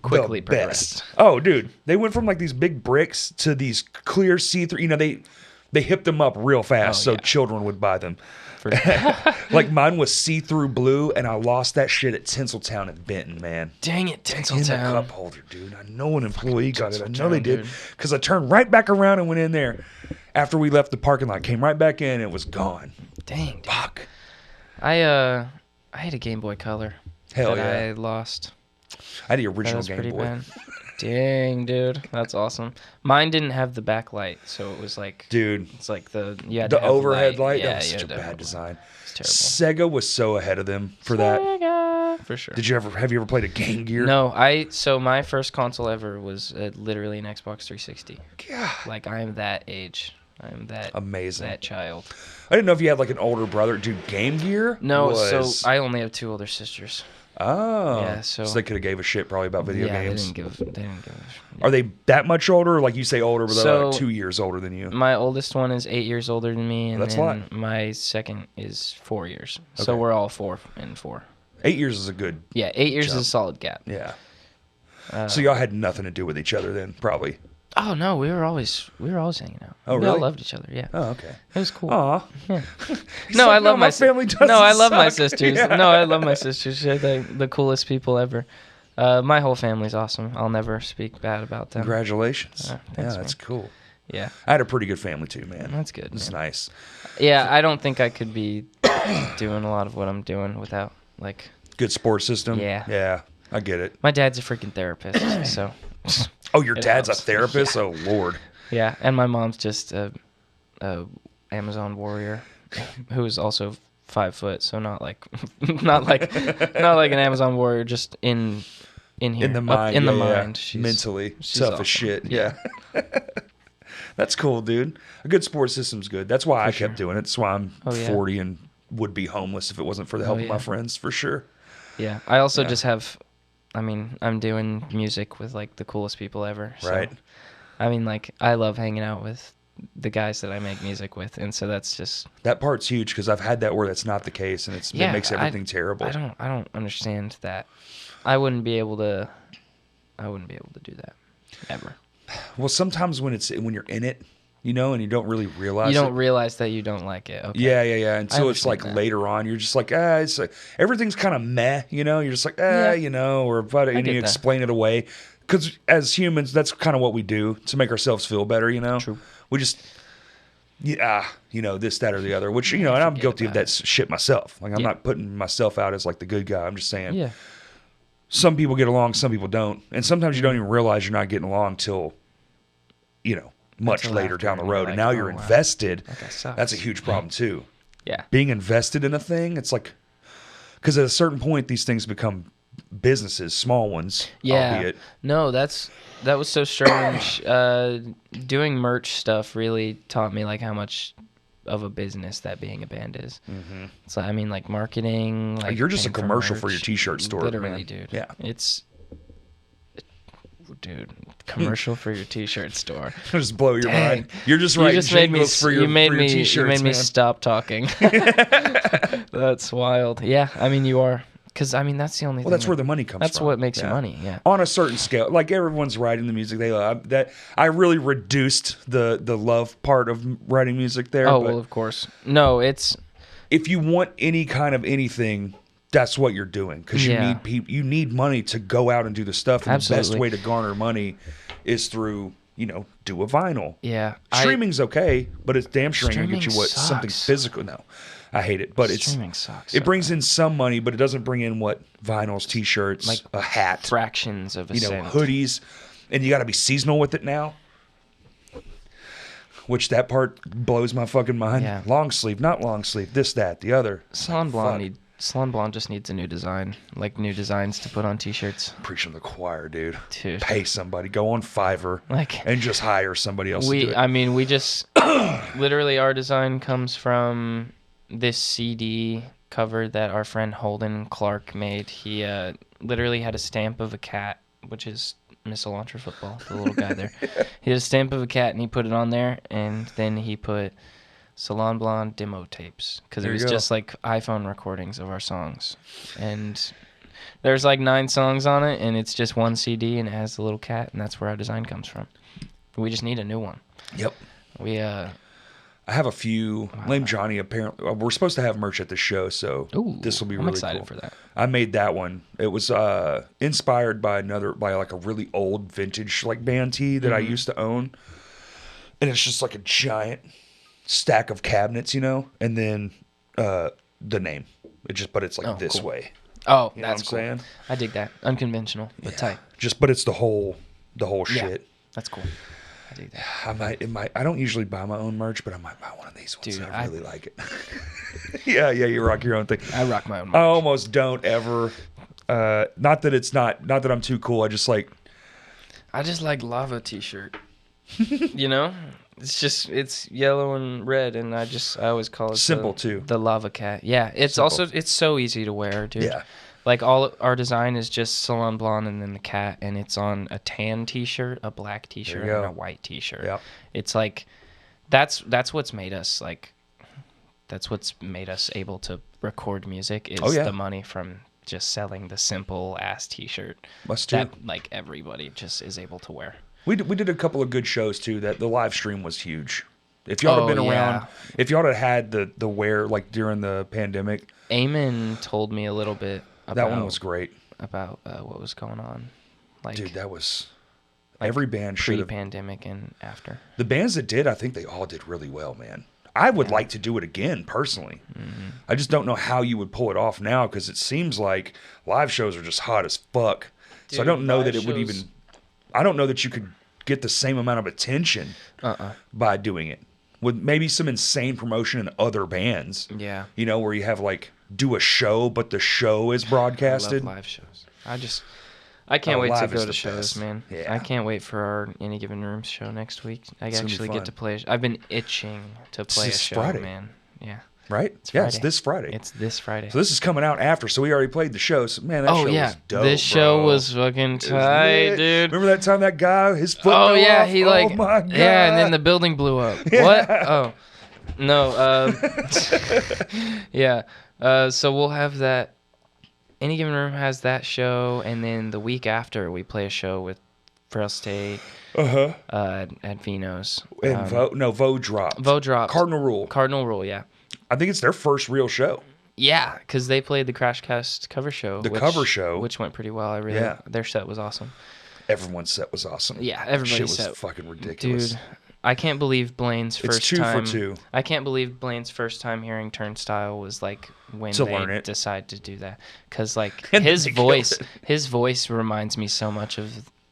quickly the progressed. best. Oh, dude. They went from like these big bricks to these clear see-through. You know, they hipped them up real fast so children would buy them. Like mine was see-through blue, and I lost that shit at Tinseltown in Benton, man. Dang it, Tinseltown. In the cup holder, dude. I know an employee got it. I know they did. Because I turned right back around and went in there after we left the parking lot. Came right back in, and it was gone. Dang, dude. Fuck. I had a Game Boy Color that I lost. I had the original Game Boy. Bad. Dang, dude, that's awesome. Mine didn't have the backlight, so it was like, dude, it's like the overhead light. Yeah, that was such a bad design. It's terrible. Sega was so ahead of them for that. For sure. Have you ever played a Game Gear? No, so my first console ever was literally an Xbox 360. God. Like I am that age. I am that amazing. That child. I didn't know if you had like an older brother. Dude, Game Gear? No, so I only have two older sisters. Oh, Yeah, so they could have gave a shit probably about video games. They didn't give. Are they that much older? Like you say older, but they're So, like 2 years older than you. My oldest one is 8 years older than me, and That's a then lot. my second is 4 years. So Okay. we're all 4 and 4. 8 years is a good. Yeah, 8 years jump. is a solid gap. Yeah. So y'all had nothing to do with each other then, probably. Oh no, we were always hanging out. Oh, We all really? loved each other. Yeah, Oh, okay. it was cool. Aw. Yeah. He's No, like, I love my my family. No, I doesn't love my suck." sisters. Yeah. No, I love my sisters. They're the coolest people ever. My whole family's awesome. I'll never speak bad about them. Congratulations. Thanks, Yeah, that's man. cool. Yeah, I had a pretty good family too, man. that's good. It's man. nice. Yeah, I don't think I could be doing a lot of what I'm doing without like. Good support system. Yeah. Yeah, I get it. My dad's a freaking therapist, so Oh, your It dad's a helps. therapist? Yeah. Oh, Lord. yeah. And my mom's just a Amazon warrior who is also 5 foot, so not like not like an Amazon warrior, just in here In the up mind. in the yeah, yeah. mind. She's, Mentally. she's Tough awesome. as shit. Yeah. That's cool, dude. A good support system's good. That's why I kept doing it. That's why I'm Oh, yeah. 40 and would be homeless if it wasn't for the help of my yeah. friends, for sure. Yeah, I also Yeah. just have. I mean, I'm doing music with like the coolest people ever. So, Right. I mean, like I love hanging out with the guys that I make music with, and so that's just. That part's huge because I've had that where that's not the case, and it Yeah, makes everything terrible. I don't understand that. I wouldn't be able to do that ever. Well, sometimes when you're in it, you know, and you don't really realize You don't it. realize that you don't like it. Okay. Yeah. Until it's like understand that. later on, you're just like, it's like, everything's kind of meh, you know. You're just like, Yeah. you know, or but and get you that. explain it away because as humans, that's kind of what we do to make ourselves feel better, you know. True. We just, you know, this, that, or the other. Which you know, and I'm forget guilty of about that shit myself. Like I'm Yeah. not putting myself out as like the good guy. I'm just saying, Yeah. some people get along, some people don't, and sometimes you don't even realize you're not getting along till, you know, much Until later after, down the and you're road, like, and now oh, you're wow. invested. That sucks. That's a huge problem too. Yeah. Being invested in a thing, it's like, because at a certain point, these things become businesses, small ones, Yeah. albeit. No, that was so strange. Doing merch stuff really taught me like how much of a business that being a band is. Mm-hmm. So I mean, like marketing. Like You're just a paying for commercial for merch, your T-shirt store, Literally, man. dude. Yeah. Dude, commercial for your T-shirt store. Just blow your Dang. mind. You're just You writing just made me. jingles for your, You made for your me. T-shirts, You made me man. stop talking. That's wild. Yeah, I mean you are, because I mean that's the only. Well, thing that's where the money comes That's from. what makes Yeah. you money. Yeah. On a certain scale, like everyone's writing the music they love. That I really reduced the love part of writing music there. Oh but well, of course. No, it's. if you want any kind of anything, that's what you're doing because you Yeah. need people. You need money to go out and do the stuff. And the best Absolutely. way to garner money is through do a vinyl. Yeah. Streaming's okay, but it's damn sure ain't gonna get you Streaming something sucks. physical. No, I hate it, but Streaming sucks. it brings in some money, but it doesn't bring in what vinyls, T-shirts, Like a hat, fractions of a cent. hoodies, and you got to be seasonal with it now. Which that part blows my fucking mind. Yeah. Long sleeve, not long sleeve, this, that, the other. Salon Fuck. Blonde just needs a new design, like new designs to put on T-shirts. Preaching to the choir, dude. Dude. Pay somebody, go on Fiverr, Like and just hire somebody else to do it. I mean, we just literally our design comes from this CD cover that our friend Holden Clark made. He literally had a stamp of a cat, which is Miss Elantra Football, the little guy there. He had a stamp of a cat, and he put it on there, and then he put Salon Blonde demo tapes, because it There you was go. just like iPhone recordings of our songs. And there's like 9 songs on it, and it's just one CD, and it has the little cat, and that's where our design comes from. We just need a new one. Yep. We I have a few. Lame Johnny, apparently. We're supposed to have merch at the show, so Ooh, this will be I'm really excited cool. for that. I made that one. It was inspired by like a really old vintage like band tee that I Mm-hmm. used to own. And it's just like a giant stack of cabinets, and then the name. But it's like Oh, this cool. way. Oh, You know that's what I'm cool. saying? I dig that. Unconventional, but tight. But it's the whole Yeah. shit. That's cool. I dig that. I don't usually buy my own merch, but I might buy one of these ones. Dude, I really like it. yeah, you rock your own thing. I rock my own I merch. almost don't ever. Not that I'm too cool. I just like. I just like lava t-shirt. It's yellow and red, and I always call it Simple, too. the lava cat. Yeah, it's Simple. it's so easy to wear, dude. Yeah. Like all our design is just Salon Blonde and then the cat, and it's on a tan T-shirt, a black T-shirt, you go. and a white T-shirt. Yep. It's like that's what's made us like. That's what's made us able to record music is the money from just selling the simple ass T-shirt that like everybody just is able to wear. We did a couple of good shows too. That the live stream was huge. If y'all had been around, if y'all had the wear like during the pandemic, Eamon told me a little bit about that one was great. About what was going on. Like, dude, that was every band should have. Pre-pandemic and after. The bands that did, I think they all did really well, man. I would like to do it again, personally. Mm-hmm. I just don't know how you would pull it off now because it seems like live shows are just hot as fuck. Dude, so I don't know that it would even... I don't know that you could get the same amount of attention by doing it. With maybe some insane promotion in other bands. Yeah. You know, where you have like, do a show, but the show is broadcasted. I love live shows. I can't wait to go to shows, man. Yeah. I can't wait for our Any Given Rooms show next week. I actually get to play. I've been itching to play a show, Friday. Man. Yeah. Right? It's this Friday. It's this Friday. So this is coming out after. So we already played the show. So man, that show was dope. This show was fucking tight, dude. Remember that time that guy, his foot fell off? He like, oh my God. Yeah, and then the building blew up. Yeah. What? Oh, no. Yeah. So we'll have that. Any Given Room has that show, and then the week after we play a show with Frail State at Vino's. And Vo dropped. Vo dropped. Cardinal Rule, yeah. I think it's their first real show. Yeah, because they played the Crashcast cover show. Cover show. Which went pretty well. Their set was awesome. Everyone's set was awesome. Yeah, everybody's set was fucking ridiculous. Dude, I can't believe Blaine's first time. It's 2 for 2. I can't believe Blaine's first time hearing Turnstile was like when they decide to do that. Because like his voice reminds me so much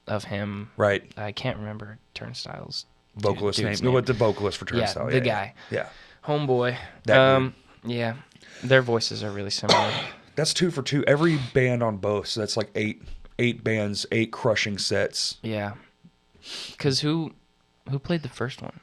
of him. Right. I can't remember Turnstile's vocalist name. No, what the vocalist for Turnstile? Yeah, the guy. Yeah. Homeboy. That dude. Yeah. Their voices are really similar. That's 2 for 2. Every band on both. So that's like 8 bands, 8 crushing sets. Yeah. Because who played the first one?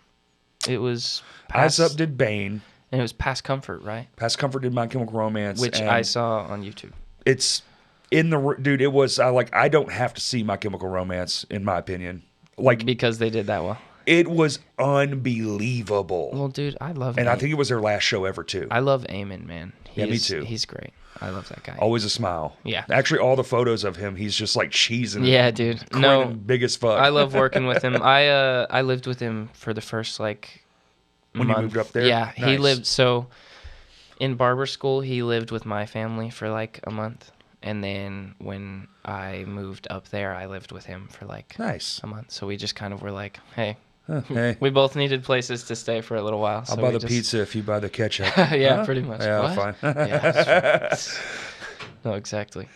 It was Eyes Up did Bane. And it was Past Comfort, right? Past Comfort did My Chemical Romance. Which I saw on YouTube. It's in the... Dude, it was... I don't have to see My Chemical Romance, in my opinion. Like because they did that well. It was unbelievable. Well, dude, I love And I think it was their last show ever, too. I love Eamon, man. Me too. He's great. I love that guy. Always a smile. Yeah. Actually, all the photos of him, he's just like cheesing. Yeah, dude. No, big as fuck. I love working with him. I lived with him for the first like when month. You moved up there. Yeah, nice. He lived in barber school. He lived with my family for like a month, and then when I moved up there, I lived with him for like a month. So we just kind of were like, hey. Hey. We both needed places to stay for a little while. I'll buy the pizza if you buy the ketchup. Yeah, pretty much. Yeah, what? Fine. Yeah, no, exactly.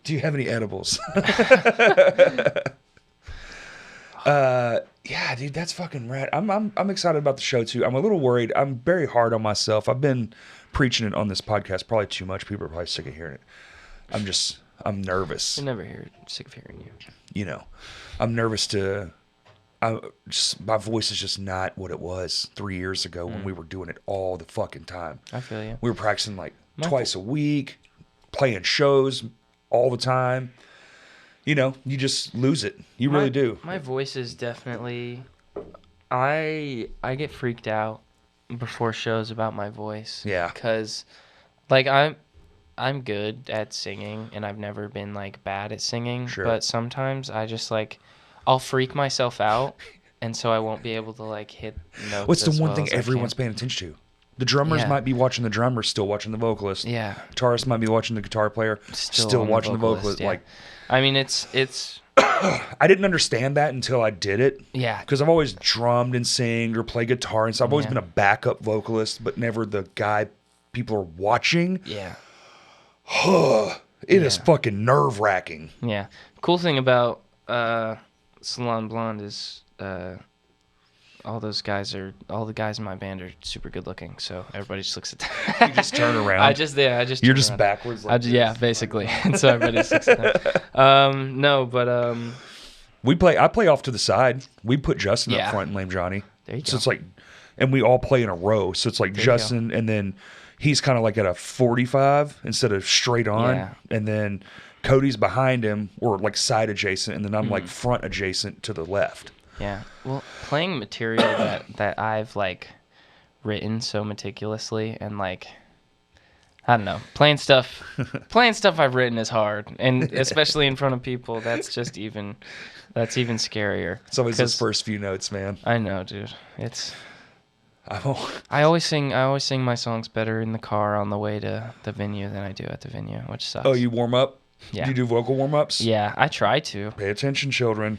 Do you have any edibles? Yeah, dude, that's fucking rad. I'm excited about the show too. I'm a little worried. I'm very hard on myself. I've been preaching it on this podcast probably too much. People are probably sick of hearing it. I'm nervous. I never sick of hearing you. You know, I'm nervous to. My voice is just not what it was 3 years ago when we were doing it all the fucking time. I feel you. We were practicing like twice a week, playing shows all the time. You know, you just lose it. You really do. My voice is definitely... I get freaked out before shows about my voice. Yeah. Because, like, I'm good at singing, and I've never been, like, bad at singing. Sure. But sometimes I just, like... I'll freak myself out, and so I won't be able to like hit notes. What's the one thing everyone's paying attention to? The drummers might be watching the drummer, still watching the vocalist. Yeah. Guitarist might be watching the guitar player, still watching the vocalist. Yeah. Like, I mean, it's. I didn't understand that until I did it. Yeah. Because I've always drummed and sang or played guitar, and so I've always been a backup vocalist, but never the guy people are watching. Yeah. It is fucking nerve wracking. Yeah. Cool thing about Salon Blonde is all the guys in my band are super good looking, so everybody just looks at them. You just turn around. You're just backwards. Like yeah, basically. And so everybody just looks at them. No, but I play off to the side. We put Justin up front and Lame Johnny. There you so go. It's like, and we all play in a row. So it's like Justin and then he's kind of like at a 45 instead of straight on. Yeah. And then Cody's behind him, or like side adjacent, and then I'm like front adjacent to the left. Yeah. Well, playing material that I've like written so meticulously, and like, I don't know, playing stuff I've written is hard, and especially in front of people, that's even scarier. It's always those 'Cause first few notes, man. I know, dude. I always sing my songs better in the car on the way to the venue than I do at the venue, which sucks. Oh, you warm up? Yeah. Do you do vocal warm ups? Yeah, I try to. Pay attention, children.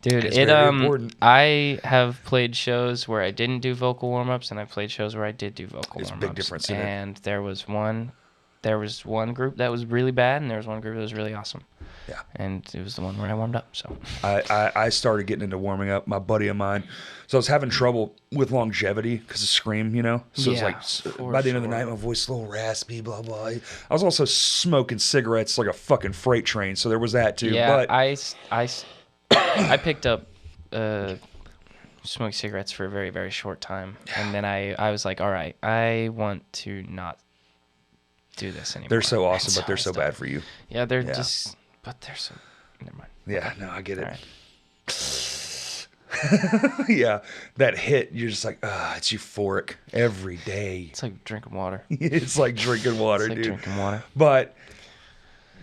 Dude, It's very important. I have played shows where I didn't do vocal warm-ups, and I played shows where I did do vocal There's a warm-ups. big difference in it. And there was one group that was really bad, and there was one group that was really awesome. Yeah. And it was the one where I warmed up, so. I started getting into warming up. My buddy of mine, so I was having trouble with longevity because of Scream, you know. So Yeah, it's like for by the end of the sure. night, my voice a little raspy, blah blah. I was also smoking cigarettes like a fucking freight train, so there was that too. Yeah, but I picked up smoking cigarettes for a very, very short time, and then I was like, all right, I want to not do this anymore. they're so awesome, And but they're I so stopped. bad for you. Yeah, they're Yeah. just, but they're so, never mind. Yeah, no, I get it. All right. Yeah, that hit, you're just like, it's euphoric every day. It's like drinking water. It's like drinking water, It's like dude. drinking water. But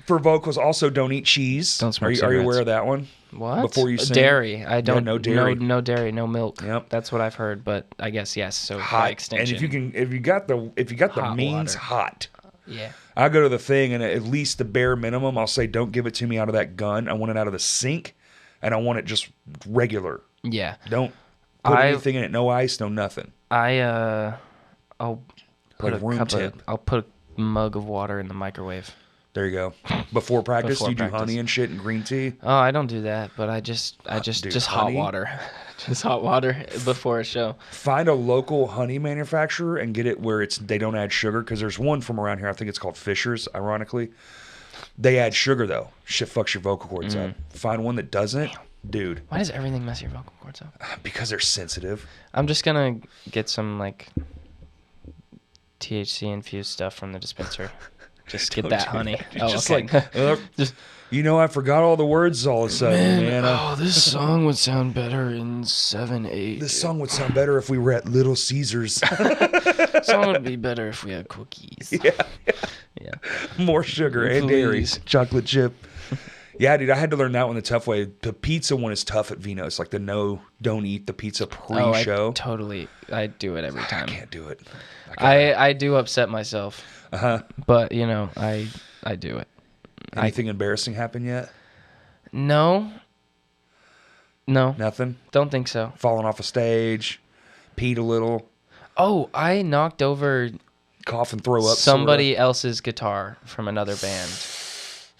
for vocals, also don't eat cheese. Don't smoke Are you aware cigarettes. of that one? What? Before you sing? Dairy. I don't. no dairy. No dairy. No milk. Yep. That's what I've heard. But I guess yes. So by Hot. extension. And if you got the Hot means water. hot. Yeah. I go to the thing, and at least the bare minimum, I'll say, don't give it to me out of that gun. I want it out of the sink, and I want it just regular. Yeah. Don't put I- anything in it. No ice, no nothing. I'll put Like a room cup temp. of, I'll put a mug of water in the microwave. There you go. Before practice, Before you do practice. honey and shit and green tea. Oh, I don't do that, but I just dude, hot honey? water. Just hot water before a show. Find a local honey manufacturer and get it where they don't add sugar, because there's one from around here. I think it's called Fisher's, ironically. They add sugar, though. Shit fucks your vocal cords up. Find one that doesn't. Dude, Why does everything mess your vocal cords up? because they're sensitive. I'm just gonna get some like THC infused stuff from the dispenser. Just get Don't that do honey. that. Oh, Just okay. like, Just I forgot all the words all of a sudden, man. this song would sound better in 7/8. This song would sound better if we were at Little Caesars. song would be better if we had cookies. Yeah. More sugar and dairy. Please. Chocolate chip. Yeah, dude, I had to learn that one the tough way. The pizza one is tough at Vino's. Like don't eat the pizza pre-show. I do it every I time. can't do it. I do upset myself. Uh-huh. But I do it. Anything embarrassing happen yet? No. Nothing? Don't think so. Falling off a stage, peed a little, Oh, I knocked over cough and throw up. somebody else's guitar from another band.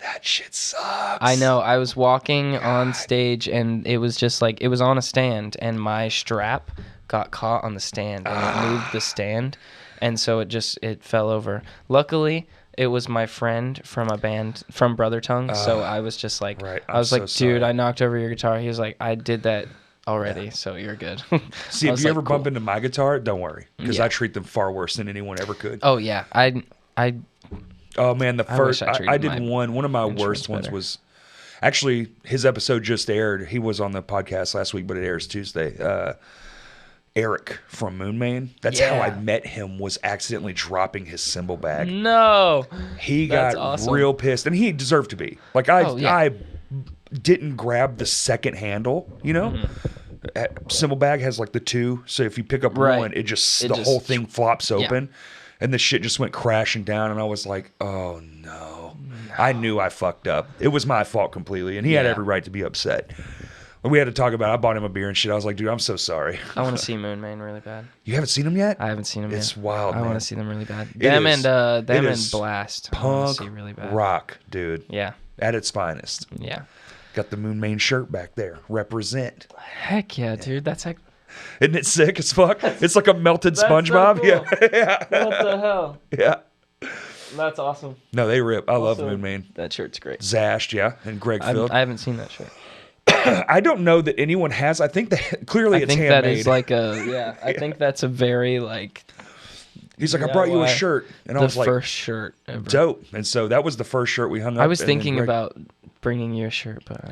That shit sucks. I know. I was walking on stage, and it was just like, it was on a stand, and my strap got caught on the stand, and it moved the stand, and so it fell over. Luckily, it was my friend from a band from Brother Tongue, so I was just like, right. I was I'm like, so dude, sorry. I knocked over your guitar. He was like, I did that already, so you're good. See, I if was you like, ever bump into my guitar, don't worry, because Yeah. I treat them far worse than anyone ever could. Oh yeah, I Oh man, the I first wish I treated I did my one of my instruments worst ones better. was actually his episode just aired. He was on the podcast last week, but it airs Tuesday. Eric from Moon Main. That's how I Yeah. met him. Was accidentally dropping his cymbal bag. no. He That's got awesome. real pissed, and he deserved to be. Like Oh, yeah. I didn't grab the second handle. You know, cymbal bag has like the two, so if you pick up Right. one, the It whole just- thing flops open, and the shit just went crashing down, and I was like, oh no. I knew I fucked up. It was my fault completely, and he had Yeah. every right to be upset. We had to talk about it. I bought him a beer and shit. I was like, dude, I'm so sorry. I want to see Moon Main really bad. You haven't seen him yet? I haven't seen them yet. It's wild, I man. want to see them really bad. It Them is. and It is Blast. I want Punk to see really bad. rock, dude. Yeah. At its finest. Yeah. Got the Moon Main shirt back there. Represent. Heck yeah, dude. That's like, Isn't it sick as fuck? It's like a melted That's so SpongeBob. cool. Yeah. what the hell? Yeah. That's awesome. No, they rip. I love Also, Moon Main. That shirt's great. Zashed, yeah. And Greg Field. I haven't seen that shirt. I don't know that anyone has. I think that clearly I it's think that handmade. is like a, yeah, I think that's a very like, He's like, I brought you a shirt. And I was The like, first shirt ever. dope. And so that was the first shirt we hung up. I was and then thinking Greg- about bringing you a shirt, but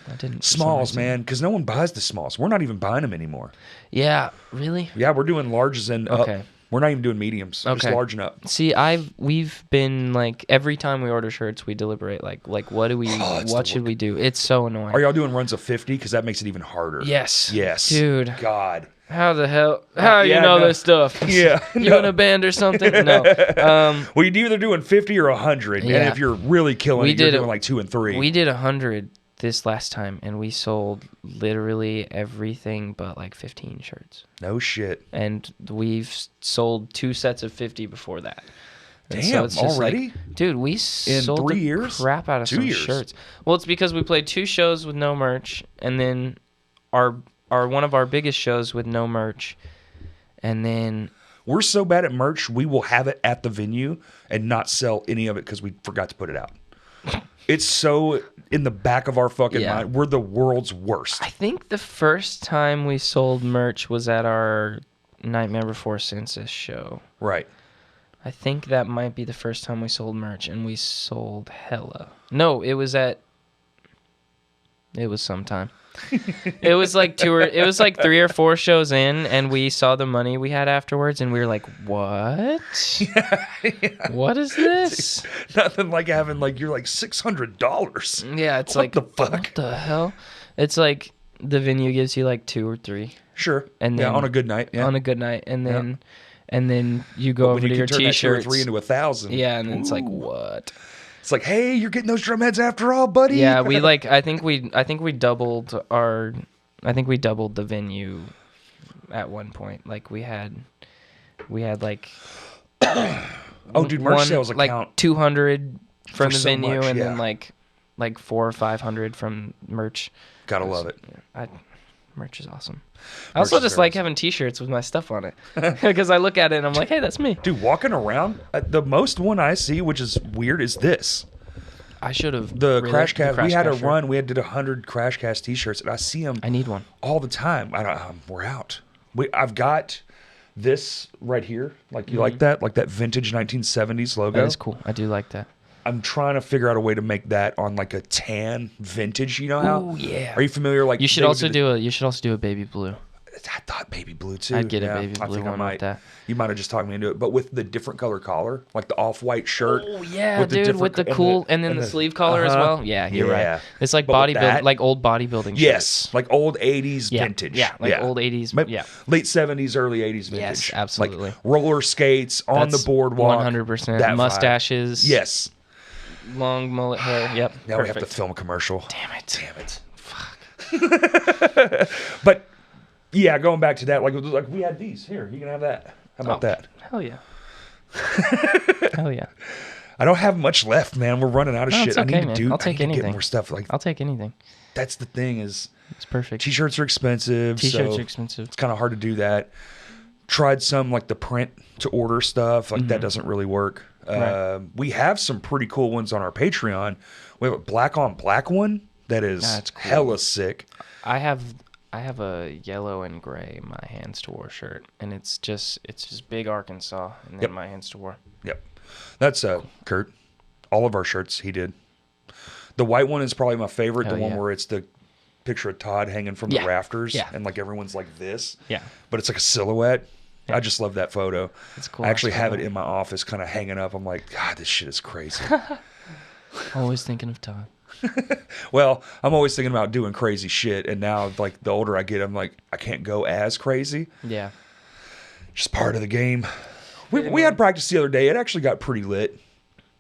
I didn't. for some Smalls, reason. man, because no one buys the smalls. We're not even buying them anymore. Yeah, really? Yeah, we're doing larges and up. Okay. We're not even doing mediums. Just Okay. large and up. See, we've been like every time we order shirts, we deliberate like what do we it's what the should we do? It's so annoying. Are y'all doing runs of 50? Because that makes it even harder. Yes. Yes. Dude. God. How the hell? How yeah, you know no. this stuff? Yeah, You no. in a band or something? No. Well, you're either doing 50 or 100. And Yeah. if you're really killing We it, you're did doing like 2 and 3. We did 100 this last time, and we sold literally everything but like 15 shirts. No shit. And we've sold 2 sets of 50 before that. And Damn, it's just like, already? dude, we sold 3 the years? crap out of 2 some years? shirts. Well, it's because we played 2 shows with no merch, and then our one of our biggest shows with no merch, and then We're so bad at merch, we will have it at the venue and not sell any of it because we forgot to put it out. It's so in the back of our fucking Yeah. mind. We're the world's worst. I think the first time we sold merch was at our Nightmare Before Census show. Right. I think that might be the first time we sold merch, and we sold hella. No, it was sometime. It was like it was like 3 or 4 shows in, and we saw the money we had afterwards, and we were like, "What? What is this?" Nothing like having like you're like $600. Yeah, it's What like the fuck? What the hell? It's like the venue gives you like 2 or 3 Sure. And yeah, then- on a good night. Yeah. on a good night, and Yeah. then you go But over when to you your can turn that 2 or t-shirts. 3 into 1,000. Yeah, and then it's like, Ooh. what? It's like, hey, you're getting those drum heads after all, buddy. Yeah, we like. I think we doubled the venue at one point. Like we had like. Oh, dude, merch sales like account 200 for from the so venue, much, and yeah. then like 400 or 500 from merch. Gotta love it. Merch is awesome. I also is just very like having T-shirts with my stuff on it because I look at it and I'm like, hey, that's me. Dude, walking around, the most one I see, which is weird, is this. I should have The Crash the Cast. We had a Cast shirt. run. We did 100 Crash Cast T-shirts, and I see them I need one. all the time. We're out. I've got this right here. Like you like that vintage 1970s logo. That is cool. I do like that. I'm trying to figure out a way to make that on like a tan vintage. You know how? Oh yeah. Are you familiar? Like You should they would also the- do a baby blue. I thought baby blue too. I'd get a Yeah, baby I blue think I one might. with that. You might have just talked me into it, but with the different color collar, like the off-white shirt. Oh yeah, with the dude, different with the and cool and then the sleeve collar as well. Yeah, you're Yeah. right. It's like But with bodybuilding, that- like old bodybuilding. Yes, shirts. like old 80s Yeah, vintage. yeah, like old 80s, yeah. Late 70s, early 80s vintage. Yes, absolutely. Like roller skates on That's the boardwalk. 100%. that vibe. Mustaches. Yes. Long mullet hair. Yep. Now perfect. we have to film a commercial. Damn it. Damn it. Fuck. But yeah, going back to that, like we had these here. You can have that. How about that? Hell yeah. Hell yeah. I don't have much left, man. We're running out of No, shit. it's okay, I need man. to do. I'll take I need to get anything. more stuff. Like I'll take anything. that's the thing is, It's perfect. t-shirts are expensive. T-shirts so are expensive. It's kind of hard to do that. Tried some like the print to order stuff. Like that doesn't really work. Right. We have some pretty cool ones on our Patreon. We have a black on black one that is That's cool. hella sick. I have a yellow and gray My Hands to War shirt, and it's just big Arkansas, and then Yep. My Hands to War. Yep. That's Kurt. All of our shirts he did. The white one is probably my favorite. Hell the one yeah. where it's the picture of Todd hanging from Yeah. the rafters, Yeah. and like everyone's like this. Yeah. But it's like a silhouette. Yeah. I just love that photo. It's cool. I actually That's have cool. it in my office, kind of hanging up. I'm like, God, this shit is crazy. Always thinking of Todd. Well, I'm always thinking about doing crazy shit, and now, like the older I get, I'm like, I can't go as crazy. Yeah. Just part of the game. We had practice the other day. It actually got pretty lit.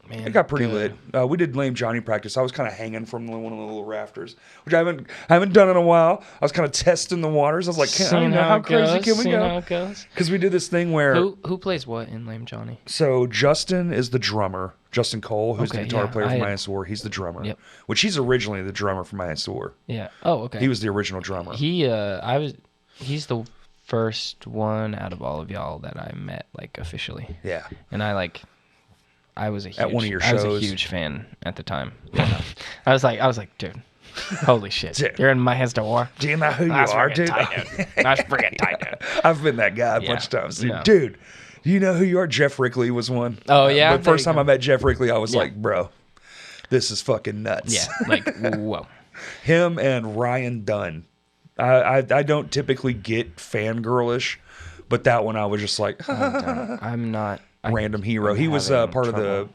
Man, It got pretty good. lit. We did Lame Johnny practice. I was kind of hanging from one of the little rafters, which I haven't done in a while. I was kind of testing the waters. I was like, Seeing how crazy goes, can we seeing how go? it goes. Because we did this thing where Who plays what in Lame Johnny? so Justin is the drummer. Justin Cole, who's the Okay, guitar yeah, player for I- My Hands to War, he's the drummer. Yep. Which he's originally the drummer for My Hands to War. Yeah. Oh, okay. He was the original drummer. He's the first one out of all of y'all that I met like officially, Yeah. and I was a huge, At one of your I was a shows. huge fan at the time. Yeah. I was like, dude, holy shit, Dude. you're in My Hands to War. Do you know who you That's are, freaking dude? tight, dude. That's freaking tight, dude. I've been that guy a Yeah. bunch of times. Dude, No. dude, You know who you are? Jeff Rickley was one. Oh, yeah? The first There you time I met Jeff Rickley, I was Yeah. like, bro, this is fucking nuts. Yeah, like, whoa. Him and Ryan Dunn. I don't typically get fangirlish, but that one I was just like, I'm not. random hero. I'm He was having part of the trouble.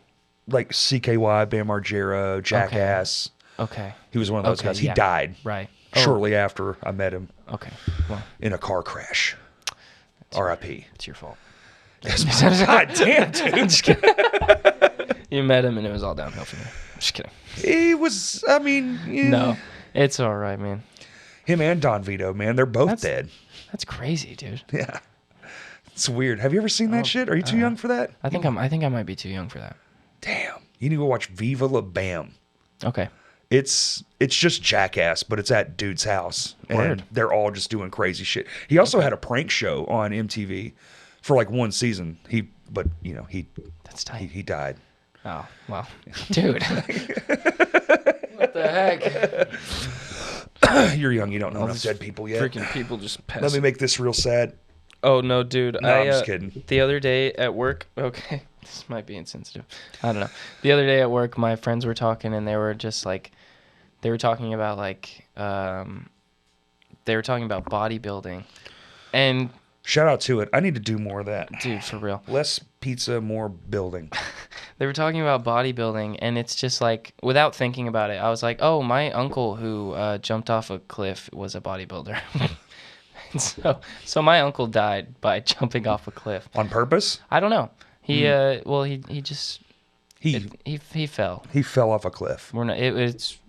like CKY, Bam Margera, Jackass. Okay. He was one of those Okay, guys. He yeah. died Right. shortly after I met him Okay. Well, in a car crash. R.I.P. it's your fault. God damn, dude. Just kidding. You met him and it was all downhill from there. Just kidding. He was, I mean, yeah. No, it's all right, man. Him and Don Vito, man, they're both dead. That's crazy, dude. Yeah. It's weird. Have you ever seen that shit? Are you too young for that? I think I might be too young for that. Damn. You need to go watch Viva La Bam. Okay. It's just Jackass, but it's at dude's house. And Word. they're all just doing crazy shit. He also had a prank show on MTV for like one season. He That's tight. he died. Oh, well. Dude. What the heck? You're young. You don't know All enough these dead people yet. Freaking people just pass. Let me make this real sad. Oh, no, dude. No, I'm just kidding. The other day at work, okay, this might be insensitive. I don't know. The other day at work, my friends were talking, and they were just like, they were talking about bodybuilding. And, Shout out to it. I need to do more of that. dude, for real. Less pizza, more building. They were talking about bodybuilding, and it's just like, without thinking about it, I was like, oh, my uncle who jumped off a cliff was a bodybuilder. And so my uncle died by jumping off a cliff. On purpose? I don't know. He he just he fell. He fell off a cliff. We're not. It's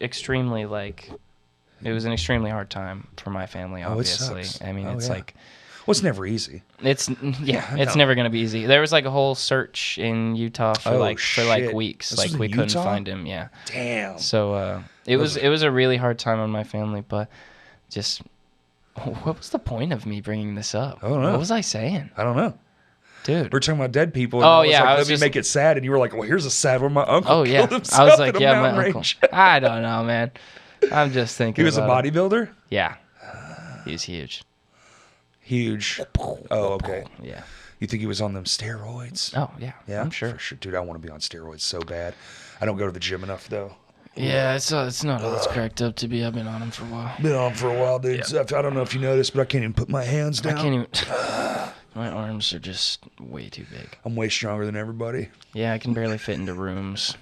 extremely like. It was an extremely hard time for my family. Oh, it Obviously, sucks. I mean, Oh, it's yeah. like Well, it's never easy. it's it's No. never gonna be easy. There was like a whole search in Utah for Oh, like shit. weeks. This Like was in we couldn't Utah? find him. Yeah. Damn. So it was a really hard time on my family, but just what was the point of me bringing this up? I don't know. What was I saying, I don't know. dude? We're talking about dead people. And Oh, I was yeah, like, I let was me just- make it sad. And you were like, well, here's a sad one. My uncle Oh yeah, killed himself I was like, in a yeah, my mountain uncle. range. I don't know, man. I'm just thinking. He was a about it. bodybuilder? Yeah, he was huge. Huge. Oh, okay. Yeah. You think he was on them steroids? Oh yeah. Yeah, I'm sure. For sure. Dude, I want to be on steroids so bad. I don't go to the gym enough, though. Yeah, it's not all it's cracked up to be. I've been on him for a while. Been on for a while, dude. I don't know if you noticed, but I can't even put my hands down. I can't even. My arms are just way too big. I'm way stronger than everybody. Yeah, I can barely fit into rooms.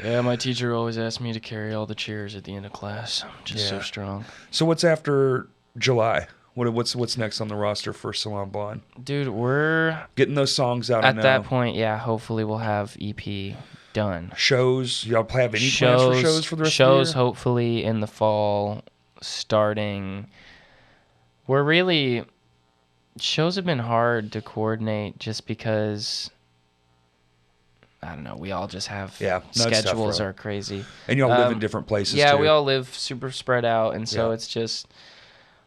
Yeah, my teacher always asked me to carry all the chairs at the end of class. I'm just so Yeah. strong. So what's after July? What's next on the roster for Salon Blonde? Dude, we're Getting those songs out. at that point. Yeah, hopefully we'll have EP done. Shows. Y'all have any plans for shows for the rest shows of the year? hopefully in the fall, starting. We're really shows have been hard to coordinate just because I don't know. We all just have Yeah, no, it's tough, schedules bro. are crazy. And y'all live in different places. Yeah, too. we all live super spread out, and so Yeah. it's just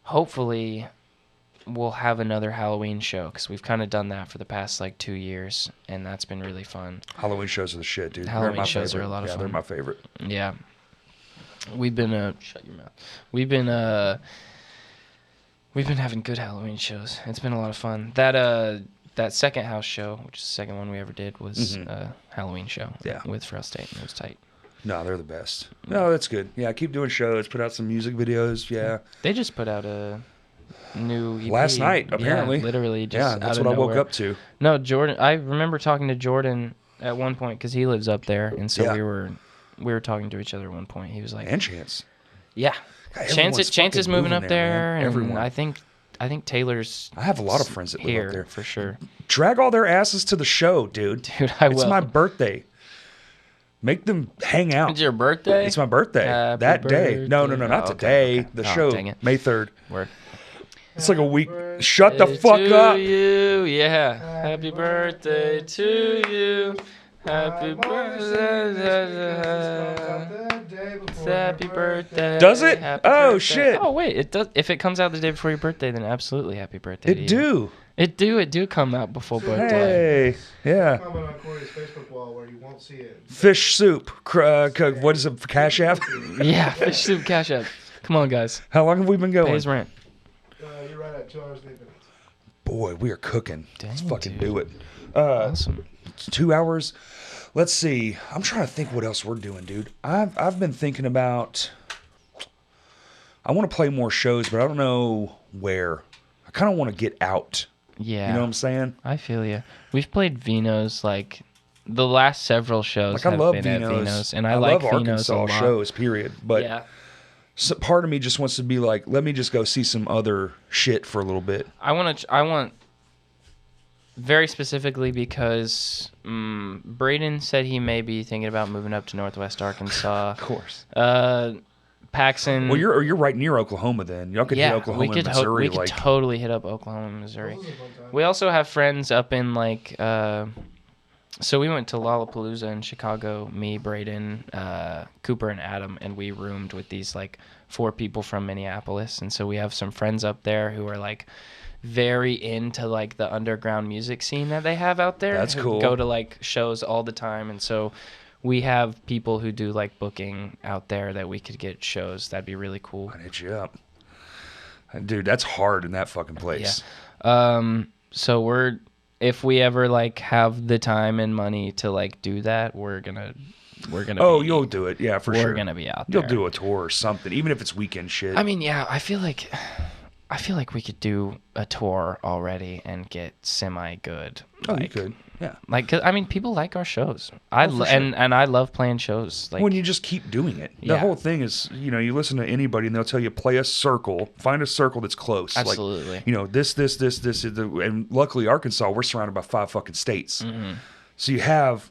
hopefully we'll have another Halloween show because we've kind of done that for the past like 2 years, and that's been really fun. Halloween shows are the shit, dude. Halloween They're my shows are favorite. a lot of Yeah, fun. they're my favorite. Yeah, we've been shut your mouth. We've been having good Halloween shows. It's been a lot of fun. That second house show, which is the second one we ever did, was a Halloween show. Yeah. With Routt of Salon. It was tight. No, they're the best. No, that's good. Yeah, keep doing shows. Put out some music videos. Yeah. They just put out a new EP. Last night, Yeah, apparently. literally just Yeah, that's out what of I woke nowhere. up to. No, Jordan. I remember talking to Jordan at one point because he lives up there, and so Yeah. we were talking to each other at one point. He was like, And Chance. "Yeah, God, Chance everyone's is fucking moving up man. there, and Everyone. I think Taylor's I have a lot of friends that live here up there. for sure." Drag all their asses to the show, dude. Dude, I It's will. my birthday. Make them hang out. It's your birthday. It's my birthday. Happy that day. No, birthday. not Oh, today. okay. The Oh, show, dang it. May 3rd. Word. It's like a week. Shut the Hey, fuck to up. you, yeah. Happy birthday to you. Happy birthday. Happy birthday. Does it? Happy Oh, birthday. shit. Oh wait, it does. If it comes out the day before your birthday, then absolutely happy birthday. to It you. do. It do come out before birthday. Hey. Yeah. Comment on Corey's Facebook wall where you won't see it. Fish soup. What is it? Cash App? Yeah, fish soup cash app. Come on, guys. How long have we been Pay going? his rent. You're right at got 2 hours leaving. Boy, we are cooking. Let's Dang, fucking dude. do it. Awesome. 2 hours. Let's see. I'm trying to think what else we're doing, dude. I've been thinking about. I want to play more shows, but I don't know where. I kind of want to get out. Yeah. You know what I'm saying? I feel you. We've played Vino's like the last several shows. Like I have love been Vino's. at Vino's, and I like love Vino's a Arkansas lot. shows. Period. But yeah. so part of me just wants to be like, let me just go see some other shit for a little bit. I want very specifically because Braden said he may be thinking about moving up to Northwest Arkansas. Of course. Paxson. Well, you're right near Oklahoma. Then y'all could hit Oklahoma and Missouri. We could totally hit up Oklahoma and Missouri. This is a fun time. We also have friends up in like. So we went to Lollapalooza in Chicago. Me, Braden, Cooper, and Adam, and we roomed with these like 4 people from Minneapolis. And so we have some friends up there who are like very into like the underground music scene that they have out there. That's who cool. Go to like shows all the time, and so we have people who do like booking out there that we could get shows. That'd be really cool. I'd hit you up, dude. That's hard in that fucking place. So if we ever like have the time and money to like do that, we're gonna. Oh, you'll do it, yeah, for sure. We're gonna be out there. You'll do a tour or something, even if it's weekend shit. I mean, yeah, I feel like we could do a tour already and get semi good. oh, you could, yeah. Like, 'cause, I mean, people like our shows. I for sure. and I love playing shows. Like, When you just keep doing it, the Yeah. whole thing is, you listen to anybody and they'll tell you play a circle, find a circle that's close. Absolutely. Like, this is and luckily Arkansas, we're surrounded by 5 fucking states, Mm-hmm. so you have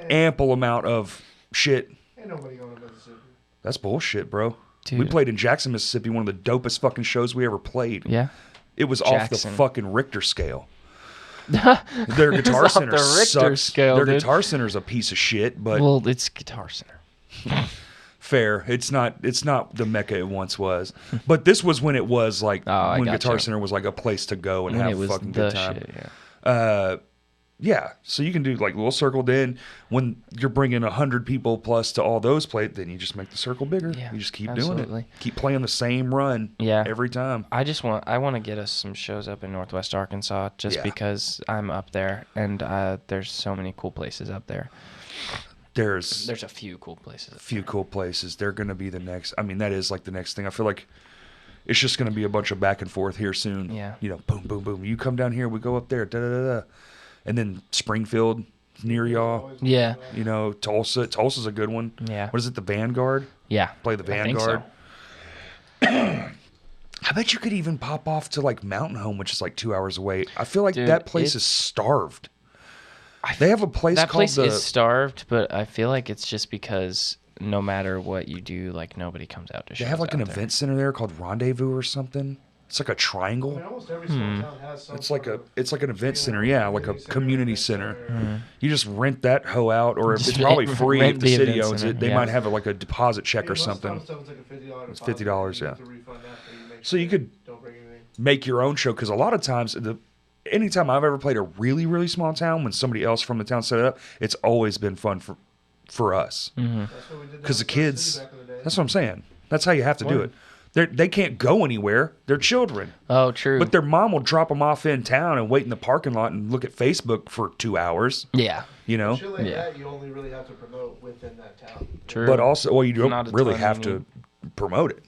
ample amount of shit. Ain't nobody going to Mississippi. That's bullshit, bro. We Dude. played in Jackson, Mississippi, one of the dopest fucking shows we ever played. yeah. It was off the Jackson. fucking Richter scale. Their guitar off center the Richter sucks. scale, Their dude. guitar center's a piece of shit, but Well, it's Guitar Center. fair. It's not the mecca it once was. But this was when it was like I when gotcha. Guitar Center was like a place to go and When have it was fucking the good time. shit, yeah. Yeah, so you can do like a little circle. Then when you're bringing 100 people plus to all those play, then you just make the circle bigger. Yeah, you just keep doing absolutely. it. Keep playing the same run. Yeah. every time. I want to get us some shows up in Northwest Arkansas just Yeah. because I'm up there and there's so many cool places up there. There's There's a few cool places. a few cool places. They're going to be the next. I mean, that is like the next thing. I feel like it's just going to be a bunch of back and forth here soon. Yeah. Boom, boom, boom. You come down here, we go up there. Da da da da. And then Springfield near y'all. Yeah. Tulsa. Tulsa's a good one. Yeah. What is it? The Vanguard. Yeah. Play the I think Vanguard. so. I bet you could even pop off to like Mountain Home, which is like 2 hours away. I feel like Dude, that place is starved. They have a place That called place the. is starved, but I feel like it's just because no matter what you do, like nobody comes out to shows They have like an out there. event center there called Rendezvous or something. It's like a triangle. I mean, almost every small town has some. It's like sort an event center, yeah, like a community center. Mm-hmm. You just rent that hoe out, or if it's Just probably rent- free rent if the the city event owns center, it. They yeah. might have like a deposit check or most something. Stuff is like a $50 It's deposit, $50, you yeah. have to refund after you make So you sure could don't bring anything. make your own show, because a lot of times anytime I've ever played a really, really small town, when somebody else from the town set it up, it's always been fun for us. Mm-hmm. That's what we did. Because the down in Sun kids, City back in the day. that's what I'm saying. That's how you have to do it. They can't go anywhere. They're children. Oh, true. But their mom will drop them off in town and wait in the parking lot and look at Facebook for 2 hours. yeah. You know? Shit like Yeah. that, you only really have to promote within that town. True. But also, well, you don't Not a really ton have you to promote it.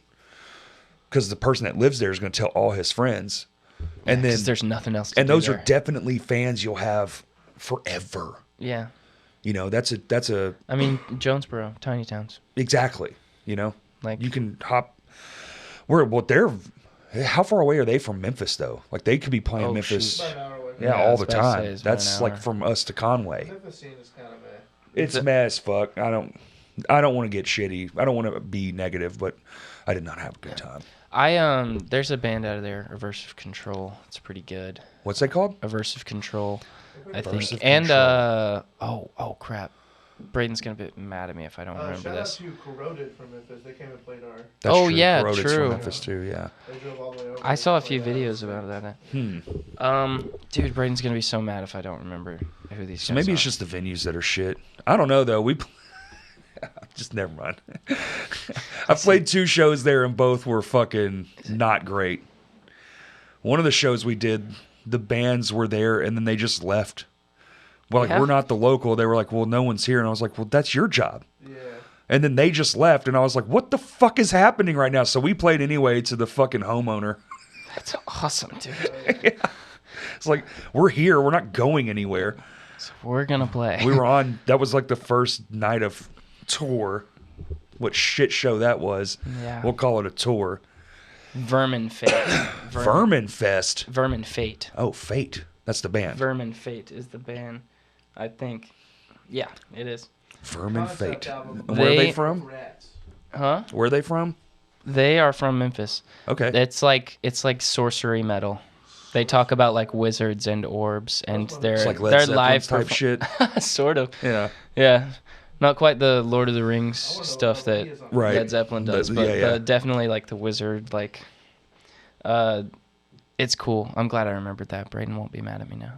Because the person that lives there is going to tell all his friends. And then 'Cause there's nothing else to and do those there. are definitely fans you'll have forever. Yeah. That's a I mean, Jonesboro, tiny towns. exactly, Like- you can hop how far away are they from Memphis though? Like they could be playing Oh, Memphis. About an hour away. Yeah, Yeah, I all was the about to say time. it's about That's an like hour. from us to Conway. Memphis scene is kind of a. It's meh as fuck. I don't want to get shitty. I don't want to be negative, but I did not have a good time. There's a band out of there, Aversive Control. It's pretty good. What's that called? Aversive Control, I Aversive think. And Control. oh crap. Braden's gonna be mad at me if I don't remember Shout this. out to Corroded from Memphis. They came and played our. That's Oh, true. yeah, Corroded's true. From Memphis too. Yeah. They drove all the way over. I saw a to few play videos us. about that. Dude, Braden's gonna be so mad if I don't remember who these. So guys maybe it's are. just the venues that are shit. I don't know though. Just never mind. I played 2 shows there and both were fucking not great. One of the shows we did, the bands were there and then they just left. Well, like, Yeah. we're not the local. They were like, well, no one's here. And I was like, well, that's your job. Yeah. And then they just left. And I was like, what the fuck is happening right now? So we played anyway to the fucking homeowner. That's awesome, dude. It's like, we're here. We're not going anywhere. So we're gonna play. We were on, that was like the first night of tour. What shit show that was. Yeah. We'll call it a tour. Vermin Fate. Vermin Fest. Vermin Fate. Oh, Fate. That's the band. Vermin Fate is the band, I think. Yeah, it is. Vermin Concept Fate. album. And where are they They- from? Rats. Huh? Where are they from? They are from Memphis. Okay. It's like sorcery metal. They talk about like wizards and orbs, and It's their like Led their Zeppelin live type shit. sort of. Yeah. Yeah, not quite the Lord of the Rings I wanna know stuff what that he is on. Right. Led Zeppelin does, The- but yeah, yeah. definitely like the wizard. Like, it's cool. I'm glad I remembered that. Braden won't be mad at me now.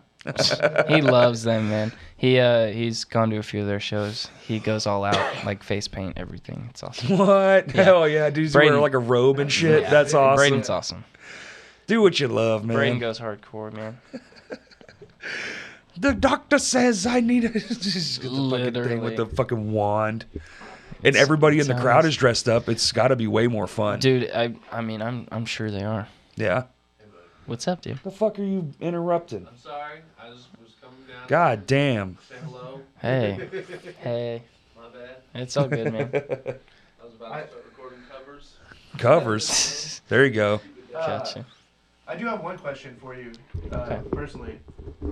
He loves them, man. He's gone to a few of their shows. He goes all out, like face paint, everything. It's awesome. What? Yeah. Hell yeah, dudes wear Braden- like a robe and shit. Yeah. That's awesome. Braden's awesome. Do what you love, man. Braden goes hardcore, man. The doctor says I need a just get the fucking thing Literally. with the fucking wand. And everybody in the crowd is dressed up. It's got to be way more fun. Dude, I mean, I'm sure they are. Yeah. What's up, dude? The fuck are you interrupting? I'm sorry. I just was coming down. God damn. Say hello. Hey, hey, My bad. it's all good, man. I was about to start recording covers. Covers. There you go. Gotcha. I do have one question for you, Okay. personally.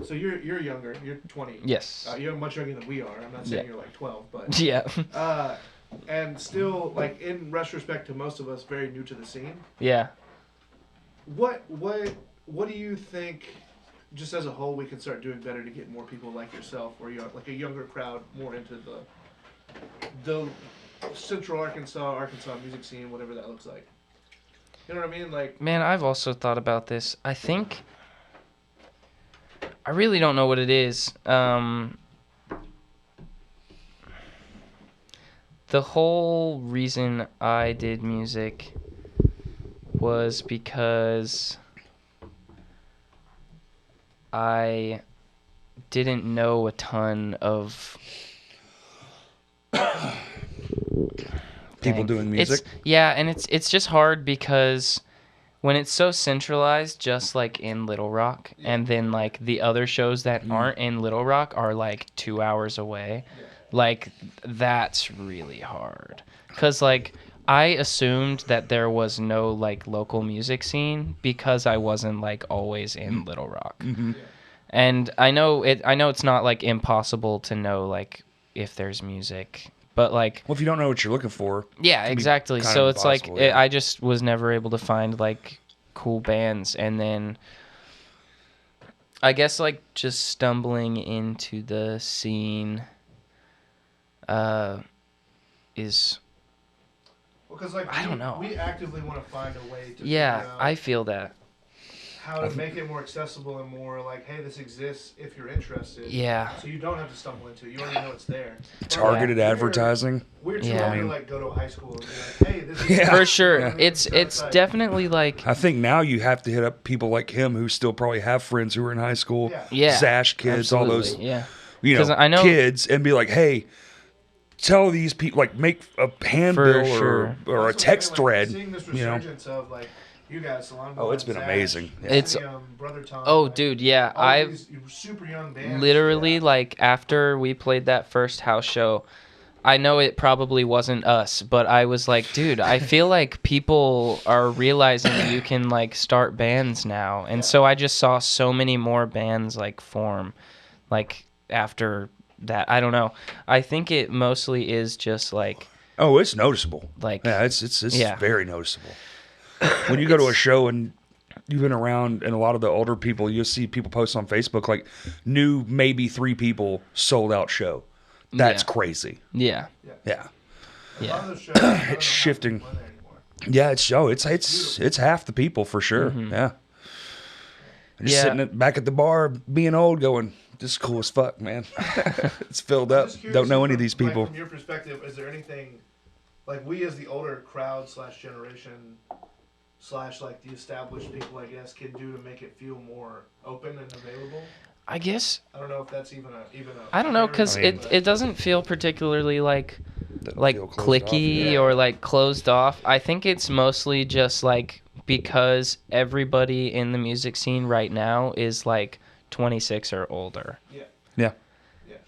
So you're younger. You're 20. Yes. You're much younger than we are. I'm not saying Yeah. you're like 12, but Yeah. and still, like in retrospect to most of us, very new to the scene. Yeah. What do you think, just as a whole, we can start doing better to get more people like yourself, or like a younger crowd, more into the Central Arkansas music scene, whatever that looks like? You know what I mean? Like, Man, I've also thought about this. I think I really don't know what it is. The whole reason I did music was because I didn't know a ton of People Dang. doing music. And it's just hard because when it's so centralized, just like in Little Rock, and then like the other shows that aren't in Little Rock are like 2 hours away, like that's really hard. Cause like I assumed that there was no like local music scene because I wasn't like always in Little Rock, and I know it's not like impossible to know like if there's music. But like, Well, if you don't know what you're looking for, yeah, can be exactly. kind So of it's like impossible, yeah. I just was never able to find like cool bands, and then I guess like just stumbling into the scene is because like I don't know. We actively want to find a way to yeah, figure out I feel that. how to make it more accessible and more like, hey, this exists if you're interested. Yeah. So you don't have to stumble into it. You already know it's there. targeted We're- advertising. We're too Yeah. old to like go to a high school and be like, hey, this is Yeah. For sure. Yeah. It's definitely like I think now you have to hit up people like him who still probably have friends who are in high school. Yeah. yeah. Zash kids, all those absolutely, yeah. you 'Cause know, I know- kids, and be like, hey, tell these people, like, make a handbill sure. or a Also, text like, thread. Seeing this You know, resurgence of like you guys, Salon oh, it's been Blonde, amazing. Zash, Yeah. It's- Brother Tom. Oh, like, dude, yeah. all I've these super young bands. literally yeah. like after we played that first house show, I know it probably wasn't us, but I was like, dude, I feel like people are realizing you can like start bands now. And so I just saw so many more bands like form like after that. I don't know. I think it mostly is just like Oh, it's noticeable. Like- yeah, it's Yeah. very noticeable. When you go to a show and you've been around, and a lot of the older people, you'll see people post on Facebook like new maybe 3 people sold out show. That's Yeah. crazy. yeah. Yeah, A lot Yeah. of those shows, I don't know how It's shifting. people play there anymore. yeah. It's half the people for sure. Yeah. And just Yeah. sitting back at the bar, being old, going, "This is cool as fuck, man." It's filled I'm up. just curious Don't know if any of these from, like, people. from your perspective, is there anything like we as the older crowd / generation slash like the established people, I guess, can do to make it feel more open and available? I guess I don't know if that's even a I don't know, because it doesn't feel particularly like cliquey or like closed off. I think it's mostly just like because everybody in the music scene right now is like 26 or older. Yeah. Yeah.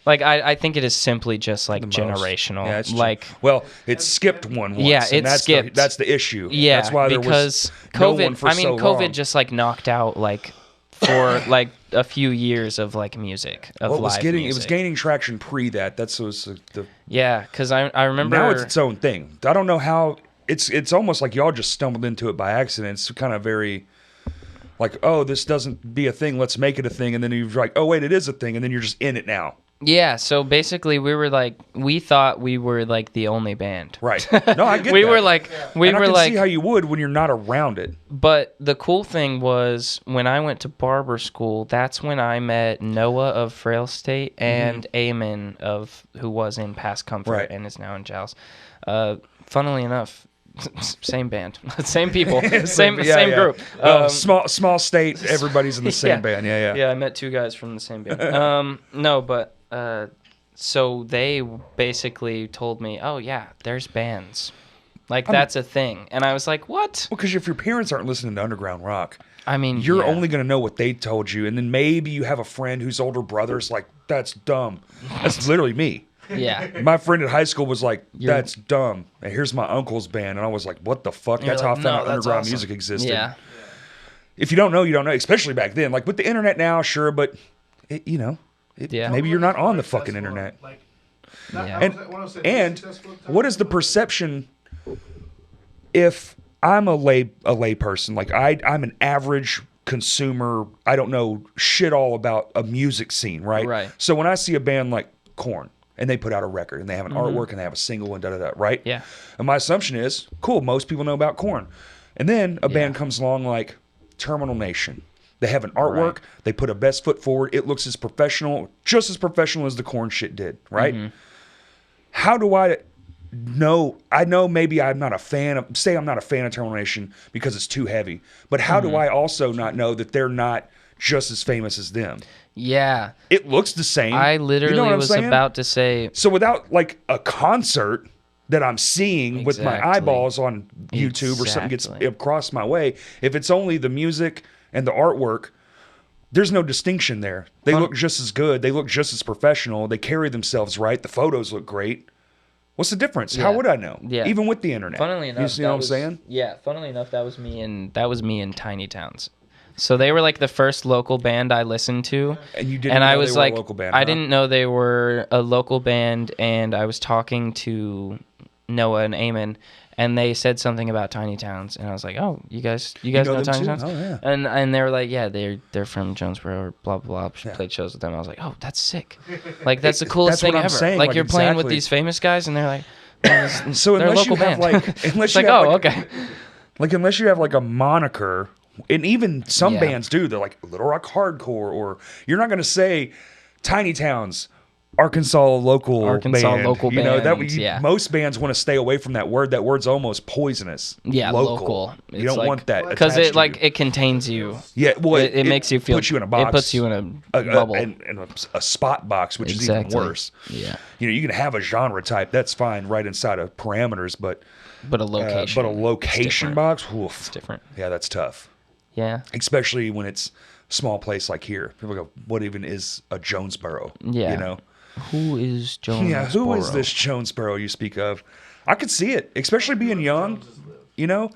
Like I think it is simply just like The most. generational. Yeah, it's like well, it skipped one once. Yeah, and it skipped. That's the issue. yeah, That's why there because was no COVID. one for so COVID long. just like knocked out like for like a few years of like music of Well, it was live getting music. it was gaining traction pre that. That's was the Yeah, because I remember now it's its own thing. I don't know how it's almost like y'all just stumbled into it by accident. It's kind of very like, oh, this doesn't be a thing, let's make it a thing, and then you're like, oh wait, it is a thing, and then you're just in it now. Yeah, so basically we thought we were like the only band. Right. No, I get we that. were like we And I were can like see how you would when you're not around it. But the cool thing was when I went to barber school, that's when I met Noah of Frail State and Eamon of who was in Past Comfort Right. and is now in Jowls. Funnily enough, same band, same people, same group. Well, small state, everybody's in the same yeah. band. Yeah. Yeah, I met two guys from the same band. No, but so they basically told me, "Oh yeah, there's bands, like that's a thing," and I was like, "What?" Well, because if your parents aren't listening to underground rock, I mean, you're yeah. only going to know what they told you, and then maybe you have a friend whose older brother's like, "That's dumb." That's literally me. Yeah. My friend at high school was like, "That's dumb." And here's my uncle's band, and I was like, "What the fuck?" You're That's how I like, found "No, out that's underground awesome." music existed. Yeah. If you don't know, you don't know. Especially back then, like with the internet now, sure, but Yeah. maybe you're not on the fucking internet. Like, Yeah. And what is the perception if I'm a lay person? Like I'm an average consumer. I don't know shit all about a music scene, right? Right. So when I see a band like Korn and they put out a record and they have an artwork and they have a single and da-da-da, right? Yeah. And my assumption is, cool, most people know about Korn. And then a band comes along like Terminal Nation. They have an artwork. Right. They put a best foot forward. It looks as professional, just as professional as the Korn shit did, right? How do I know? I know maybe I'm not a fan of, say I'm not a fan of Terminal Nation because it's too heavy. But how do I also not know that they're not just as famous as them? Yeah. It looks the same. I literally you know what I'm was saying? about to say, So without like a concert that I'm seeing with my Exactly. eyeballs on YouTube or something gets Exactly. across my way, if it's only the music and the artwork, there's no distinction there. They look just as good. They look just as professional. They carry themselves right. The photos look great. What's the difference? How Yeah. would I know? Yeah. Even with the internet. funnily enough, you see what I'm saying? Yeah, funnily enough, that was me in Tiny Towns. So they were like the first local band I listened to. And you didn't And know I they was were like, a local band, I huh? didn't know they were a local band, and I was talking to Noah and Eamon, and they said something about Tiny Towns, and I was like, "Oh, you guys know know them Tiny too? Towns?" Oh, yeah. And they were like, "Yeah, they're from Jonesboro or blah blah blah." Played shows with them. I was like, "Oh, that's sick! Like that's the coolest That's what thing I'm ever! saying, Like like, you're playing with exactly. these famous guys, and they're like." "Oh, So they're a unless you local have band." like, unless It's you like, have oh, like, okay. like unless you have like a moniker, and even some Yeah. bands do. They're like Little Rock Hardcore, or you're not going to say Tiny Towns, Arkansas local band. local you know that band, you, yeah. most bands want to stay away from that word. That word's almost poisonous. Yeah, local. You don't want that because attached it to like you. it contains you. Yeah, well, It makes you feel. puts you in a box. It puts you in a bubble. and a spot box, which is Exactly. even worse. Yeah, You know, you can have a genre type. That's fine, right inside of parameters, but but a location. but a location different. box, oof. It's different. Yeah, that's tough. Yeah. Especially when it's a small place like here. People go, what even is a Jonesboro? Yeah. You know? Who is Jonesboro? Yeah, who is this Jonesboro you speak of? I could see it, especially being young, you know?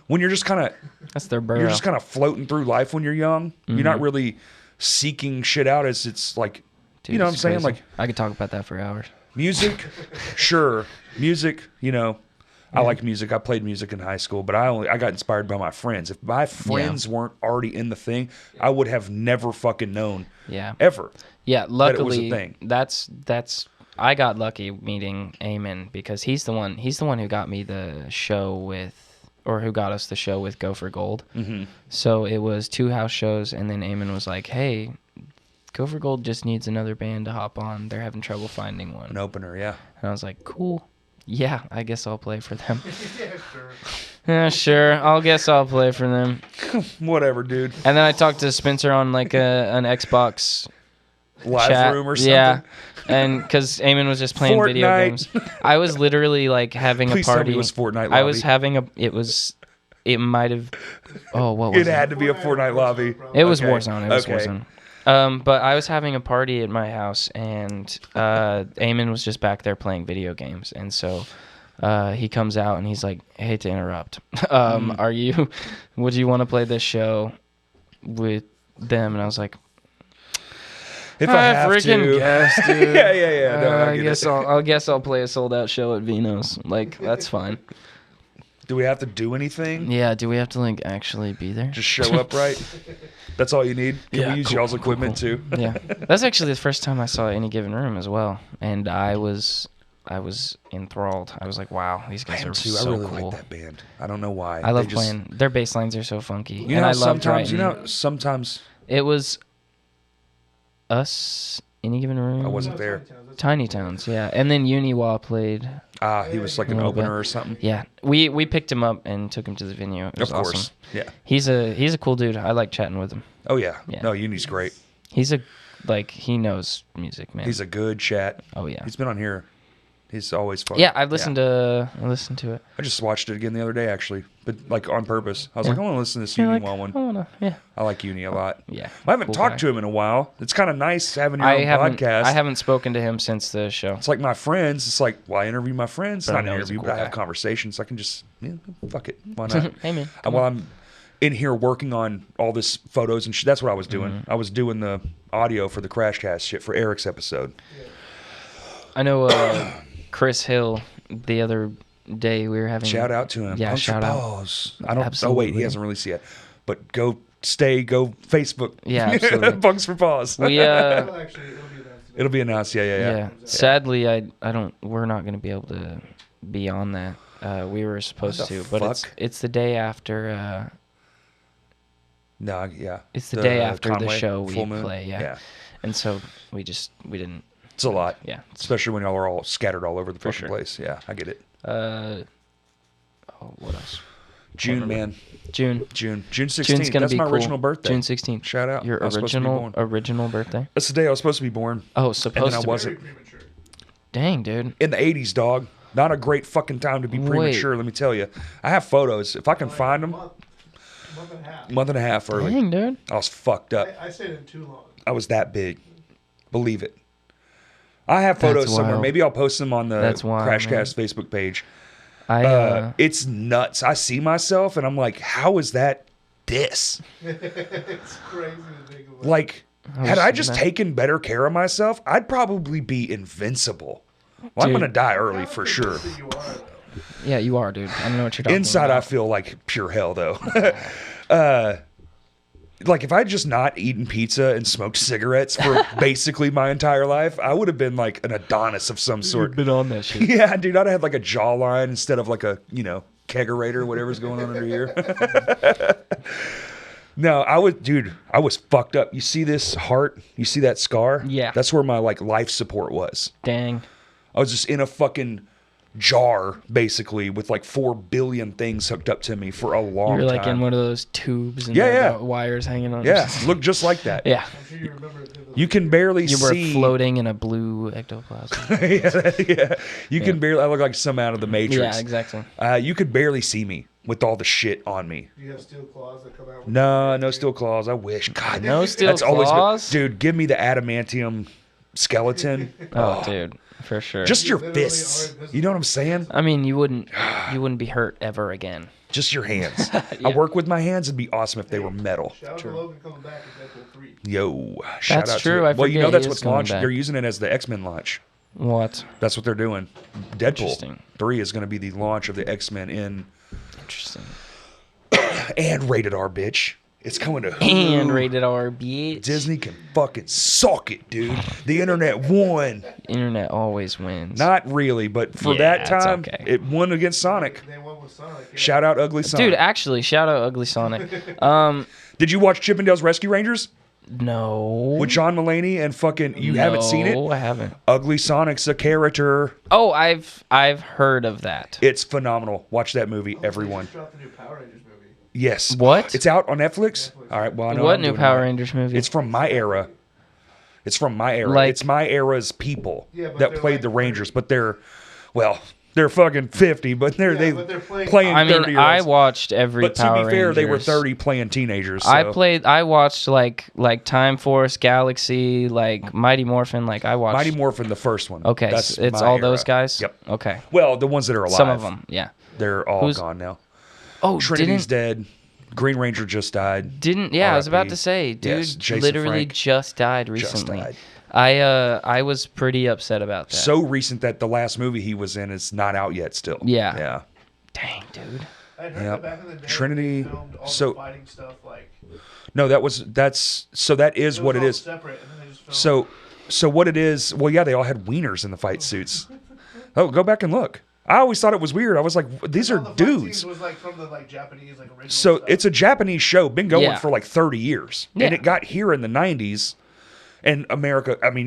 When you're just kind of That's their borough. you're just kind of floating through life when you're young. You're not really seeking shit out as it's like, Dude, you know what I'm it's saying? crazy. Like I could talk about that for hours. music, sure. Music, you know, I like music. I played music in high school, but I got inspired by my friends. If my friends weren't already in the thing, I would have never fucking known Yeah. ever. Yeah. it was a Luckily, thing. that's. I got lucky meeting Eamon because he's the one who got me the show with, or who got us the show with Go for Gold. Mm-hmm. So it was 2 house shows, and then Eamon was like, "Hey, Go for Gold just needs another band to hop on. They're having trouble finding one." An opener, yeah. And I was like, "Cool. Yeah, I guess I'll play for them." Yeah, sure. Yeah, sure. I'll guess I'll play for them. Whatever, dude. And then I talked to Spencer on like an Xbox Live chat. room or something. Yeah, and because Eamon was just playing video Fortnite. games, I was literally like having Please a tell party. me it was Fortnite I was lobby. having a. It might have. Oh, what was It had to be a Fortnite lobby. It was Okay. Warzone. It was Okay. Warzone. But I was having a party at my house, and Eamon was just back there playing video games, and so he comes out and he's like, "I hate to interrupt. Would you want to play this show with them?" And I was like, If I have freaking to. guess, dude. yeah. No, I I get guess it. I guess I'll play a sold out show at Vino's. Like that's fine. Do we have to do anything? Yeah. Do we have to like actually be there? Just show up, right? That's all you need. Can Yeah, we use cool, y'all's cool, equipment cool. too? Yeah. That's actually the first time I saw Any Given Room as well, and I was enthralled. I was like, wow, these I guys am are too. so I really cool. like that band. I don't know why. I love They just- playing. Their bass lines are so funky. You and know, I how loved sometimes writing. sometimes It was us, Any Given Room. I wasn't there. Tiny Towns, yeah. And then Uniwa played. He was like an little opener bit. or something. Yeah. We picked him up and took him to the venue. It was Of course. awesome. Yeah. He's a cool dude. I like chatting with him. Oh yeah. Yeah. No, Uni's great. He knows music, man. He's a good chat. Oh yeah. He's been on here. He's always fun. Yeah, I listened to it. I just watched it again the other day actually, but like on purpose. I was Yeah. like, I want to listen to this You're Uni like, one. I wanna, yeah. I like Uni a lot. Yeah. I haven't Cool talked guy. to him in a while. It's kind of nice having your I own haven't podcast. I haven't spoken to him since the show. It's like my friends. It's like, well, I interview my friends. But I Not know an he's a interview, cool but I have guy. conversations. I can just, fuck it. Why not? Hey man. While I'm in here working on all this photos and shit, that's what I was doing. Mm-hmm. I was doing the audio for the Crashcast shit for Eric's episode. I know Chris Hill the other day we were having Shout out to him. Yeah, Punks for shout out. Paws. I don't. Oh wait, Absolutely. he hasn't released yet. But go Facebook. Yeah, absolutely. Punks for Paws. We Well, actually, It'll be announced. Yeah. Sadly I don't we're not going to be able to be on that. We were supposed What the to, but fuck? it's the day after No, yeah. it's the day after the Conway show we Full Moon. play, yeah. And so we didn't. It's a lot. Yeah. Especially when y'all are all scattered all over the For fucking sure. place. Yeah, I get it. What else? June, remember. man. June. June 16th. June's gonna That's be my cool. original birthday. June 16th. Shout out. Your I was supposed to be born. original birthday? That's the day I was supposed to be born. Oh, And supposed then I to. wasn't. premature. Dang, dude. In the 80s, dog. Not a great fucking time to be Wait. premature, let me tell you. I have photos. If I can find them, Month and a half. month and a half early. Dang, dude. I was fucked up. I stayed in too long. I was that big. Believe it. I have photos That's somewhere. wild. Maybe I'll post them on the That's wild, Crashcast Facebook page. I It's nuts. I see myself and I'm like, how is that this? It's crazy to think about. Like, was had I thinking just that. taken better care of myself, I'd probably be invincible. Well, I'm Dude. going to die early for sure. You are, though. yeah, you are, dude. I don't know what you're talking Inside, I about. feel like pure hell, though. Like, if I had just not eaten pizza and smoked cigarettes for basically my entire life, I would have been like an Adonis of some sort. been on that shit. Yeah, dude, I'd have had like a jawline instead of like a, kegerator, whatever's going on under here. No, I was fucked up. You see this heart? You see that scar? Yeah. That's where my like life support was. Dang. I was just in a fucking jar, basically, with like 4 billion things hooked up to me for a long You're like time. in one of those tubes and Yeah, they've yeah. got wires hanging on. Yeah, looked just like that. Yeah. I'm sure you remember it. You can barely You were see. floating in a blue ectoplasm. yeah. You can barely. I look like some out of the Matrix. Yeah, exactly. You could barely see me with all the shit on me. You have steel claws that come out. No steel claws. I wish. God, No steel that's always been- claws? dude, give me the adamantium skeleton. Oh, dude, for sure. Just your literally are fists. invisible. You know what I'm saying? I mean, you wouldn't be hurt ever again. Just your hands. Yeah. I work with my hands. It'd be awesome if they were metal. Shout out to Logan coming back in Deadpool 3. Yo, shout That's out true. to I it. Well, you forget know he that's is what's coming launched. back. They're using it as the X-Men launch. What? That's what they're doing. Deadpool Interesting. 3 is going to be the launch of the X-Men in Interesting. and rated R, bitch. It's coming to And Hulu. rated R, bitch. Disney can fucking suck it, dude. The internet won. Internet always wins. Not really, but for Yeah, that it's time, okay. it won against Sonic. They went with Sonic. Yeah. Shout out Ugly Sonic. Dude, actually, shout out Ugly Sonic. Did you watch Chippendales Rescue Rangers? No. with John Mulaney and fucking. You haven't seen it? No, I haven't. Ugly Sonic's a character. Oh, I've heard of that. It's phenomenal. Watch that movie, everyone. Just dropped the new Power Rangers movie. Yes. What? It's out on Netflix. All right. Well, I know What I'm new doing Power right. Rangers movie? It's from my era. It's from my era. Like- It's my era's people Yeah, but that they're played like the Rangers, but they're fucking 50, but they're but they're playing- playing I 30 mean, year I olds. watched every But to Power be fair, Rangers. they were 30 playing teenagers. So. I watched like Time Force, Galaxy, like Mighty Morphin. Like I watched. Mighty Morphin, the first one. Okay, That's it's my all era. those guys. Yep. Okay. Well, the ones that are alive. Some of them, yeah. They're all Who's- gone now. Oh, Trinity's dead. Green Ranger just died. Yeah, I was about RIP. to say, dude, Yes, Jason literally Frank just died Just recently. died. I was pretty upset about that. So recent that the last movie he was in is not out yet still. Yeah. Yeah. Dang, dude. I heard Yep. that back in the day, Trinity- they filmed all so- the fighting stuff like No, that is what it all is. separate, and then they just filmed So what it is, well, yeah, they all had wieners in the fight suits. Oh, go back and look. I always thought it was weird. I was like, these all are the fight dudes. scenes was like from the like Japanese like original So stuff. it's a Japanese show, been going Yeah. for like 30 years. Yeah. And it got here in the 90s. And America, I mean,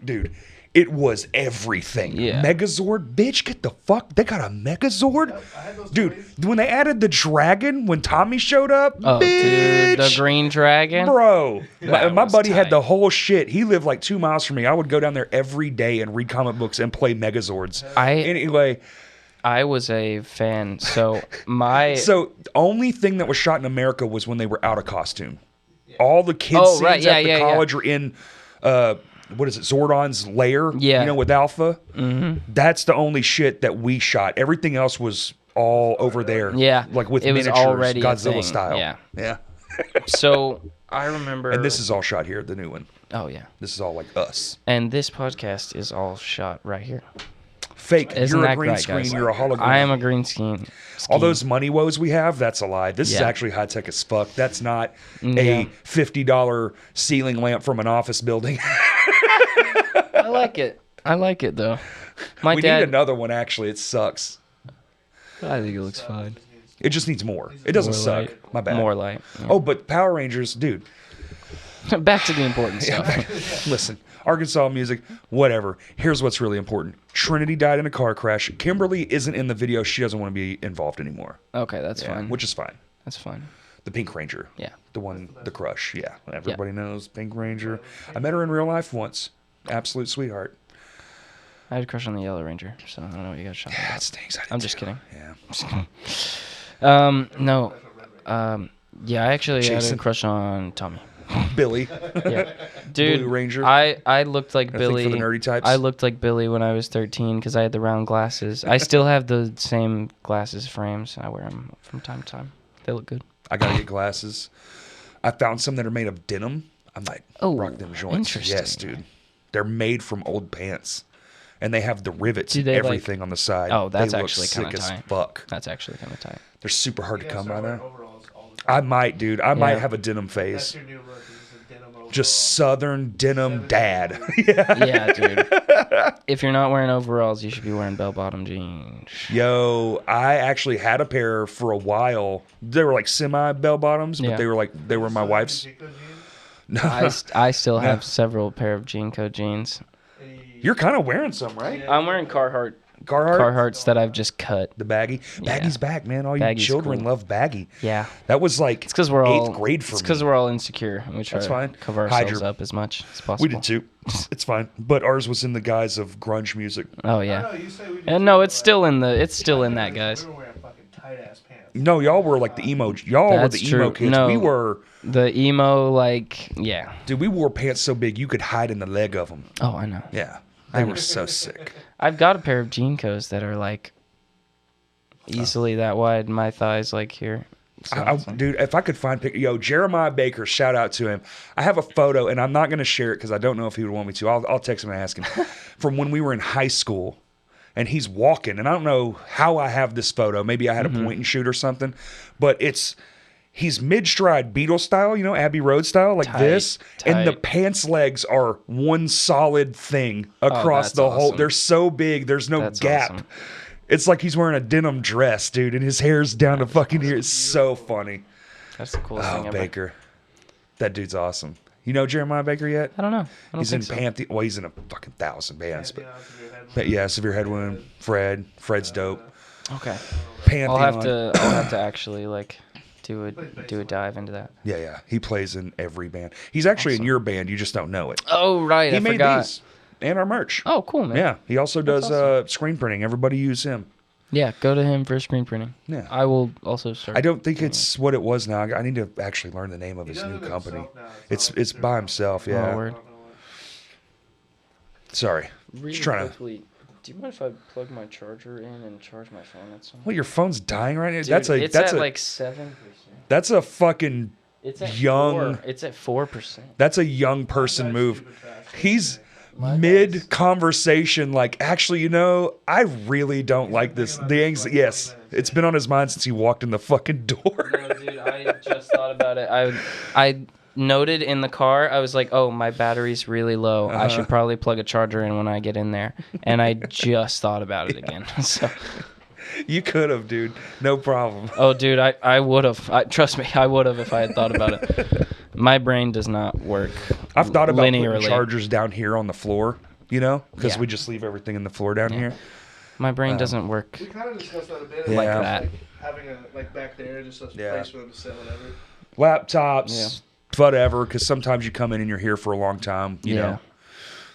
dude, it was everything. Yeah. Megazord, bitch, get the fuck. They got a Megazord? I had those Dude, toys. when they added the dragon, when Tommy showed up, Oh, bitch. dude, the Green Dragon. Bro, That my was buddy had tight. the whole shit. He lived like 2 miles from me. I would go down there every day and read comic books and play Megazords. Anyway, I was a fan. So my so the only thing that was shot in America was when they were out of costume. All the kids Oh, scenes right, yeah, at the yeah, college are in what is it, Zordon's lair? Yeah. You know, with Alpha. Mm-hmm. That's the only shit that we shot. Everything else was all over there. Yeah. Like with It was miniatures, already a Godzilla thing, style. yeah. Yeah. So I remember. And this is all shot here, the new one. Oh yeah. This is all like us. And this podcast is all shot right here. Fake. Isn't You're a that green right, screen. guys? You're a hologram. I am a green screen. All those money woes we have, that's a lie. This is Yeah. actually high tech as fuck. That's not Yeah. a $50 ceiling lamp from an office building. I like it. I like it though. My We dad. need another one, actually. It sucks. I think it looks fine. It just needs more. It doesn't More suck. light. My bad. More light. Yeah. Oh, but Power Rangers, dude. Back to the important stuff. Listen, Arkansas music, whatever. Here's what's really important. Trinity died in a car crash. Kimberly isn't in the video. She doesn't want to be involved anymore. Okay, that's Yeah, fine. which is fine. That's fine. The Pink Ranger. Yeah. The one, the crush. Yeah. Everybody knows Pink Ranger. I met her in real life once. Absolute sweetheart. I had a crush on the Yellow Ranger, so I don't know what you guys are talking Yeah, about. it stinks. I did I'm just too. kidding. Yeah. No. Yeah, I actually had a Jason. crush on Tommy. Billy. Yeah. Dude, Blue Ranger. I looked like thing Billy. for the nerdy types? I looked like Billy when I was 13 because I had the round glasses. I still have the same glasses frames. I wear them from time to time. They look good. I gotta get glasses. I found some that are made of denim. I might rock them joints. interesting. Yes, dude. They're made from old pants, and they have the rivets Do and they, like- everything on the side. Oh, that's they look actually sick kinda as tight. fuck. That's actually kind of tight. They're super hard to You gotta come start by wearing now. overalls all the time. I might, dude. I might Yeah. have a denim That's phase. your new look. Is a denim overall. Just southern denim 70s. dad. Yeah, dude. If you're not wearing overalls, you should be wearing bell-bottom jeans. Yo, I actually had a pair for a while. They were like semi bell bottoms, but Yeah. they were my Southern wife's. Chico jeans. No, I still have several pair of Jean Code jeans. Hey, you're kind of wearing some, right? I'm wearing Carhartt Carhartt. that I've just cut. The baggy. Yeah. Baggy's back, man. All you Baggy's children cool. love baggy. Yeah. That was like It's because we're all eighth grade for It's me. because we're all insecure and we try That's to fine. cover Hide ourselves your- up as much as possible. We did too. It's fine. But ours was in the guise of grunge music. Oh I yeah. know, you say we did And too, no, but, it's still in that, guys. We were wearing fucking tight ass pants. No, y'all were like the emo. Y'all That's were the emo true. kids. No. We were, The emo, like, yeah. dude. We wore pants so big you could hide in the leg of them. Oh, I know. Yeah, they were so sick. I've got a pair of Jean Co's that are like easily that wide. My thighs like here. So Dude, if I could find Jeremiah Baker, shout out to him. I have a photo, and I'm not going to share it because I don't know if he would want me to. I'll text him and ask him from when we were in high school, and he's walking, and I don't know how I have this photo. Maybe I had a point and shoot or something, but he's mid-stride Beatle style, Abbey Road style, like Tight, this, and the tight. pants legs are one solid thing across that's the whole. awesome. They're so big, there's no That's gap. awesome. It's like he's wearing a denim dress, dude, and his hair's down to fucking here. It's so funny. that's the coolest Oh, thing ever. Baker. That dude's awesome. You know Jeremiah Baker yet? I don't know. I don't He's in think so. Pantheon. Well, he's in a fucking 1,000 bands. Yeah, severe head But wound. yeah, severe head wound. Fred's dope. Okay. Pantheon. I'll have to actually like do a dive into that. Yeah. He plays in every band. He's actually in Awesome. your band. You just don't know it. Oh right, He I made forgot. these and our merch. Oh cool, man. Yeah. He also does awesome. screen printing. Everybody use him. Yeah, go to him for screen printing. Yeah. I will also start. I don't think it's what it was now. I need to actually learn the name of He his does new it company. himself now. It's by himself. Yeah. Oh, word. Sorry. Really Just trying to. quickly, do you mind if I plug my charger in and charge my phone at some? Well, your phone's dying right now. Dude, that's it's a at like 7%. that's a fucking It's at young- 4. It's at 4%. that's a young person move. He's My mid conversation, like, actually, I really don't like this. The anxiety. Yes, it's been on his mind since he walked in the fucking door. No, dude, I just thought about it. I noted in the car, I was like, oh, my battery's really low. I should probably plug a charger in when I get in there. And I just thought about it again. So, You could have, dude. No problem. oh, dude, I would have. Trust me, I would have if I had thought about it. My brain does not work I've thought about linearly. putting chargers down here on the floor, because Yeah. we just leave everything in the floor down here. My brain doesn't work. We kind of discussed that a bit. Yeah. Like Like that. having a back there, just a Yeah. place for them to sit, whatever. Laptops, whatever, because sometimes you come in and you're here for a long time. You know,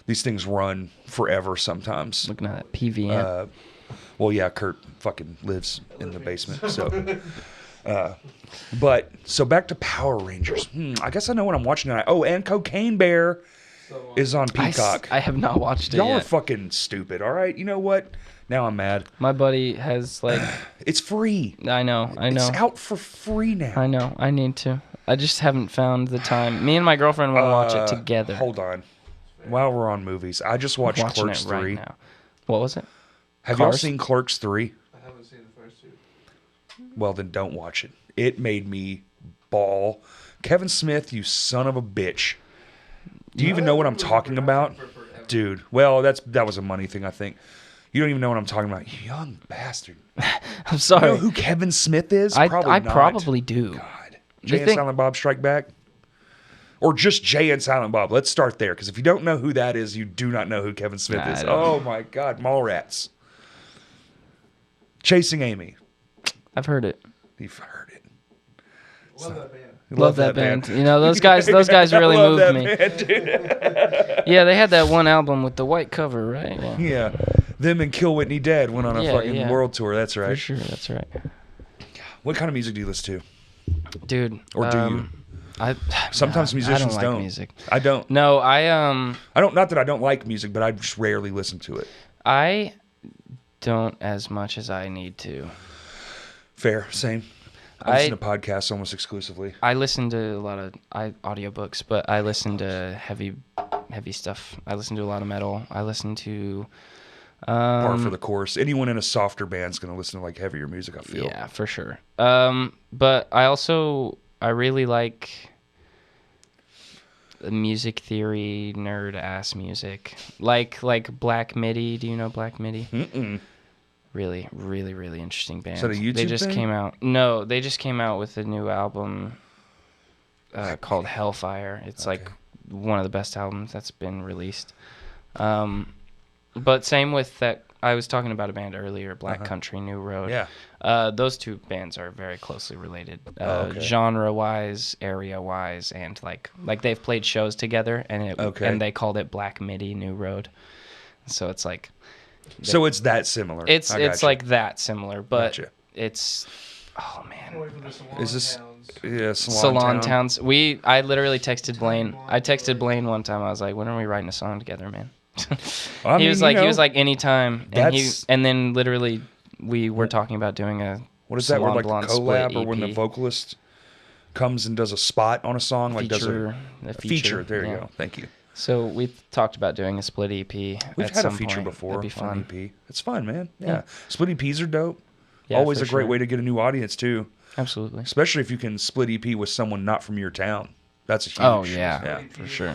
these things run forever sometimes. Looking at that PVM. Well, yeah, Kurt fucking lives in the basement. So, but back to Power Rangers. I guess I know what I'm watching tonight. Oh, and Cocaine Bear is on Peacock. I have not watched it Y'all are yet. fucking stupid. All right, you know what? Now I'm mad. My buddy has like, It's free. I know. It's out for free now. I know. I need to. I just haven't found the time. Me and my girlfriend want to watch it together. Hold on. While we're on movies, I just watched Watching Clerks it right 3. now. What was it? Have y'all Cars? seen Clerks 3? I haven't seen the first two. Well, then don't watch it. It made me bawl. Kevin Smith, you son of a bitch. Do you even know what I'm talking about? Dude, well, that was a money thing, I think. You don't even know what I'm talking about. You young bastard. I'm You sorry. know who Kevin Smith is? I not. probably do. God. You Jay and think- Silent Bob Strike Back? Or just Jay and Silent Bob. Let's start there, because if you don't know who that is, you do not know who Kevin Smith Nah, I is. don't. Oh, my God. Mallrats. Chasing Amy. I've heard it. You've heard it. Love that band. Love that band. You know, those guys really I love moved that me. band, dude. Yeah, they had that one album with the white cover, right? Yeah. Yeah. Them and Kill Whitney Dead went on a Yeah, fucking yeah. world tour. That's For right. sure, that's right. What kind of music do you listen Dude. Or do you? Sometimes nah, musicians I don't like music. I don't. No, I don't. Not that I don't like music, but I just rarely listen to it. I don't as much as I need to. Fair. Same. I listen to podcasts almost exclusively. I listen to a lot of audiobooks, but I listen to heavy stuff. I listen to a lot of metal. I listen to Par for the course. Anyone in a softer band's going to listen to like heavier music, I feel. yeah, for sure. But I really like the music theory nerd ass music. Like Black Midi. Do you know Black Midi? Mm-mm. Really, really, really interesting band. Is that a YouTube They just thing? came out. No, they just came out with a new album called Hellfire. It's like one of the best albums that's been released. But same with that. I was talking about a band earlier, Black Country New Road. Yeah. Those two bands are very closely related, Okay. genre-wise, area-wise, and like they've played shows together, and and they called it Black Midi New Road. So it's like. So it's that similar. It's I gotcha. like that similar, but Gotcha. it's man. Away from the Salon Is this- towns. Yeah, Salon Towns. I literally texted Blaine. I texted Blaine one time. I was like, "When are we writing a song together, man?" I he mean, was you like, know, anytime, that's- and then literally we were talking about doing a What is that? Where Salon like Blonde the collab, split or when the EP. vocalist comes and does a spot on a song, like does a feature. There you yeah. go. Thank you. So we talked about doing a split EP. We've at had a some feature point. before That'd be on fun. EP. It's fun, man. Yeah. Yeah. Split EPs are dope. Yeah, Always for a great sure. way to get a new audience too, Absolutely. especially if you can split EP with someone not from your town. That's a huge. Oh yeah, Yeah. for sure.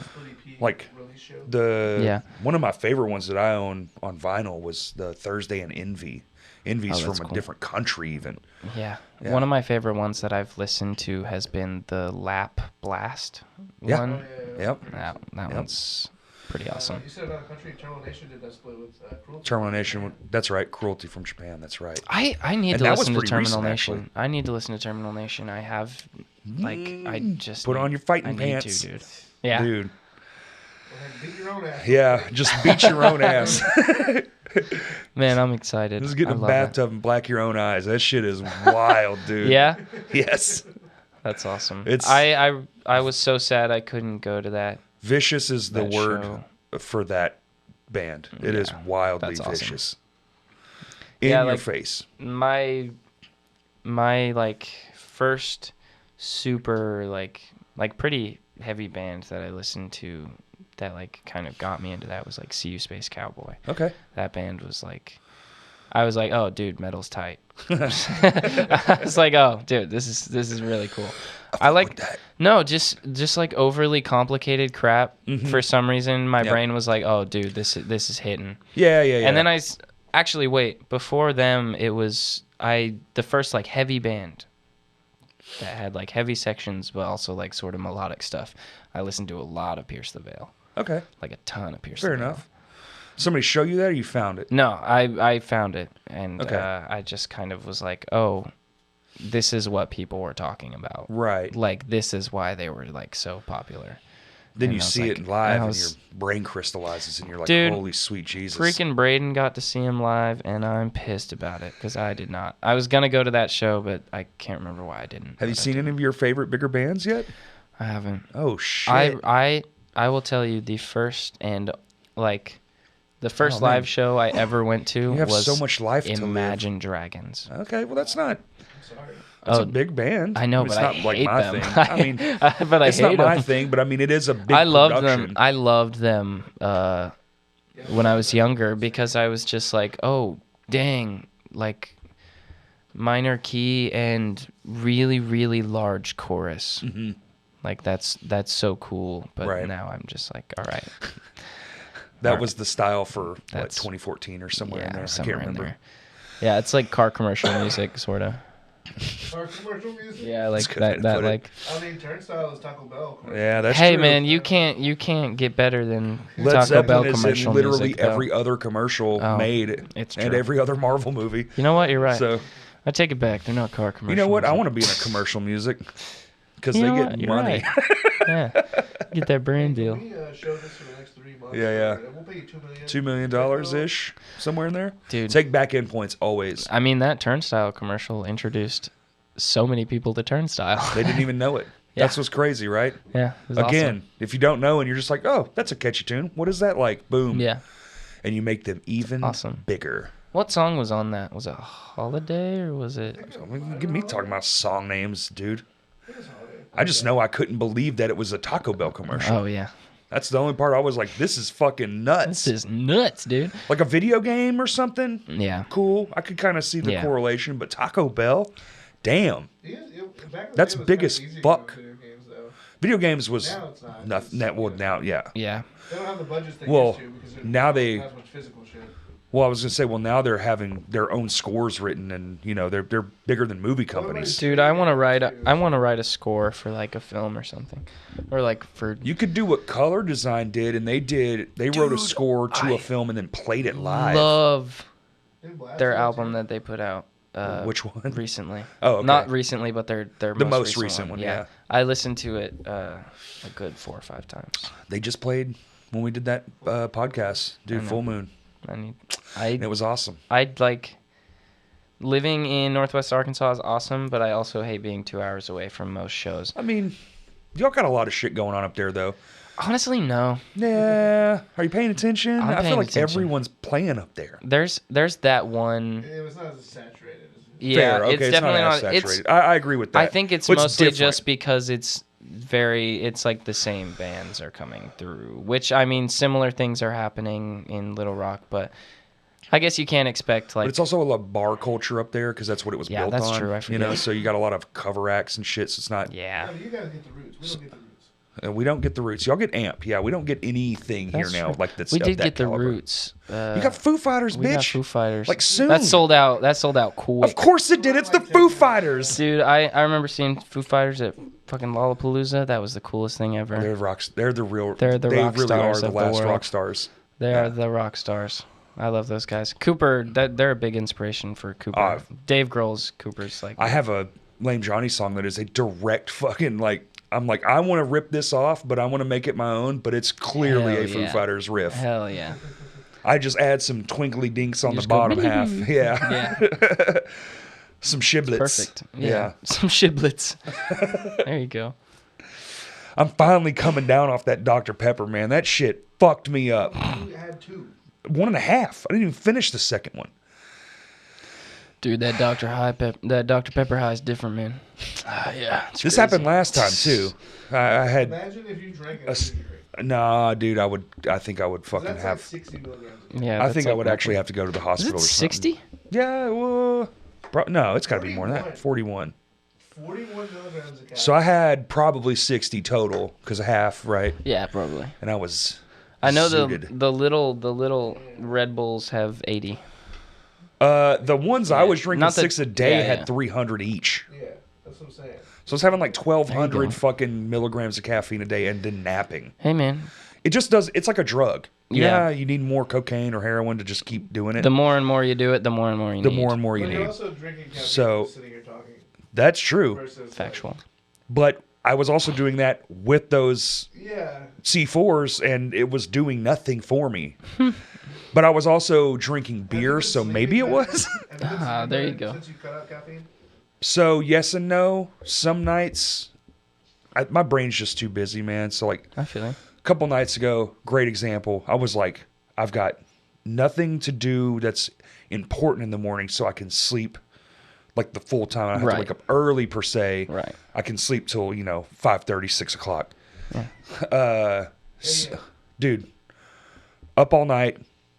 Like, Release show. The one of my favorite ones that I own on vinyl was the Thursday and Envy. Envy's Oh, from that's a cool. different country even. Yeah. Yeah. One of my favorite ones that I've listened to has been the Lap Blast Yeah. one. Yep. That one's pretty awesome. You said about country. Terminal Nation did that split with Cruelty. Terminal Nation. That's right. Cruelty from Japan. That's right. I need And to that was listen to pretty Terminal recent, Nation. actually. I need to listen to Terminal Nation. I have, I just Put on your fighting I need pants, to, dude. Yeah. dude. Well, then beat your own ass. Yeah, just beat your own ass. Man, I'm excited. Just get I in a love that. bathtub and black your own eyes. That shit is wild, dude. Yeah, Yes. that's awesome. It's- I was so sad I couldn't go to that. Vicious is the That word show. for that band. It is Yeah, wildly that's awesome. vicious. In Yeah, your like- face. My like first super like pretty heavy band that I listened to that like kind of got me into that was like See You Space Cowboy. Okay. That band was like, I was like, oh dude, metal's tight. I was like, oh dude, this is really cool. I like that. no, just like overly complicated crap. For some reason, my Yep. brain was like, oh dude, this is hitting. Yeah. And then actually wait, before them it was the first like heavy band that had like heavy sections but also like sort of melodic stuff. I listened to a lot of Pierce the Veil. Okay. Like a ton of Pierce Fair the Veil. enough. Somebody show you that or you found it? No, I found it and Okay. I just kind of was like, oh, this is what people were talking about. Right. Like this is why they were like so popular. Then And you I was see like- it live I and was- your brain crystallizes and you're like, Dude, holy sweet Jesus. Freaking Braden got to see him live, and I'm pissed about it because I did not. I was gonna go to that show, but I can't remember why I didn't. Have you but I seen any of your favorite bigger bands yet? I haven't. Oh, shit. I will tell you the first and like the first Oh, man. live show I ever went to You have was so much life to live. Imagine Dragons. Okay, well, that's not... Sorry. That's Oh, a big band. I know, It's but not I like hate my them. thing. I mean, but I it's hate not my them. thing, but I mean, it is a big I loved production. them. I loved them when I was younger because I was just like, oh, dang, like minor key and really, really large chorus. Mm-hmm. Like that's so cool. But Right. now I'm just like, all right. That Alright. was the style for, what, That's- 2014 or somewhere in Yeah, there. I somewhere can't in remember. there. Yeah, it's like car commercial music, sort of. Our commercial music. Yeah, like That's a good way to that put it. like. I mean, Turnstile is Taco Bell. Of course. Yeah, that's Hey true. man, you can't get better than Led Taco Zeppelin Bell is commercial in literally music. though. every other commercial Oh, made, it's and true. every other Marvel movie. You know what? You're right. So, I take it back. They're not car commercials. you know what? I want to be in a commercial music because You they know get what? You're money. right. Yeah, get that brand deal. We show this for the next 3 months. Yeah. We'll pay you $2 million. $2 million ish, somewhere in there. Dude. Take back end points always. I mean, that Turnstile commercial introduced so many people to Turnstile. They didn't even know it. Yeah. That's what's crazy, right? Yeah. It was Again, awesome. if you don't know and you're just like, oh, that's a catchy tune. What is that like? Boom. Yeah. And you make them even Awesome. bigger. What song was on that? Was it Holiday or was it? Get me talking about song names, dude. I just know I couldn't believe that it was a Taco Bell commercial. Oh yeah. That's the only part I was like, this is fucking nuts. This is nuts, dude. Like a video game or something? Yeah. Cool. I could kind of see the Yeah. correlation, but Taco Bell? Damn. Back in the That's day, it was big kinda as easy to fuck. go to video games, though. Video games was Now it's not. nothing. Well, now, yeah. Yeah. They don't have the budgets they Well, used to because now they- don't have as much physical shit. Well, I was gonna say, well, now they're having their own scores written, and you know they're bigger than movie companies. Dude, I want to write a score for like a film or something, or like for. You could do what Color Design did, and they wrote a Dude, score to I a film and then played it live. Love Dude, Blast their Off album too. that they put out. Which one? Recently. Oh, okay. Not recently, but their The most recent one, yeah. I listened to it a good 4 or 5 times. They just played when we did that podcast, I dude. know. Full Moon, And it was awesome. I'd like living in Northwest Arkansas is awesome, but I also hate being 2 hours away from most shows. I mean, y'all got a lot of shit going on up there, though. Honestly, no. Nah, are you paying attention? I'm I feel paying like attention. everyone's playing up there. There's that one. It was not as saturated as it. Yeah, Fair. Okay, it's definitely not as not. It's. saturated. I agree with that. I think it's But mostly different. just because it's like the same bands are coming through, which I mean, similar things are happening in Little Rock, but I guess you can't expect But like. it's also a lot of bar culture up there because that's what it was Yeah, built on. that's true. I You know, forget. so you got a lot of cover acts and shit. So it's not. Yeah. No, you gotta get the roots. We don't get the roots. We don't get the Roots. Y'all get Amp. Yeah, we don't get anything That's here now. true. Like that's We of did that get the caliber. Roots. You got Foo Fighters, We got bitch. Foo Fighters. Like soon. That sold out. That sold out quick. Of course it did. It's the Foo Fighters. Dude, I remember seeing Foo Fighters at fucking Lollapalooza. That was the coolest thing ever. They're rocks. They're the real. They're the they rock really stars are the of the last world. rock stars. They Yeah. are the rock stars. I love those guys. Cooper, they're a big inspiration for Cooper. Dave Grohl's Cooper's like. I have a Lame Johnny song that is a direct fucking like. I'm like, I want to rip this off, but I want to make it my own. But it's clearly Hell a Foo yeah. Fighters riff. Hell yeah. I just add some twinkly dinks on the just go, bottom half. Yeah. Yeah. Some shiblets. Perfect. Yeah. Some shiblets. There you go. I'm finally coming down off that Dr. Pepper, man. That shit fucked me up. You had 2. 1.5. I didn't even finish the second one. Dude, that Dr. Pepper high is different, man. Yeah. it's This crazy. happened last time too. I had Imagine if you drank it. nah, dude. I think I would fucking That's have. like 60 milligrams. Yeah. I that's think I like would nothing. actually have to go to the Is hospital. it or something. 60? Yeah. Well, no, it's got to be more than that. 41. 41 milligrams of caffeine. So I had probably 60 total because of half, right? Yeah, probably. And I was. I know zooted. the little Red Bulls have 80. The ones I Yeah. was drinking Not that- 6 a day yeah, had yeah. 300 each. Yeah, that's what I'm saying. So I was having like There you 1,200 go. fucking milligrams of caffeine a day and then napping. Hey, man. It just does. It's like a drug. Yeah. You need more cocaine or heroin to just keep doing it. The more and more you do it, the more and more you The need. more and more you But you're need. also drinking caffeine So- sitting here talking That's true. versus Factual. But I was also doing that with those Like, yeah. C4s, and it was doing nothing for me. But I was also drinking beer, so maybe it was. Have you been Ah, sleeping there you better go. Since you cut out caffeine. So yes and no. Some nights, my brain's just too busy, man. So like I feel it. a couple nights ago, great example. I was like, I've got nothing to do that's important in the morning, so I can sleep like the full time. I have Right. to wake up early per se. Right. I can sleep till 5:30, 6 o'clock. Yeah. Dude, up all night,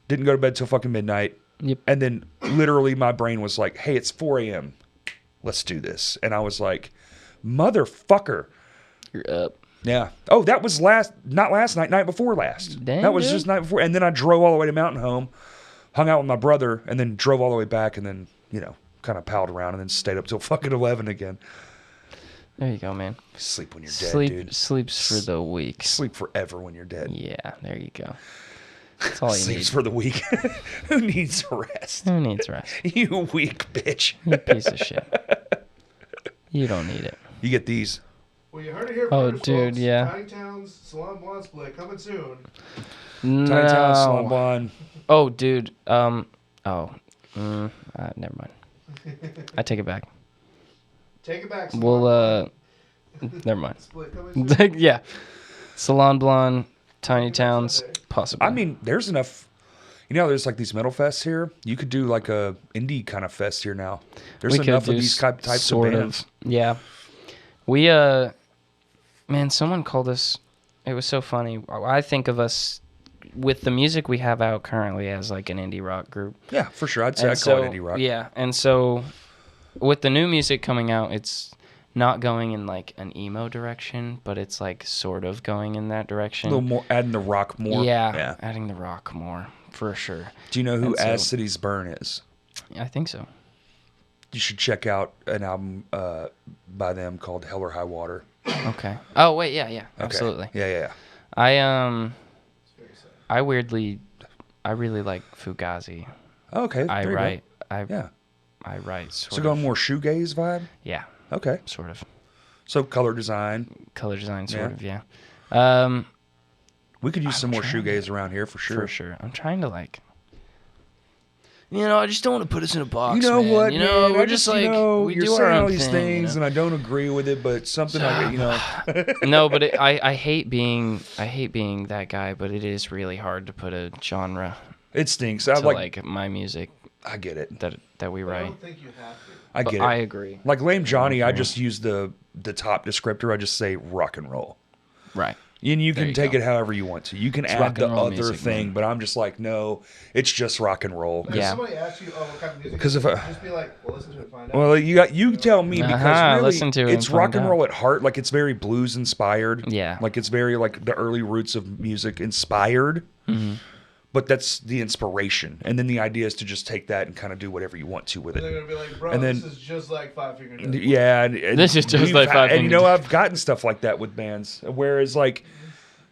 didn't go to bed till fucking midnight. Yep. And then literally my brain was like, hey, it's 4 a.m. Let's do this. And I was like, motherfucker. You're up. Yeah. Oh, that was not last night, night before last. Damn, that was dude. just night before. And then I drove all the way to Mountain Home, hung out with my brother, and then drove all the way back and then, kind of palled around and then stayed up till fucking 11 again. There you go, man. Sleep when you're dead, dude. Sleeps for the weak. Sleep forever when you're dead. Yeah, there you go. That's all you Sleeps need. for the weak. Who needs rest? Who needs rest? You weak bitch. You piece of shit. You don't need it. You get these. Well, you heard it here Oh, first, dude, folks. yeah. Tiny Town's Salon Blonde split coming soon. Tiny Town, Salon No. Blonde. Oh, dude. Never mind. I take it back. Take it back. Salon We'll Blonde never mind. split coming soon. Yeah. Salon Blonde, Tiny Towns, possibly. I mean, there's enough. There's like these metal fests here. You could do like a indie kind of fest here now. There's we could enough do of these types of sort bands. Yeah. We man, someone called us. It was so funny. I think of us with the music we have out currently as like an indie rock group. Yeah, for sure. I'd say And I'd call so, it indie rock. Yeah, and so with the new music coming out, it's not going in like an emo direction, but it's like sort of going in that A direction. little more, adding the rock more. Yeah, adding the rock more for sure. Do you know who And so- As Cities Burn is? I think so. You should check out an album by them called Hell or High Water. Okay. Oh wait, yeah, Okay. absolutely. Yeah. I really like Fugazi. Okay. I there you go. write. Yeah. I write sort So of. going more shoegaze vibe? Yeah, Okay. sort of. So color design. Color design, sort Yeah. of. Yeah. We could use some more trying to- shoegaze around here for sure. For sure. I'm trying to like. I just don't want to put us in a box. You know man. what? Man, man? we're I just you like know, we you're do our saying own all these thing, things, and I don't agree with it, but something like No, but I hate being that guy. But it is really hard to put a genre it stinks. to I like my music I get it. that we I write. don't think you have to. I But get I it. agree. Like Lame Johnny, I just use the top descriptor. I just say rock and roll. Right. And you There can you take go. it however you want to. You can It's add rock the and roll other music, thing, man. but I'm just like, no, it's just rock and roll. If Yeah. somebody asks you, oh, what kind of music? 'Cause is if it? I- Just be like, well, listen to it, and find out. Well, you tell me because really, listen to it it's and rock find and out. roll at heart. Like it's very blues inspired. Yeah. Like it's very like the early roots of music inspired. Mm-hmm. But that's the inspiration, and then the idea is to just take that and kind of do whatever you want to with They're it. gonna be like, bro, And then- this is just like Five Finger Death. Yeah, and This is just we've like had- Five And you Finger know, Death. I've gotten stuff like that with bands. Whereas like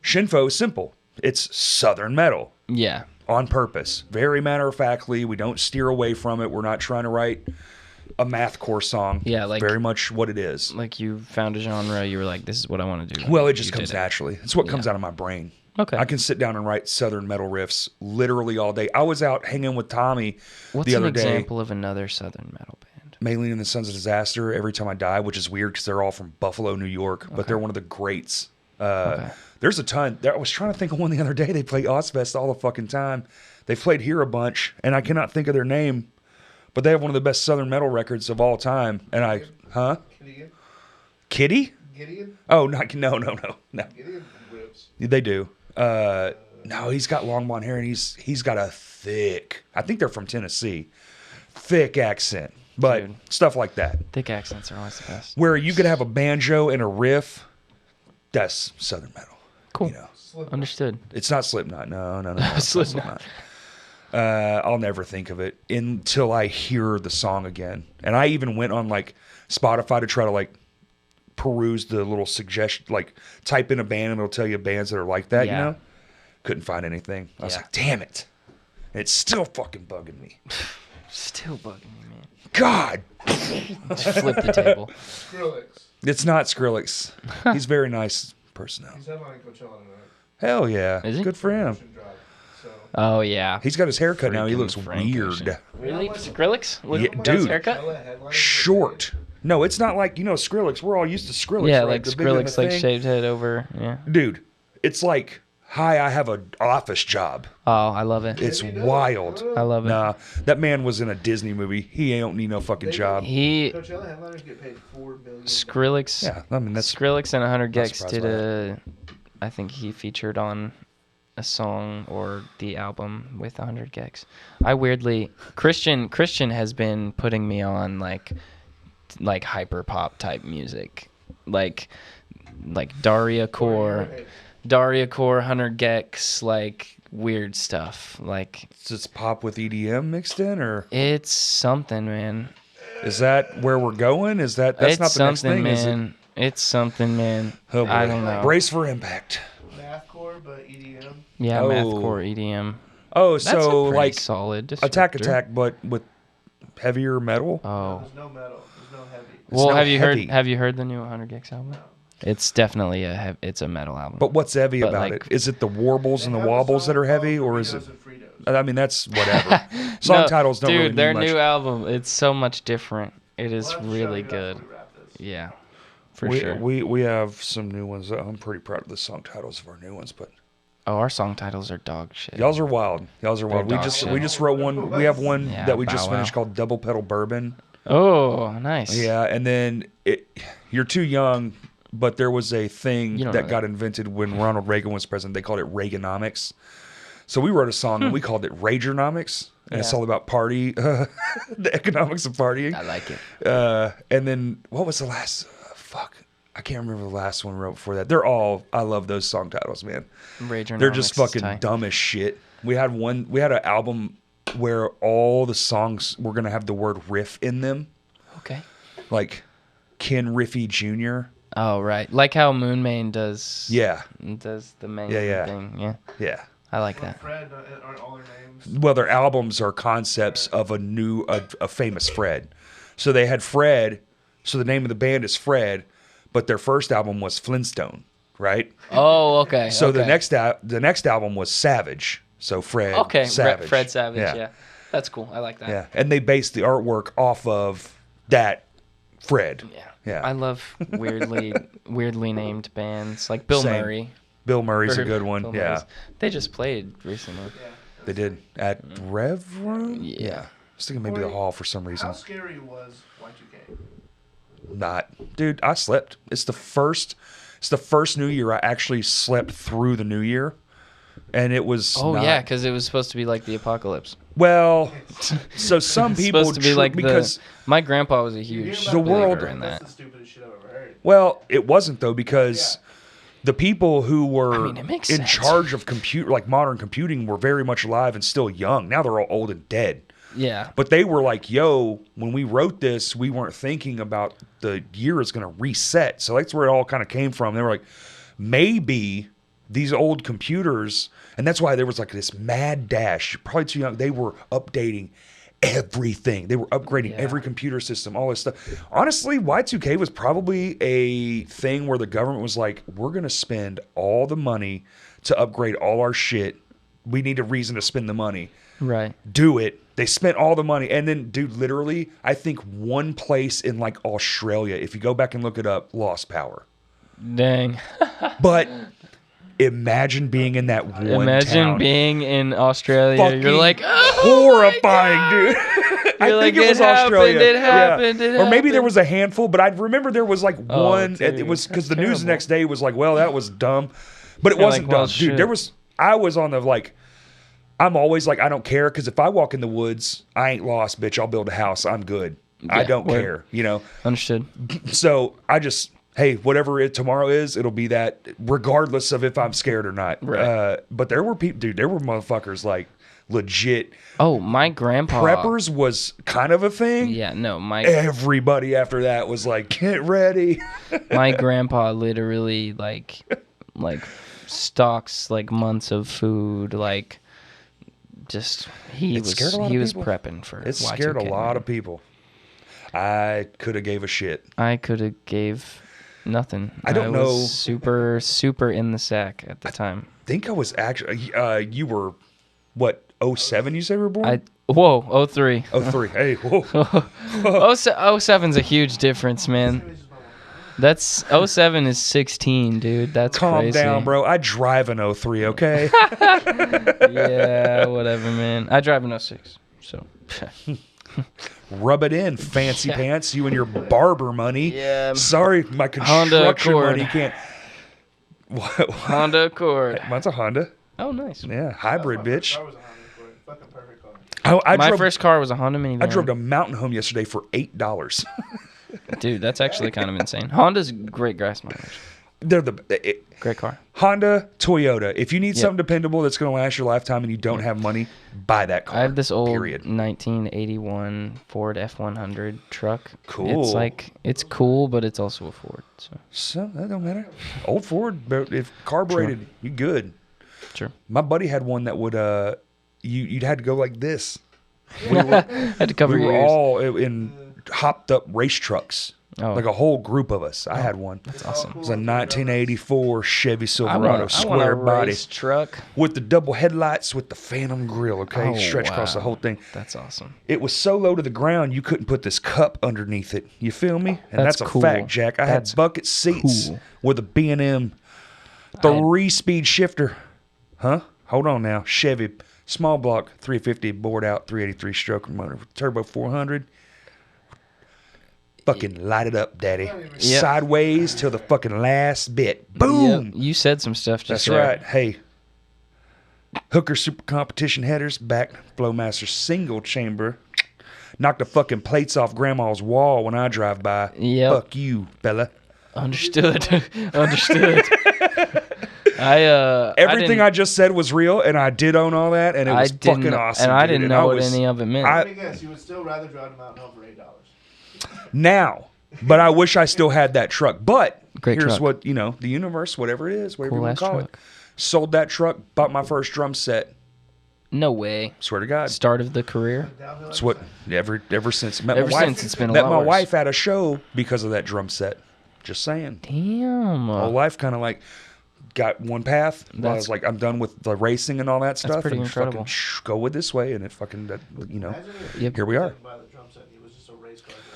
Shinfo is simple. It's Southern metal Yeah. on purpose, very matter of factly. We don't steer away from it. We're not trying to write a mathcore song. Yeah, like- very much what it is. Like you found a genre, you were like, this is what I want to do. Well, it just You comes did it. naturally. It's what comes Yeah. out of my brain. Okay. I can sit down and write Southern metal riffs literally all day. I was out hanging with Tommy What's the an other day. example of another Southern metal band? Maylene and the Sons of Disaster, Every Time I Die, which is weird because they're all from Buffalo, New York, but they're one of the greats. There's a ton. I was trying to think of one the other day. They play Ozfest all the fucking time. They've played here a bunch, and I cannot think of their name, but they have one of the best Southern metal records of all time. And Gideon? Kitty? Gideon? Oh, no. Gideon rips. They do. No, he's got long blonde hair, and he's got a thick. I think they're from Tennessee. Thick accent, but Dude. stuff like that. Thick accents are always the best. Where you could have a banjo and a riff, that's Southern metal. Cool. You know, Understood. it's not Slipknot. No, it's not Slipknot. I'll never think of it until I hear the song again. And I even went on like Spotify to try to like peruse the little suggestion, like type in a band and it'll tell you bands that are like that. Yeah. You know, couldn't find anything. I was Yeah. like, damn it! And it's still fucking bugging me. Still bugging me, man. God, Just flip the table. Skrillex. it's not Skrillex. He's a very nice person. He's headlining Coachella tonight. Hell yeah, Is he? good for him. Ocean Drive. So, Oh, yeah. He's got his haircut now. He Freaking looks Frank weird. Ocean. Really? Skrillex? With Yeah, Doug's dude. haircut? Coachella headlining Short. No, it's not like, Skrillex. We're all used to Skrillex. Yeah, right? like The big of the Skrillex, like thing. shaved head over. Yeah. Dude, it's like, hi, I have an office job. Oh, I love it. It's wild. I love it. Nah, that man was in a Disney movie. He don't need no fucking job. He Coachella headliners get paid $4 million. Skrillex. Yeah, I mean, that's Skrillex and 100 Gex surprised did by I think he featured on a song or the album with 100 Gex. I weirdly Christian has been putting me on like hyper pop type music, like Daria Core, 100 Gex, like weird stuff. Like it's pop with EDM mixed in, or it's something, man. is that where we're going? Is that's It's not the next something, thing? Is it? man. It's something, man. Oh, boy. I don't know. Brace for impact. Mathcore, but EDM. Yeah, Oh. mathcore EDM. Oh, That's so a pretty like solid Attack descriptor. Attack, but with heavier metal. Oh. There's no metal. There's no heavy. Well, not have you heavy. heard the new 100 Gex album? It's definitely it's a metal album. But what's heavy But, about like- it? Is it the warbles and the They have a wobbles song that are heavy, called or is it? Burritos and Fritos. I mean, that's whatever. Song No, titles don't dude, really mean their much. new album, it's so much different. It is We'll have to really shout it out good. when we wrap this. Yeah, for we, sure. we have some new ones. I'm pretty proud of the song titles of our new ones, but Oh, our song titles are dog shit. y'all's are wild. Y'all's are wild. dog shit. We just wrote one. We have one Yeah, that we Bow just Wow. finished called Double Pedal Bourbon. Oh, nice. Yeah, and then you're too young, but there was a thing You don't that know got invented when Ronald Reagan was president. They called it Reaganomics. So we wrote a song and we called it Ragernomics, and it's Yeah. all about party, the economics of partying. I like it. And then what was the last? Fuck, I can't remember the last one we wrote before that. They're all. I love those song titles, man. They're just fucking dumb as shit. We had an album where all the songs were gonna have the word riff in them, Okay. like Ken Riffy Jr. Oh, right. Like how Moon Main does. Yeah, Does the main Yeah. thing. Yeah. yeah. I like Like that. Fred, aren't all their names? Well, their albums are concepts of a famous Fred. So they had Fred. So the name of the band is Fred, but their first album was Flintstone, right? Oh, okay. So okay. the next album was Savage. So Fred Okay, Savage. Fred Savage. Yeah. That's cool. I like that. Yeah. And they based the artwork off of that Fred. Yeah. Yeah. I love weirdly named bands like Bill Same. Murray. Bill Murray's a Bill good one. Murray's. Yeah. They just played recently. Yeah. They did at Rev Room. Yeah. I was thinking maybe the Hall for some reason. How scary was Y2K? Not, dude. I slept. It's the first It's the first New Year I actually slept through the New Year, and it was. Oh not, yeah, because it was supposed to be like the apocalypse. Well, so some It's people supposed to be like because my grandpa was a You huge hear The about world- believer in That's that. the stupidest shit I've ever heard. well, it wasn't though because. The people who were I mean, it makes in sense. charge of modern computing were very much alive and still young. Now they're all old and dead. Yeah. But they were like, yo, when we wrote this, we weren't thinking about the year is going to reset. So that's where it all kind of came from. They were like, maybe these old computers, and that's why there was like this mad dash. You're probably too young. They were updating everything. They were upgrading every computer system, all this stuff. Honestly, Y2K was probably a thing where the government was like, we're going to spend all the money to upgrade all our shit. We need a reason to spend the money. Right. Do it. They spent all the money. And then, dude, literally, I think one place in like Australia, if you go back and look it up, lost power. Dang. But imagine being in that one Imagine town. being in Australia. Fucking You're like, oh, horrifying, dude. I You're think like, it was "It happened, Australia. it happened, it Or maybe there happened." was a handful, but I remember there was like Oh, one. dude, It was because the that's news the terrible. next day was like, well, that was dumb, but it You're wasn't like, well, dumb, dude. shit. There was. I was on the like. I'm always like, I don't care because if I walk in the woods, I ain't lost, bitch. I'll build a house. I'm good. I Yeah, don't word. care, you know. Understood. So I just, hey, whatever it tomorrow is, it'll be that, regardless of if I'm scared or not. Right. But there were people, dude. There were motherfuckers like legit. Oh, my grandpa. Preppers was kind of a thing. Yeah, no, Everybody after that was like, get ready. my grandpa literally like stocks like months of food, like just It scared a lot of he was people. prepping for It scared a Y2K, lot man. of people. I could have gave a shit. I could have gave nothing. I don't was know. super in the sack at the time. Think I was actually, you were, what, 07 you said you were born? Whoa, 03. 03. Hey, whoa. 07's a huge difference, man. That's 07 is 16, dude. That's Calm crazy. down, bro. I drive an 03, okay? Yeah, whatever, man. I drive an 06, so. Rub it in, fancy pants. You and your barber money. Yeah. Sorry, my Honda construction Accord. money can't. What? Honda Accord. Mine's a Honda. Oh, nice. Yeah, hybrid, bitch. Car was a Honda Accord. Fucking perfect car. I My drove, first car was a Honda minivan. I drove to Mountain Home yesterday for $8. Dude, that's actually kind of insane. Honda's great gas mileage. They're the Great car. Honda, Toyota. If you need Yep. something dependable that's going to last your lifetime and you don't have money, buy that car. I have this old Period. 1981 Ford F100 truck. Cool. It's like, it's cool, but it's also a Ford. So that don't matter. Old Ford, but if carbureted, you good. Sure. My buddy had one that would you'd had to go like this. Had to cover We your were ears. all in hopped up race trucks. Oh. Like a whole group of us. I had one. That's awesome. It was a 1984 Chevy I Silverado want a square body race truck. with the double headlights with the Phantom grill, okay? Oh, Stretch across the wow. whole thing. That's awesome. It was so low to the ground you couldn't put this cup underneath it. You feel me? And That's that's, a cool. fact, Jack. I That's had bucket seats cool. with a B&M 3-speed shifter. Huh? Hold on now. Chevy small block 350 bored out 383 stroke motor turbo 400. Fucking light it up, daddy. Yep. Sideways till the fucking last bit. Boom. Yep. You said some stuff just That's there. right. Hey. Hooker Super Competition headers, back Flowmaster single chamber. Knock the fucking plates off grandma's wall when I drive by. Yep. Fuck you, fella. Understood. Understood. Everything I just said was real, and I did own all that, and it was fucking awesome. And I dude. didn't know what was- any of it meant. I- Let me guess. You would still rather drive to Mountain Home for $8. now, but I wish I still had that truck. But Great here's truck. what, the universe, whatever it is, whatever you want Cool-ass to call it. truck. Sold that truck, bought my first drum set. No way. Swear to God. Start of the career. Downhill. That's what ever since met Ever my wife. since, it's been a met lot my worse. wife at a show because of that drum set. Just saying. Damn. Whole life kind of like got one path. I That's- was like, I'm done with the racing and all that stuff. pretty and incredible. Fucking go with this way, and it fucking Imagine if Yep. here we are. didn't buy the drum set. He was just a race car driver.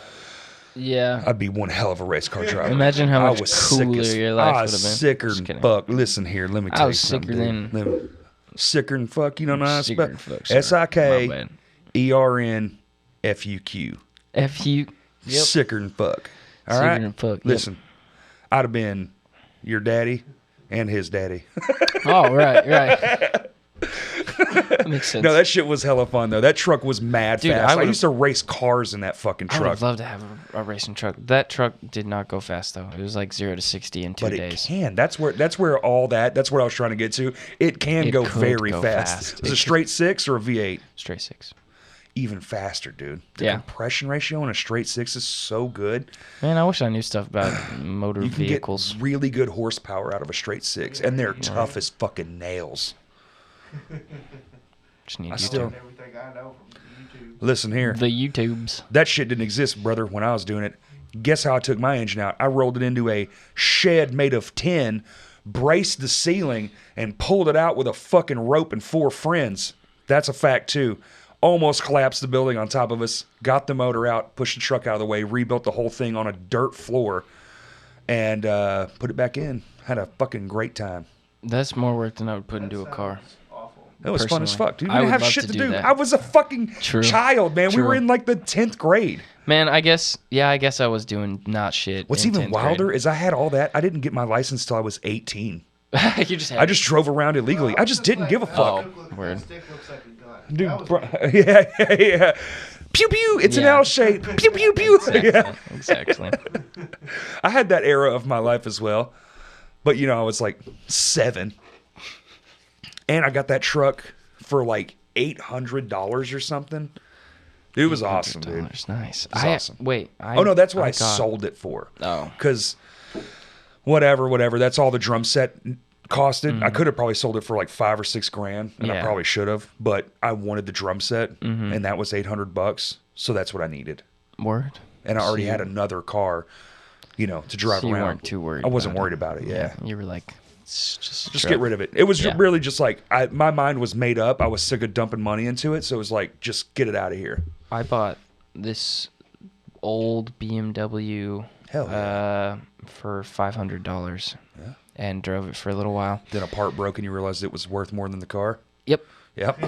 Yeah. I'd be one hell of a race car driver. Imagine how I much was sick cooler as- your life I would was have been. sicker Just than kidding. fuck. Listen here, let me I tell was you something. sicker dude. than- Sicker than fuck. You don't know how to Sicker spell than fuck, sir. SIK My bad. ERNFUQ. F you. Yep. Sicker than fuck. All Sicker right. than fuck, yep. Listen, I'd have been your daddy, and his daddy. Oh, right. That makes sense. No, that shit was hella fun though. That truck was mad Dude, fast. I would've- used to race cars in that fucking I would truck. have loved to have a racing truck. That truck did not go fast though. It was like 0 to 60 in 2 But days. it can. That's where that's what I was trying to get to. It can It go could very go fast. fast. Is it It a straight 6 or a V8? Straight 6. Even faster, dude. The Yeah. compression ratio on a straight 6 is so good. Man, I wish I knew stuff about motor You can vehicles. get really good horsepower out of a straight 6, and they're tough as fucking nails. Just need I YouTube. still- Everything I know from YouTube. Listen here. The YouTubes. That shit didn't exist, brother, when I was doing it. Guess how I took my engine out? I rolled it into a shed made of tin, braced the ceiling, and pulled it out with a fucking rope and 4 friends. That's a fact, too. Almost collapsed the building on top of us, got the motor out, pushed the truck out of the way, rebuilt the whole thing on a dirt floor, and put it back in. Had a fucking great time. That's more work than I would put into a car. Awful. It was fun as Personally, fuck, dude. We I didn't would have love shit to to do do. that. I was a fucking True. child, man. We True. were in like the 10th grade. Man, I guess I was doing not shit. What's in even 10th grade. wilder is I had all that. I didn't get my license till I was 18. You just had I just drove around illegally. I just didn't give a fuck. Oh, word. That stick looks like a gun. Dude, That was bro, me. yeah. Pew pew. It's an Yeah. L shape. Pew pew pew. Yeah. Exactly. I had that era of my life as well, but you know I was like 7, and I got that truck for like $800 or something. Dude, it was awesome, dude. $800. Nice. was awesome. Wait. Oh no, that's what I got- sold it for. Oh. Because whatever. That's all the drum set costed. I could have probably sold it for like $5 or $6 grand, and I Yeah. probably should have. But I wanted the drum set, and that was $800, so that's what I needed. Word. And I already So had another car, to drive So you around. weren't too worried I wasn't about it. worried about it. Yeah. You were like, just Just get rid of it. It was Yeah. really just like my mind was made up. I was sick of dumping money into it, so it was like, just get it out of here. I bought this old BMW Hell yeah. for $500. Yeah. And drove it for a little while. Then a part broke, and you realized it was worth more than the car. Yep. Yep.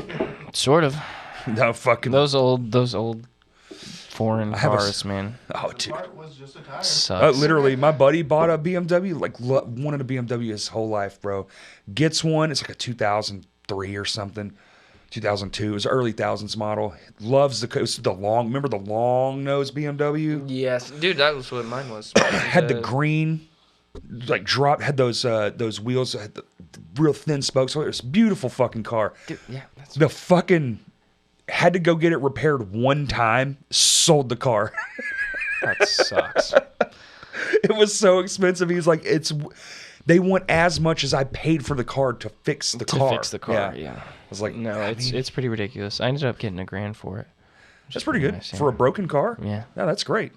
Sort of. No fucking. Those old foreign I have a cars, man. Oh, The dude. part was just a tire. Sucks. Literally, my buddy bought a BMW, like wanted a BMW his whole life, bro. Gets one. It's like a 2003 or something. 2002. It was early thousands model. Loves it was the long. Remember the long nose BMW? Yes, dude, that was what mine was. Had the green, like had those wheels, had the real thin spokes. So it was a beautiful fucking car. Dude, yeah, that's The fucking had to go get it repaired one time. Sold the car. that sucks. It was so expensive. He's like, they want as much as I paid for the car to fix the car. To fix the car, yeah. I was like, No, I mean, it's pretty ridiculous. I ended up getting $1,000 for it. that's pretty good nice, yeah. for a broken car. Yeah, Yeah, that's great.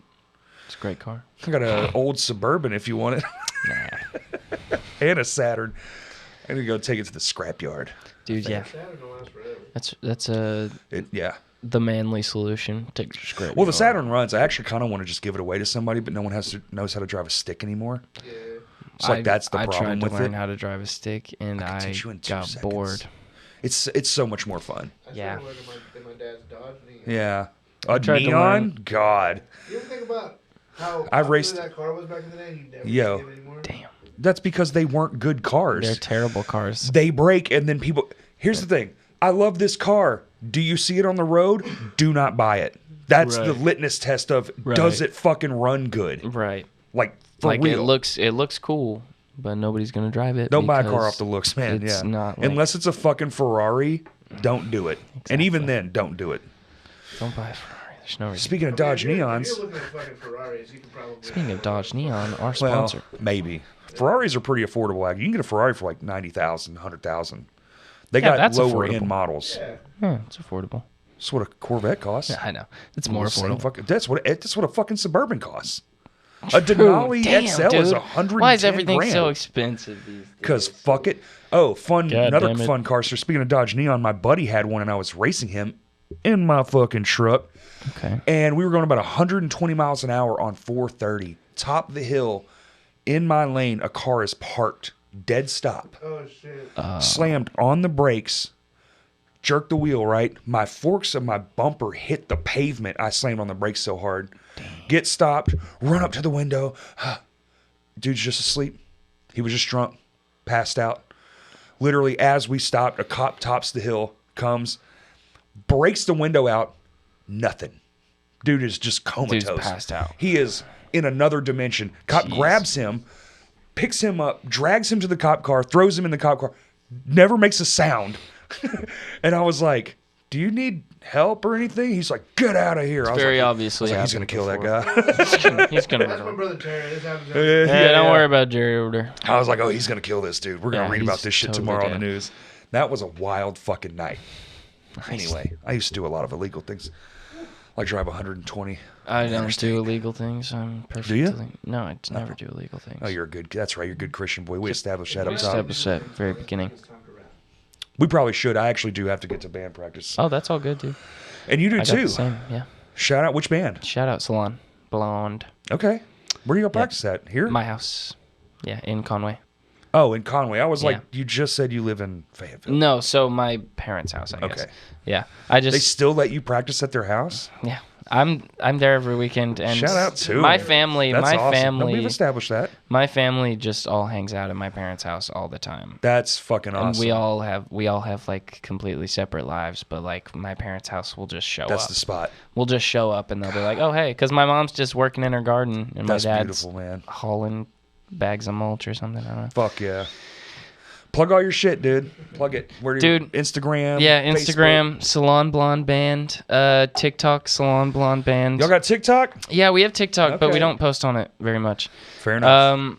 it's a great car. I got an old Suburban if you want it, Nah, and a Saturn. I'm gonna go take it to the scrapyard. dude, yeah, Saturn will last forever. that's Yeah. the manly solution. Take the scrap. Well, the Saturn runs. I actually kind of want to just give it away to somebody, but no one knows how to drive a stick anymore. Yeah. It's like that's the I problem tried with to learn it. how to drive a stick, and I could I teach you in 2 got seconds. bored. It's so much more fun. I Yeah. started learning in my dad's Dodge Neon. Yeah. A tried to neon, learn- God. You ever think about how I popular raced- that car was back in the day? You never Yo. see them anymore. Damn, That's because they weren't good cars. they're terrible cars. They break, and then people. Here's the thing. I love this car. Do you see it on the road? Do not buy it. That's the Right. litmus test of Right. does it fucking run good? Right. Like for Like real. it looks cool, but nobody's gonna drive it. Don't buy a car because off the looks, man. It's Yeah. not like- Unless it's a fucking Ferrari, don't do it. And even then, don't do it. Don't buy a Ferrari. There's no reason. Speaking of I mean, Dodge if you're Neons, looking at fucking Ferraris, you can probably. Speaking of Dodge Neon, our well, sponsor. maybe. Ferraris are pretty affordable. You can get a Ferrari for like 90,000, 100,000. They Yeah, got that's lower affordable. end models. Yeah. Yeah, it's affordable. That's what a Corvette costs. Yeah, I know. It's more Same affordable. fucking- that's what a fucking Suburban costs. A Denali Damn, XL is dude. 110 Why is everything grand. so expensive these days? Because fuck it. Oh, fun. God Another damn it. fun car. So speaking of Dodge Neon, my buddy had one, and I was racing him in my fucking truck, Okay. and we were going about 120 miles an hour on 430, top of the hill, in my lane. A car is parked, dead stop, Oh shit. slammed on the brakes, jerked the wheel right. My forks of my bumper hit the pavement. I slammed on the brakes so hard. Get stopped, run up to the window. Dude's just asleep. He was just drunk, passed out. Literally, as we stopped, a cop tops the hill, comes, breaks the window out. Nothing. Dude is just comatose. Dude's passed out. He is in another dimension. Cop grabs him, picks him up, drags him to the cop car, throws him in the cop car, never makes a sound. And I was like, do you need help or anything? He's like, get out of here. I was Very like, obviously he's going to kill that before. guy. He's gonna. That's my brother Terry. This happens. Yeah, don't worry about Jerry over there. I was like, oh, he's going to kill this dude. We're going to Yeah, read about he's this shit totally tomorrow on the dead. news. That was a wild fucking night. Anyway, I used to do a lot of illegal things. Like drive 120. I don't do illegal things. I'm perfectly. you? No, I never do illegal things. Oh, you're a good. That's right. You're a good Christian boy. We established that up top. Established at very beginning. It's time to wrap. We probably should. I actually do have to get to band practice. Oh, that's all good, dude. And you do I got too. the same. Yeah. Shout out which band? Shout out Salon Blonde. Okay. Where do you go practice at? Here? My house. Yeah, in Conway. Oh, in Conway. I was like, Yeah. you just said you live in Fayetteville. No, so my parents' house, I guess. Okay. Yeah. I They just still let you practice at their house? yeah. I'm there every weekend and Shout out to my them. family. That's my awesome. No, we've family. established that. My family just all hangs out at my parents' house all the time. That's fucking awesome. And we all have like completely separate lives, but like my parents' house will just show That's up. the spot. We'll just show up and they'll be like, "Oh, hey," cuz my mom's just working in her garden and That's my dad's beautiful, man. hauling bags of mulch or something. I don't know. Fuck yeah. Plug all your shit, dude. Plug it. Where do you, Dude, Instagram? Yeah, Facebook? Instagram, Salon Blonde Band, TikTok, Salon Blonde Band. Y'all got TikTok? Yeah, we have TikTok, but Okay. we don't post on it very much. Fair enough.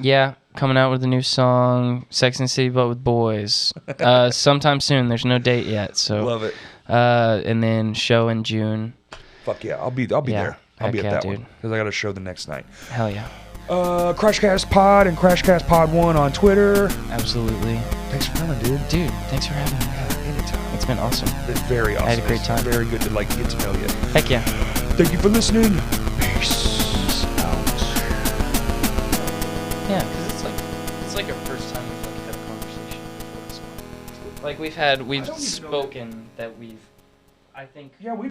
Yeah, coming out with a new song, Sex and the City, but with boys. Sometime soon. There's no date yet, so. Love it. And then show in June. Fuck yeah. I'll be Yeah. there. I'll be Heck at yeah, that one dude. because I got a show the next night. Hell yeah, Crashcast Pod and Crashcast Pod 1 on Twitter. absolutely, Thanks for coming, dude. dude. Thanks for having me. Anytime. It's been awesome. It's very awesome. I had a great It's time. Very good to like get to know you. Heck yeah. Thank you for listening. Peace out. Yeah, because it's like our first time we've like had a conversation before this one. Like we've I don't even know spoken that we've, I think. Yeah, we